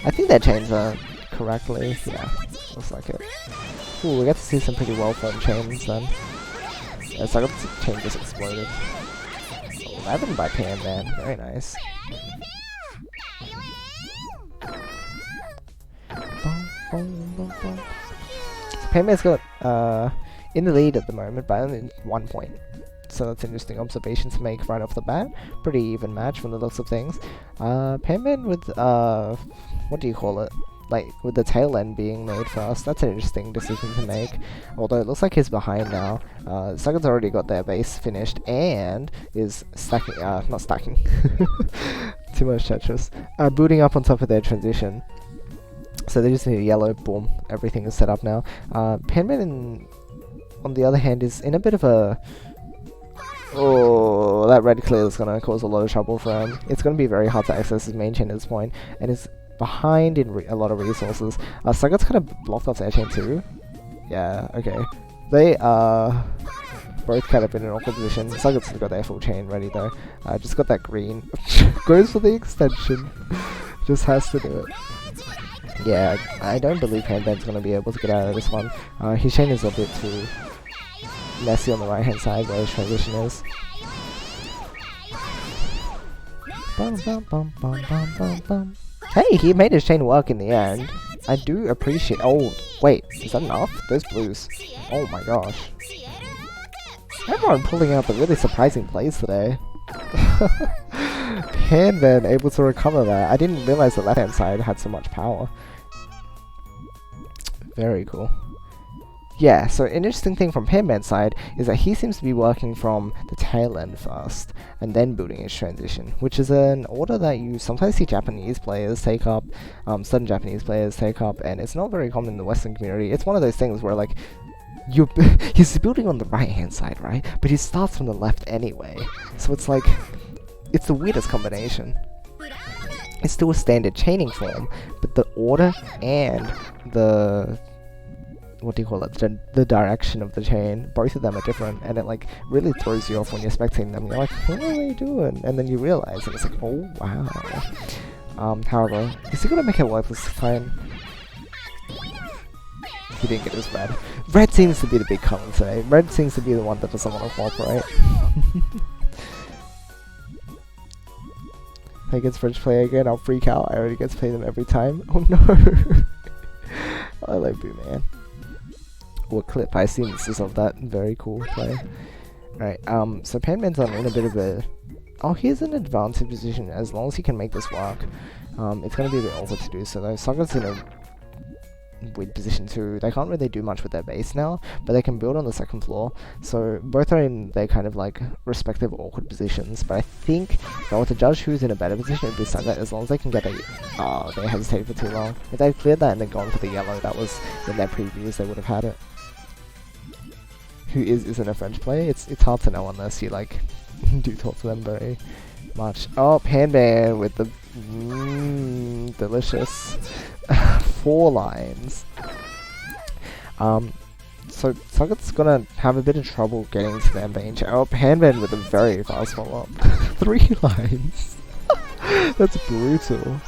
I think their chains are correctly, yeah, looks like it. Ooh, we get to see some pretty well-formed chains then. Yeah, so I got the chain just exploded. 11 by Panban, very nice. So Panban's got in the lead at the moment by only 1 point. So that's an interesting observation to make right off the bat. Pretty even match from the looks of things. Panban with, what do you call it? Like, with the tail end being made first, that's an interesting decision to make. Although it looks like he's behind now. Second's already got their base finished and is stacking, not stacking. Too much Tetris. Booting up on top of their transition. So they just need a yellow, boom, everything is set up now. Panban, on the other hand, is in a bit of a... Oh, that red clear is going to cause a lot of trouble for him. It's going to be very hard to access his main chain at this point, and his behind in a lot of resources. Sagat's kind of blocked off their chain too. Yeah, okay. They are both kind of in an awkward position. Sagat's got their full chain ready though. Just got that green. Goes for the extension. Just has to do it. Yeah, I don't believe Handban's going to be able to get out of this one. His chain is a bit too messy on the right hand side where his transition is. Bum, bum, bum, bum, bum, bum, bum. Hey, he made his chain work in the end. I do appreciate. Oh, wait, is that enough? Those blues. Oh my gosh. Everyone pulling out the really surprising plays today. Handman able to recover that. I didn't realize the left hand side had so much power. Very cool. Yeah, so an interesting thing from Handman's side is that he seems to be working from the tail end first, and then building his transition, which is an order that you sometimes see Japanese players take up, certain Japanese players take up, and it's not very common in the Western community. It's one of those things where, like, he's building on the right hand side, right? But he starts from the left anyway. So it's like, it's the weirdest combination. It's still a standard chaining form, but the order and the, what do you call it, the direction of the chain, both of them are different, and it like really throws you off when you're spectating them. You're like, what are they doing? And then you realize, and it's like, oh wow. However, is he gonna make it work this time? He didn't get his red. Red seems to be the big color today. Red seems to be the one that doesn't want to cooperate. If I get French play again, I'll freak out. I already get to play them every time. Oh no! I like Boo Man. What clip? I seen instances of that. Very cool play. Alright, so Panman's in a bit of a... Oh, he's in an advantage position as long as he can make this work. It's gonna be a bit awkward to do so though. Saga's in a weird position too. They can't really do much with their base now, but they can build on the second floor. So both are in their kind of like respective awkward positions. But I think if I were to judge who's in a better position, it'd be Saga, as long as they can get the... Oh, they hesitated for too long. If they cleared that and then gone for the yellow, that was in their previews, they would have had it. Who isn't a French player? It's hard to know unless you like do talk to them very much. Oh, Panman with the delicious 4 lines. So Sagat's gonna have a bit of trouble getting to the main chain. Oh, Panman with a very fast follow-up. 3 lines. That's brutal.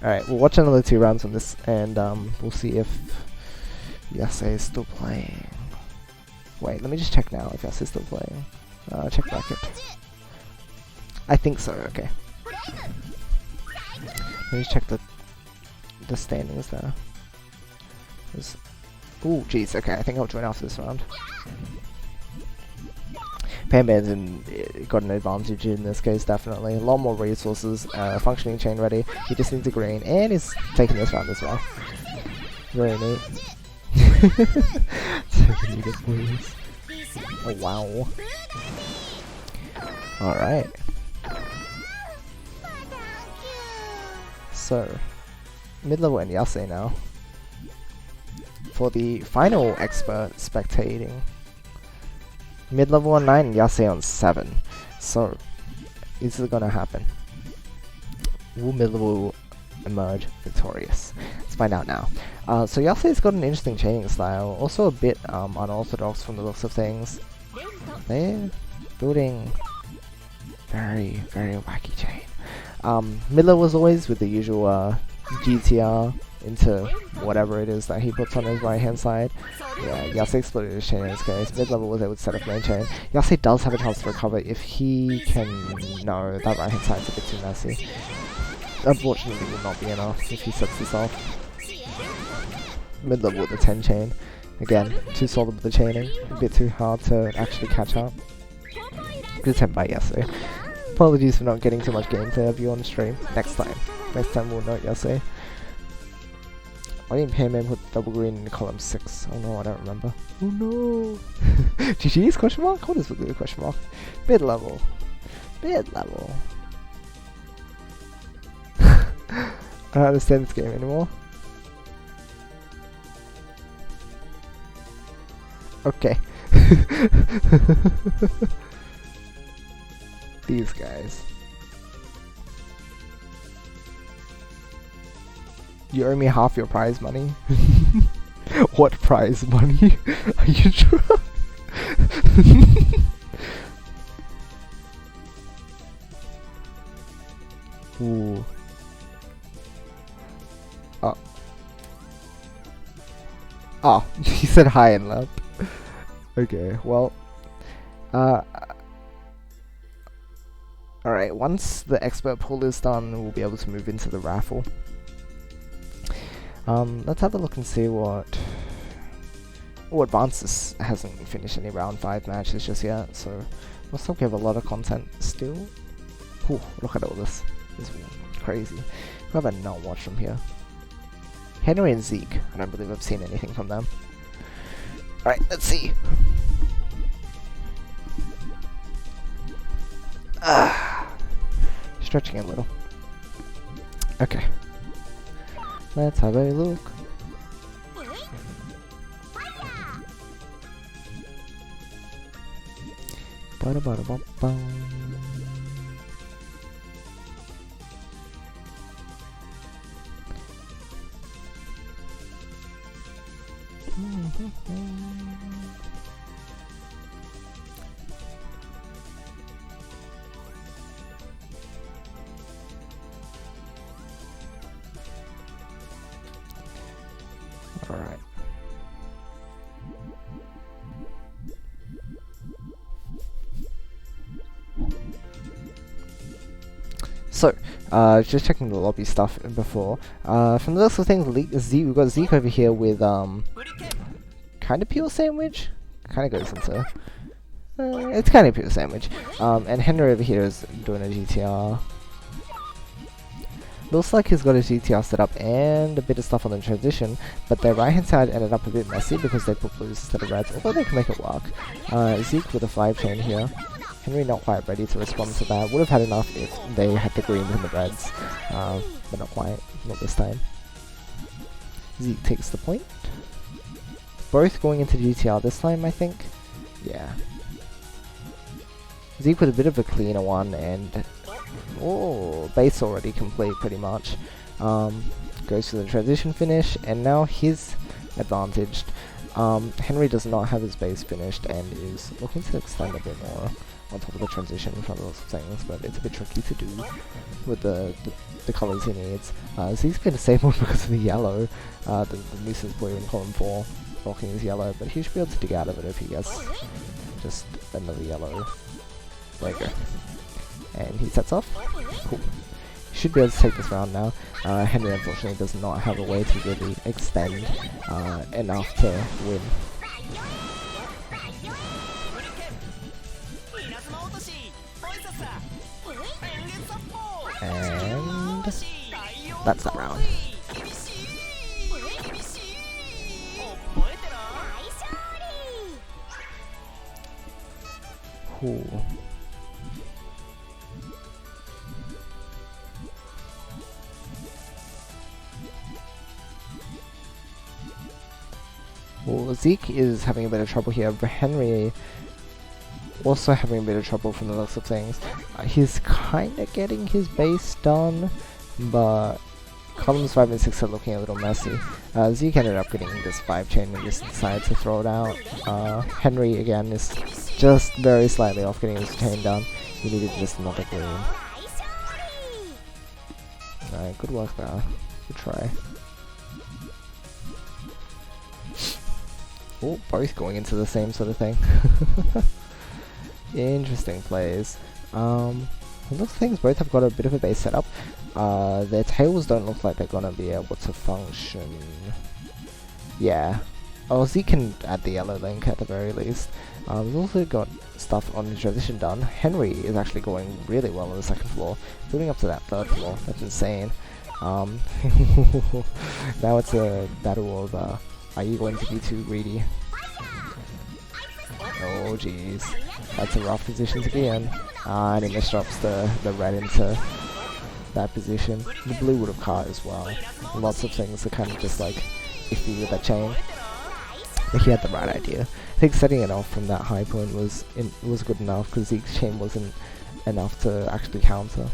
Alright, we'll watch another 2 rounds on this, and we'll see if Yase is still playing. Wait, let me just check now if Yase is still playing. Check bracket. I think so, okay. Let me just check the standings there. Ooh, jeez, okay, I think I'll join after this round. Panman's got an advantage in this case, definitely. A lot more resources, functioning chain ready. He just needs a green, and he's taking this round as well. Very neat. Oh wow. Alright. So, mid-level and Yase now. For the final expert spectating. Mid-level on 9 and Yase on 7. So, is it gonna happen? Will mid-level emerge victorious? Let's find out now. So Yase's got an interesting chaining style, also a bit unorthodox from the looks of things. They're building very, very wacky chain. Mid-level was always with the usual GTR into whatever it is that he puts on his right hand side. Yeah, Yase exploded his chain in this case. Mid-level was able to set up main chain. Yase does have a chance to recover if he can... No, that right hand side's a bit too messy. Unfortunately, will not be enough if he sets this off. Mid-level with the 10 chain. Again, too solid with the chaining. A bit too hard to actually catch up. Good attempt by Yase. Apologies for not getting too much gameplay of you on stream. Next time. Next time we'll note Yase. Why didn't Panman put double green in column 6? Oh no, I don't remember. Oh no! GG's question mark? What is with the question mark? Mid-level. Mid-level. I don't understand this game anymore. Okay. These guys. You owe me half your prize money. What prize money? Are you sure? Ooh. Oh. Oh, he said hi and left. Okay, well. Alright, once the expert pool is done, we'll be able to move into the raffle. Let's have a look and see what... Oh, Advances hasn't finished any round 5 matches just yet, so looks like we have a lot of content still. Ooh, look at all this. This is crazy. Who have I not watched from here? Henry and Zeke. I don't believe I've seen anything from them. Alright, let's see. Stretching a little. Okay. Let's have a look. Bada bada bum bum. Alright. So, just checking the lobby stuff before. From the looks of things, we've got Zeke over here with kind of pure sandwich. Kind of goes into. It's kind of pure sandwich. And Henry over here is doing a GTR. Looks like he's got a GTR set up and a bit of stuff on the transition, but their right hand side ended up a bit messy because they put blues instead of reds, although they can make it work. Zeke with a 5 chain here. Henry not quite ready to respond to that. Would have had enough if they had the greens and the reds, but not quite, not this time. Zeke takes the point. Both going into GTR this time, I think. Yeah. Zeke with a bit of a cleaner one, and oh, base already complete pretty much. Goes to the transition finish, and now he's advantaged. Henry does not have his base finished and is looking to extend a bit more on top of the transition from those things, but it's a bit tricky to do with the colours he needs. Zeke's been disabled because of the yellow. The noose is blue in column 4, blocking his yellow, but he should be able to dig out of it if he gets just another yellow. There you go. And he sets off. Cool. Should be able to take this round now. Henry unfortunately does not have a way to really extend enough to win. And that's that round. Cool. Well, Zeke is having a bit of trouble here, but Henry also having a bit of trouble from the looks of things. He's kind of getting his base done, but columns 5 and 6 are looking a little messy. Zeke ended up getting this 5 chain and just decided to throw it out. Henry again is just very slightly off getting his chain done. He needed just another green. Alright, good work there. Good try. Oh, both going into the same sort of thing. Interesting plays. Those things both have got a bit of a base setup. Their tails don't look like they're gonna be able to function. Yeah. Oh, Zeke can add the yellow link at the very least. We've also got stuff on the transition done. Henry is actually going really well on the second floor, building up to that third floor. That's insane. Now it's a battle of are you going to be too greedy? Oh jeez, that's a rough position to be in. And he misdrops the red into that position. The blue would have caught as well. Lots of things are kind of just like iffy with that chain. But he had the right idea. I think setting it off from that high point was good enough because Zeke's chain wasn't enough to actually counter.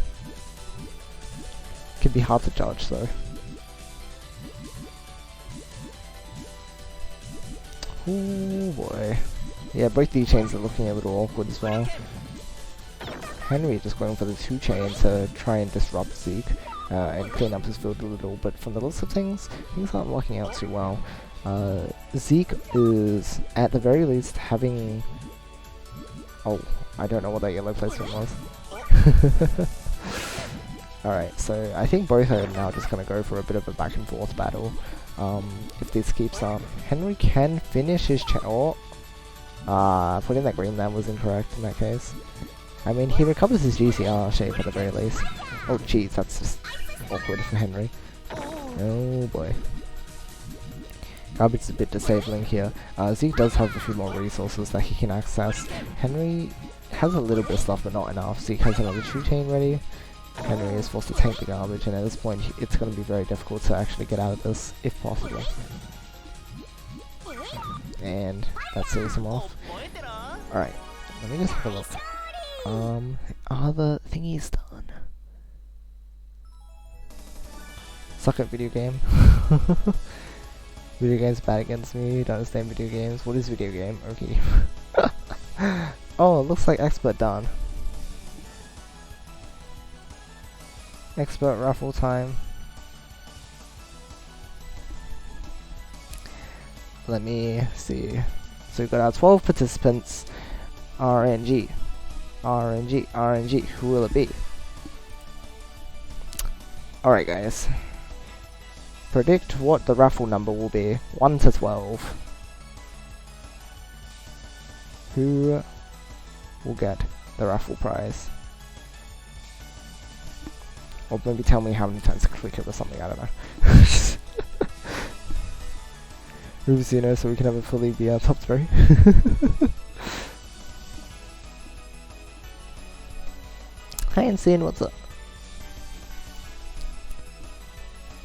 Could be hard to judge though. Oh boy. Yeah, both these chains are looking a little awkward as well. Henry just going for the 2 chain to try and disrupt Zeke and clean up his field a little, but from the looks of things aren't working out too well. Zeke is, at the very least, having... Oh, I don't know what that yellow placement was. Alright, so I think both are now just going to go for a bit of a back and forth battle. If this keeps up, Henry can finish his putting that green there was incorrect in that case. I mean, he recovers his GCR shape at the very least. Oh jeez, that's just awkward for Henry. Oh boy. Garbage is a bit disabling here. Zeke does have a few more resources that he can access. Henry has a little bit of stuff, but not enough. Zeke has another 2 chain ready. Henry is forced to tank the garbage, and at this point it's going to be very difficult to actually get out of this, if possible. And that seals him off. Alright, let me just have a look. Are the thingies done? Suck at video game. Video games bad against me, don't understand video games. What is video game? Okay. Oh, it looks like expert done. Expert raffle time. Let me see. So we've got our 12 participants. RNG. RNG. RNG. Who will it be? Alright guys. Predict what the raffle number will be. 1 to 12. Who will get the raffle prize? Or maybe tell me how many times to click it or something, I don't know. Moves, you know, so we can have it fully be our top 3. Hey, Insane, what's up?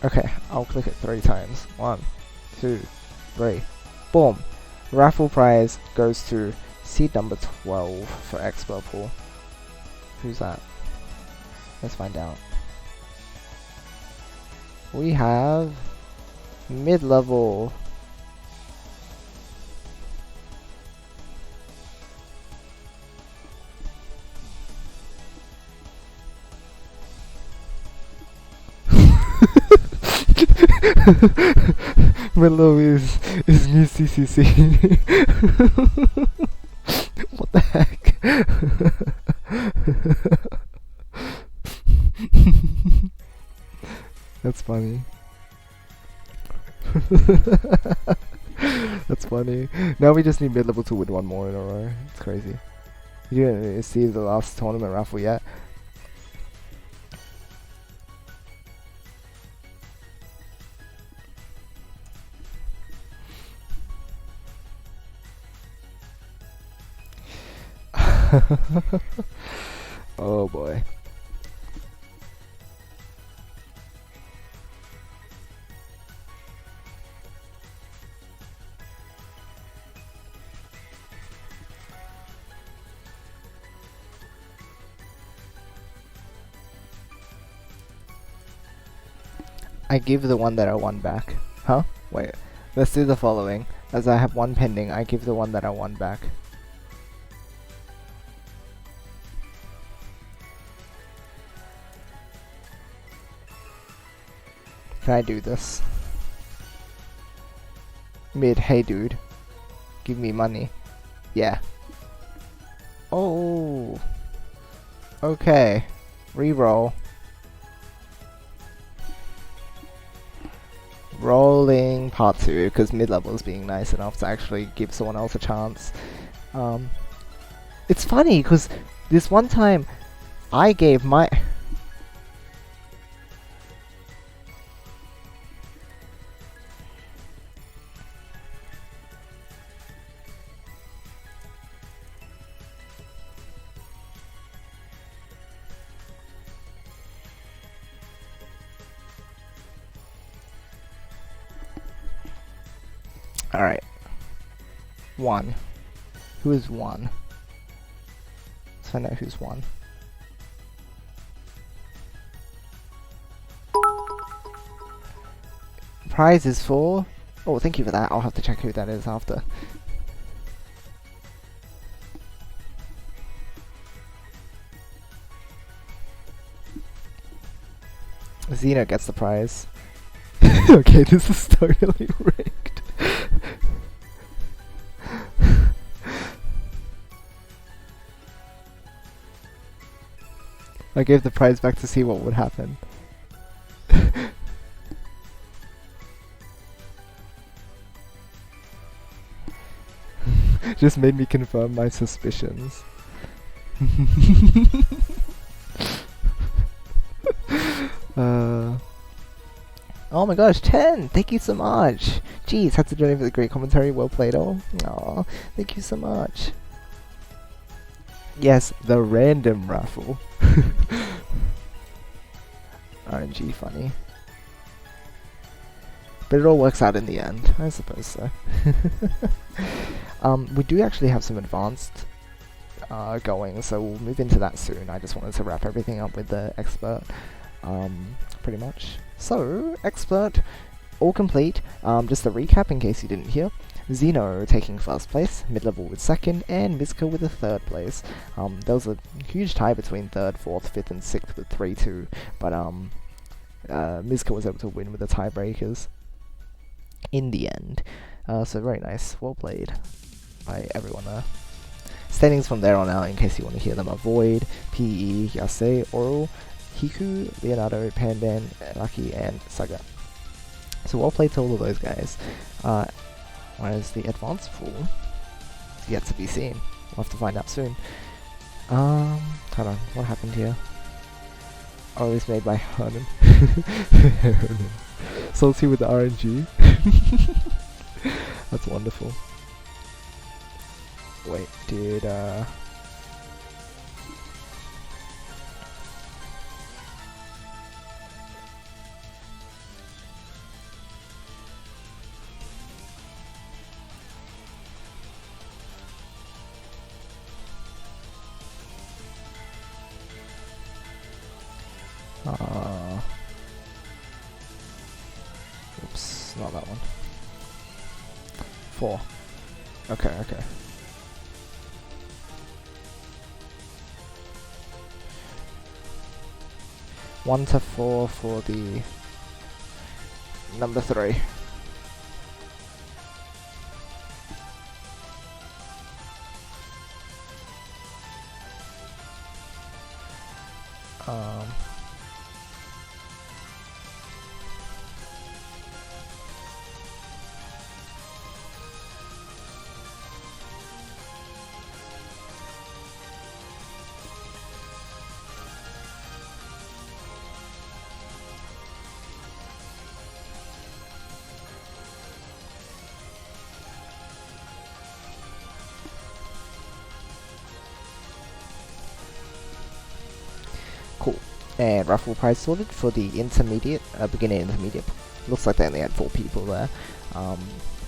Okay, I'll click it 3 times. 1, 2, 3. Boom! Raffle prize goes to seed number 12 for Expert Pool. Who's that? Let's find out. We have mid-level. Mid-level is new CCC. What the heck? That's funny. That's funny. Now we just need mid-level 2 with 1 more in a row. It's crazy. You didn't see the last tournament raffle yet? Oh boy. I give the one that I won back. Huh? Wait. Let's do the following. As I have 1 pending, I give the one that I won back. Can I do this? Mid, hey dude. Give me money. Yeah. Oh. Okay. Reroll. Rolling part 2, because mid-level is being nice enough to actually give someone else a chance. It's funny, because this one time, I gave my... Alright. 1. Who is 1? Let's find out who's 1. Prize is for Oh, thank you for that. I'll have to check who that is after. Xeno gets the prize. Okay, this is totally rigged. I gave the prize back to see what would happen. Just made me confirm my suspicions. Oh my gosh, 10! Thank you so much! Jeez, had to join in for the great commentary, well played all. Aw, thank you so much. Yes, the random raffle. RNG funny. But it all works out in the end, I suppose so. We do actually have some advanced going, so we'll move into that soon. I just wanted to wrap everything up with the expert, pretty much. So, expert, all complete. Just a recap in case you didn't hear. Xeno taking first place, mid-level with second, and Mizuka with a third place. There was a huge tie between third, fourth, fifth, and sixth with 3-2, but Mizuka was able to win with the tiebreakers in the end. So very nice, well played by everyone there. Standings from there on out, in case you want to hear them, are Void, PE, Yase, Oral, Hiku, Leonardo, Pandan, Lucky, and Saga. So well played to all of those guys. Whereas the advanced pool is yet to be seen. We'll have to find out soon. Hold on, what happened here? Oh, it's made by Hernan. Salty with the RNG. That's wonderful. Wait, did oops, not that one. 4. Okay, okay. One to 4 for the number 3. Cool. And raffle prize sorted for the intermediate, beginner intermediate. Looks like they only had 4 people there.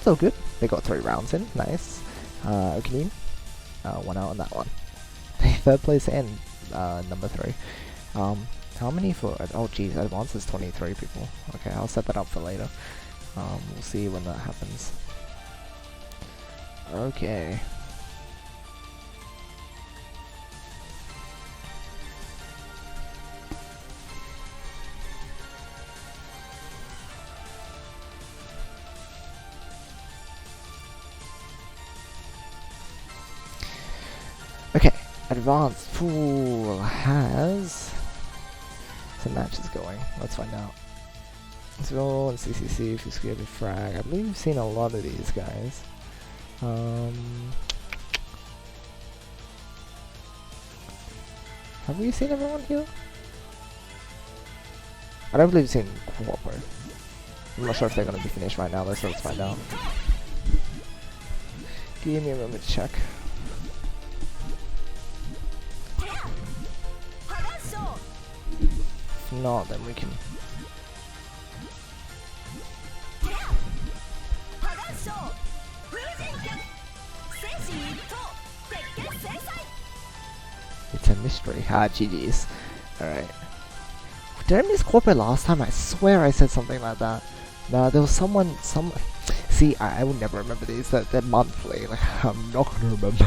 So good. They got 3 rounds in. Nice. Okanin, 1 out on that one. Third place and number 3. How many for? Oh geez, advance is 23 people. Okay, I'll set that up for later. We'll see when that happens. Okay. Okay, advanced pool has some matches going. Let's find out. Let's go and CCC if you scared of frag. I believe we've seen a lot of these guys. Have we seen everyone here? I don't believe we've seen Cooperate. I'm not sure if they're going to be finished right now though, so let's find out. Give me a moment to check. If not, then we can... It's a mystery. Ah, GG's. Alright. Did I miss corporate last time? I swear I said something like that. No, there was someone... See, I will never remember these. They're monthly. Like, I'm not gonna remember.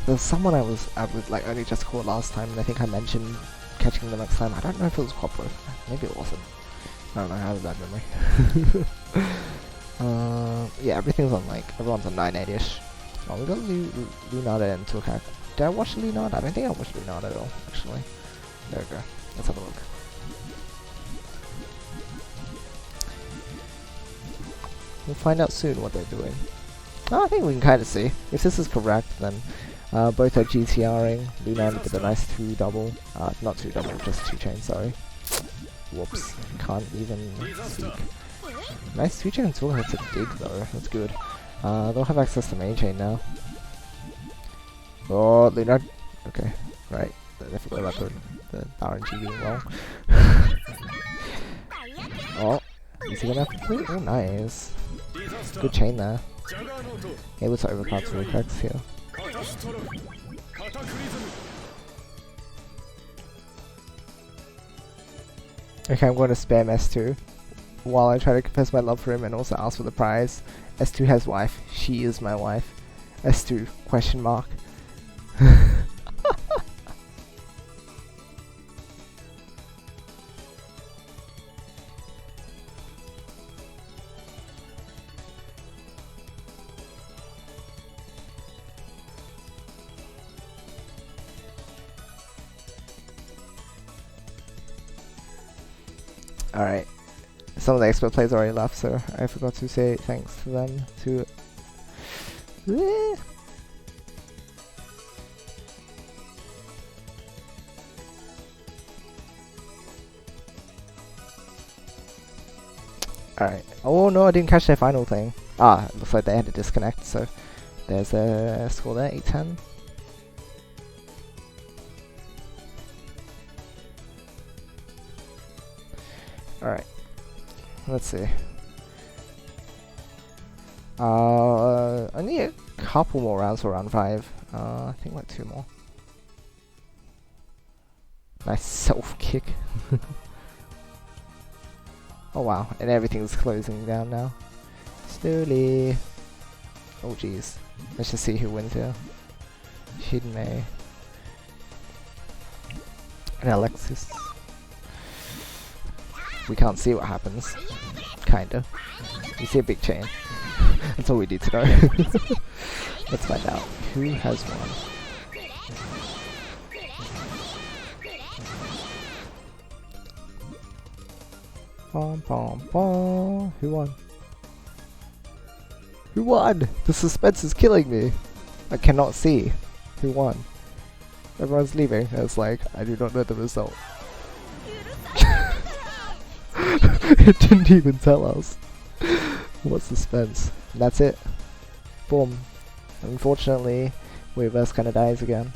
There's someone I was like only just caught last time, and I think I mentioned catching them next time. I don't know if it was Quattro. Maybe it wasn't. I don't know. I have a bad memory. Yeah, everything's on like everyone's on 980ish. Oh, we got Leonardo and Tukak. Did I watch Leonardo? I don't think I watched Leonardo at all, actually. There we go. Let's have a look. We'll find out soon what they're doing. Oh, I think we can kind of see. If this is correct, then both are GTRing. Leonardo did a nice 2-double. Not 2-double, just 2-chain, sorry. Whoops. Can't even speak. Nice 2-chain and 2 hits a dig though. That's good. They'll have access to main chain now. Oh, Leonardo. Okay, right. I forgot about the RNG being wrong. Oh, is he gonna complete? Oh, nice. Good chain there. Able to overpower 2 effects here. Okay, I'm going to spam S2 while I try to confess my love for him and also ask for the prize. S2 has wife. She is my wife. S2 question mark. Alright, some of the expert players already left, so I forgot to say thanks to them too. Alright, oh no, I didn't catch their final thing. Ah, it looks like they had to disconnect, so there's their score there, 8-10. Alright, let's see. I need a couple more rounds for round 5. I think like 2 more. Nice self kick. Oh wow, and everything's closing down now. Slowly. Oh jeez. Let's just see who wins here. Shidmei. And Alexis. We can't see what happens. Kinda. We see a big chain. That's all we need to know. Let's find out. Who has won? Bom, bom, bom. Who won? Who won? The suspense is killing me. I cannot see. Who won? Everyone's leaving. It's like, I do not know the result. It didn't even tell us. What suspense. And that's it. Boom. Unfortunately, Weaverse kinda dies again.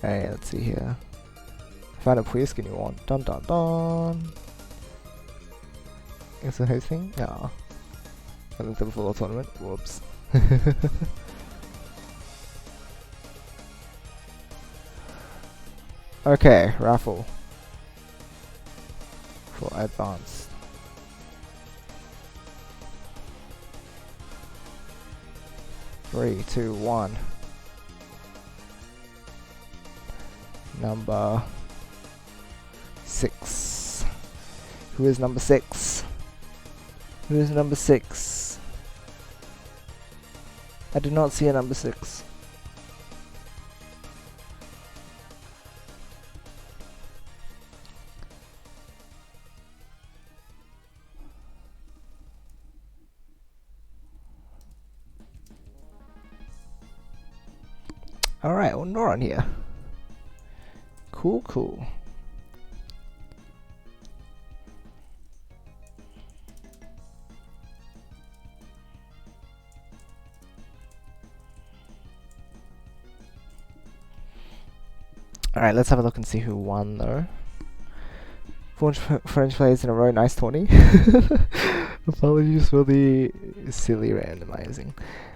Alright, let's see here. I found a Puyo skin you want. Dun dun dun. Is it hosting? No. I looked at the full tournament. Whoops. Okay, raffle. For advanced. Three, two, one. Number 6. Who is number 6? Who is number 6? I did not see a number 6. Alright, well, Noron here. Cool, cool. Alright, let's have a look and see who won though. 4 French players in a row, nice 20. Apologies for the silly randomizing.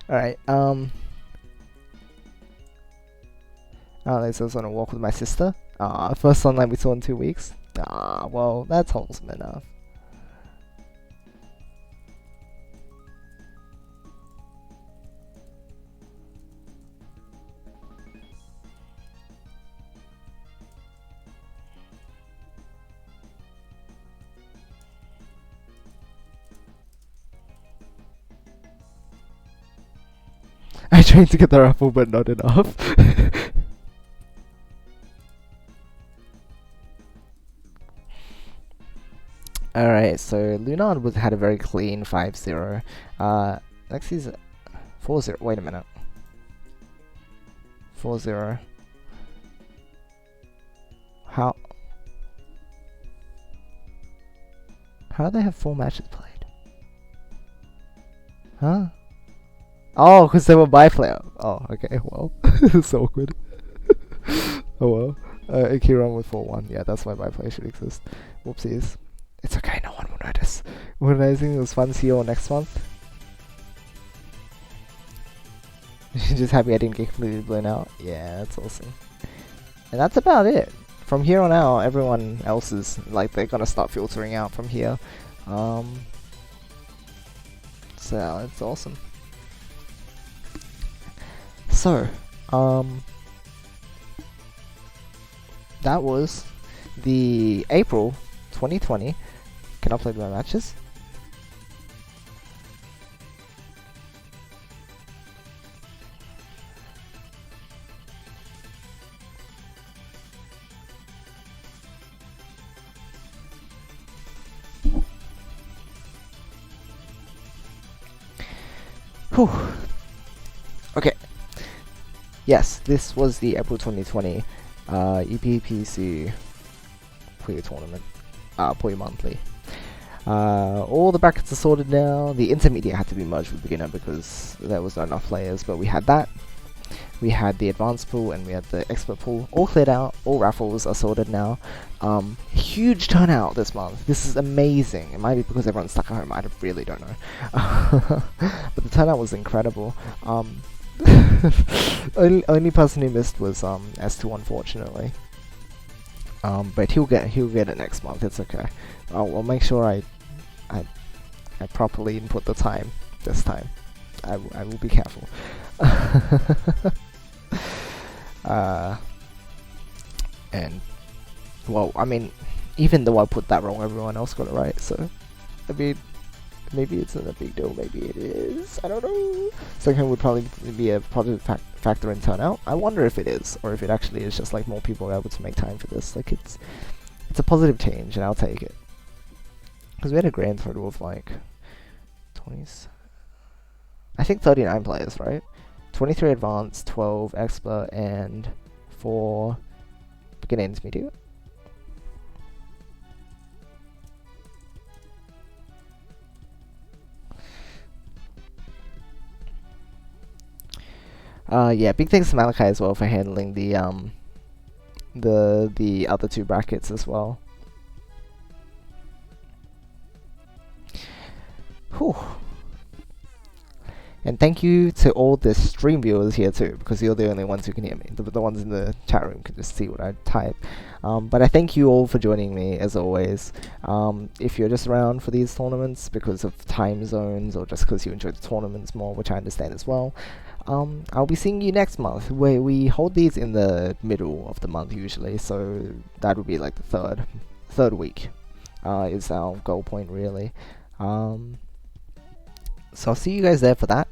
Alright, so I was on a walk with my sister. First online we saw in 2 weeks. Well, that's wholesome enough. I trying to get the raffle, but not enough. Alright, so Lunard had a very clean 5-0. Lexi's 4-0. Wait a minute. 4-0. How do they have 4 matches played? Huh? Oh, because they were by-player. Oh, okay, well. It's awkward. Oh well. Akiran with 4-1. Yeah, that's why by-player should exist. Whoopsies. It's okay, no one will notice. Organizing those fun see you all next month. Just happy I didn't get completely blown out. Yeah, that's awesome. And that's about it. From here on out, everyone else is like they're gonna start filtering out from here. So it's awesome. So, that was the April 2020. Can I play my matches? Whew. Okay. Yes, this was the April 2020 EPPC Puyo tournament. Puyo Monthly. All the brackets are sorted now. The intermediate had to be merged with beginner because there was not enough players, but we had that. We had the advanced pool and we had the expert pool all cleared out. All raffles are sorted now. Huge turnout this month. This is amazing. It might be because everyone's stuck at home. I really don't know. But the turnout was incredible. Only person who missed was S2, unfortunately. But he'll get it next month. It's okay. I'll make sure I properly input the time this time. I will be careful. And well, I mean, even though I put that wrong, everyone else got it right. So, I mean, maybe it's not a big deal. Maybe it is. I don't know. Second would probably be a positive factor in turnout. I wonder if it is, or if it actually is just like more people are able to make time for this. Like it's a positive change, and I'll take it. Because we had a grand total of like 20s. I think 39 players, right? 23 advanced, 12 expert, and 4 beginner intermediate. Yeah, big thanks to Malachi as well for handling the other 2 brackets as well. Whew. And thank you to all the stream viewers here too, because you're the only ones who can hear me. The ones in the chat room can just see what I type. But I thank you all for joining me, as always. If you're just around for these tournaments because of time zones, or just because you enjoy the tournaments more, which I understand as well, I'll be seeing you next month, where we hold these in the middle of the month usually, so that would be like the third week is our goal point, really. So I'll see you guys there for that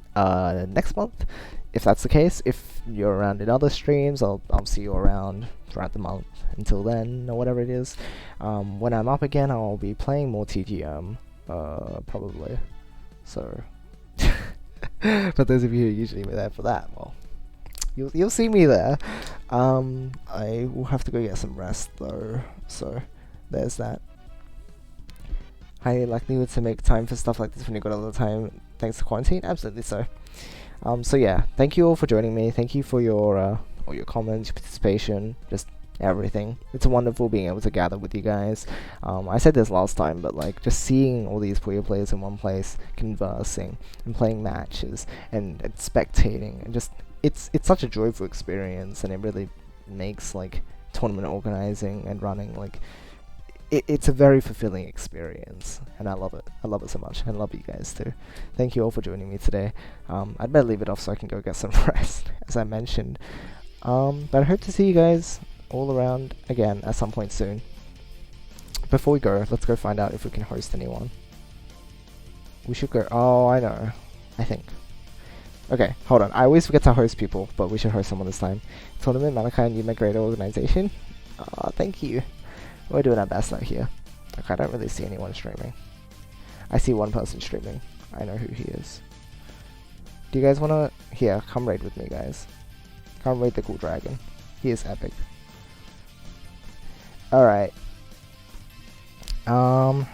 next month, if that's the case. If you're around in other streams, I'll see you around throughout the month until then, or whatever it is. When I'm up again, I'll be playing more TGM, probably. So, for those of you who usually be there for that, well, you'll see me there. I will have to go get some rest though, so there's that. Highly likelihood to make time for stuff like this when you've got all the time thanks to quarantine? Absolutely so. So yeah, thank you all for joining me. Thank you for your all your comments, your participation, just everything. It's wonderful being able to gather with you guys. I said this last time, but like just seeing all these Puyo players in one place, conversing and playing matches and spectating, and just it's such a joyful experience, and it really makes like tournament organizing and running like it's a very fulfilling experience, and I love it. I love it so much, and I love you guys too. Thank you all for joining me today. I'd better leave it off so I can go get some rest, as I mentioned. But I hope to see you guys all around again at some point soon. Before we go, let's go find out if we can host anyone. We should go. Oh, I know. I think Okay, hold on. I always forget to host people, but we should host someone this time. Tournament, Malachi, and you make great organization. Thank you. We're doing our best out here. Okay, I don't really see anyone streaming. I see one person streaming. I know who he is. Do you guys wanna... Here, come raid with me, guys. Come raid the cool dragon. He is epic. Alright. Oh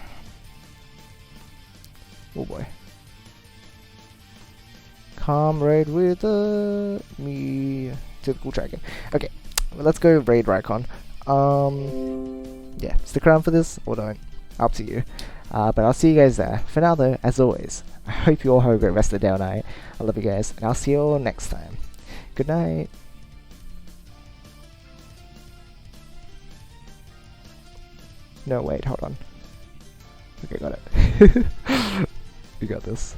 boy. Come raid with me to the cool dragon. Okay, well, let's go raid Rycon. Yeah, stick around for this or don't. Up to you. But I'll see you guys there. For now though, as always, I hope you all have a great rest of the day or night. I love you guys, and I'll see you all next time. Good night. No, wait, hold on. Okay, got it. You got this.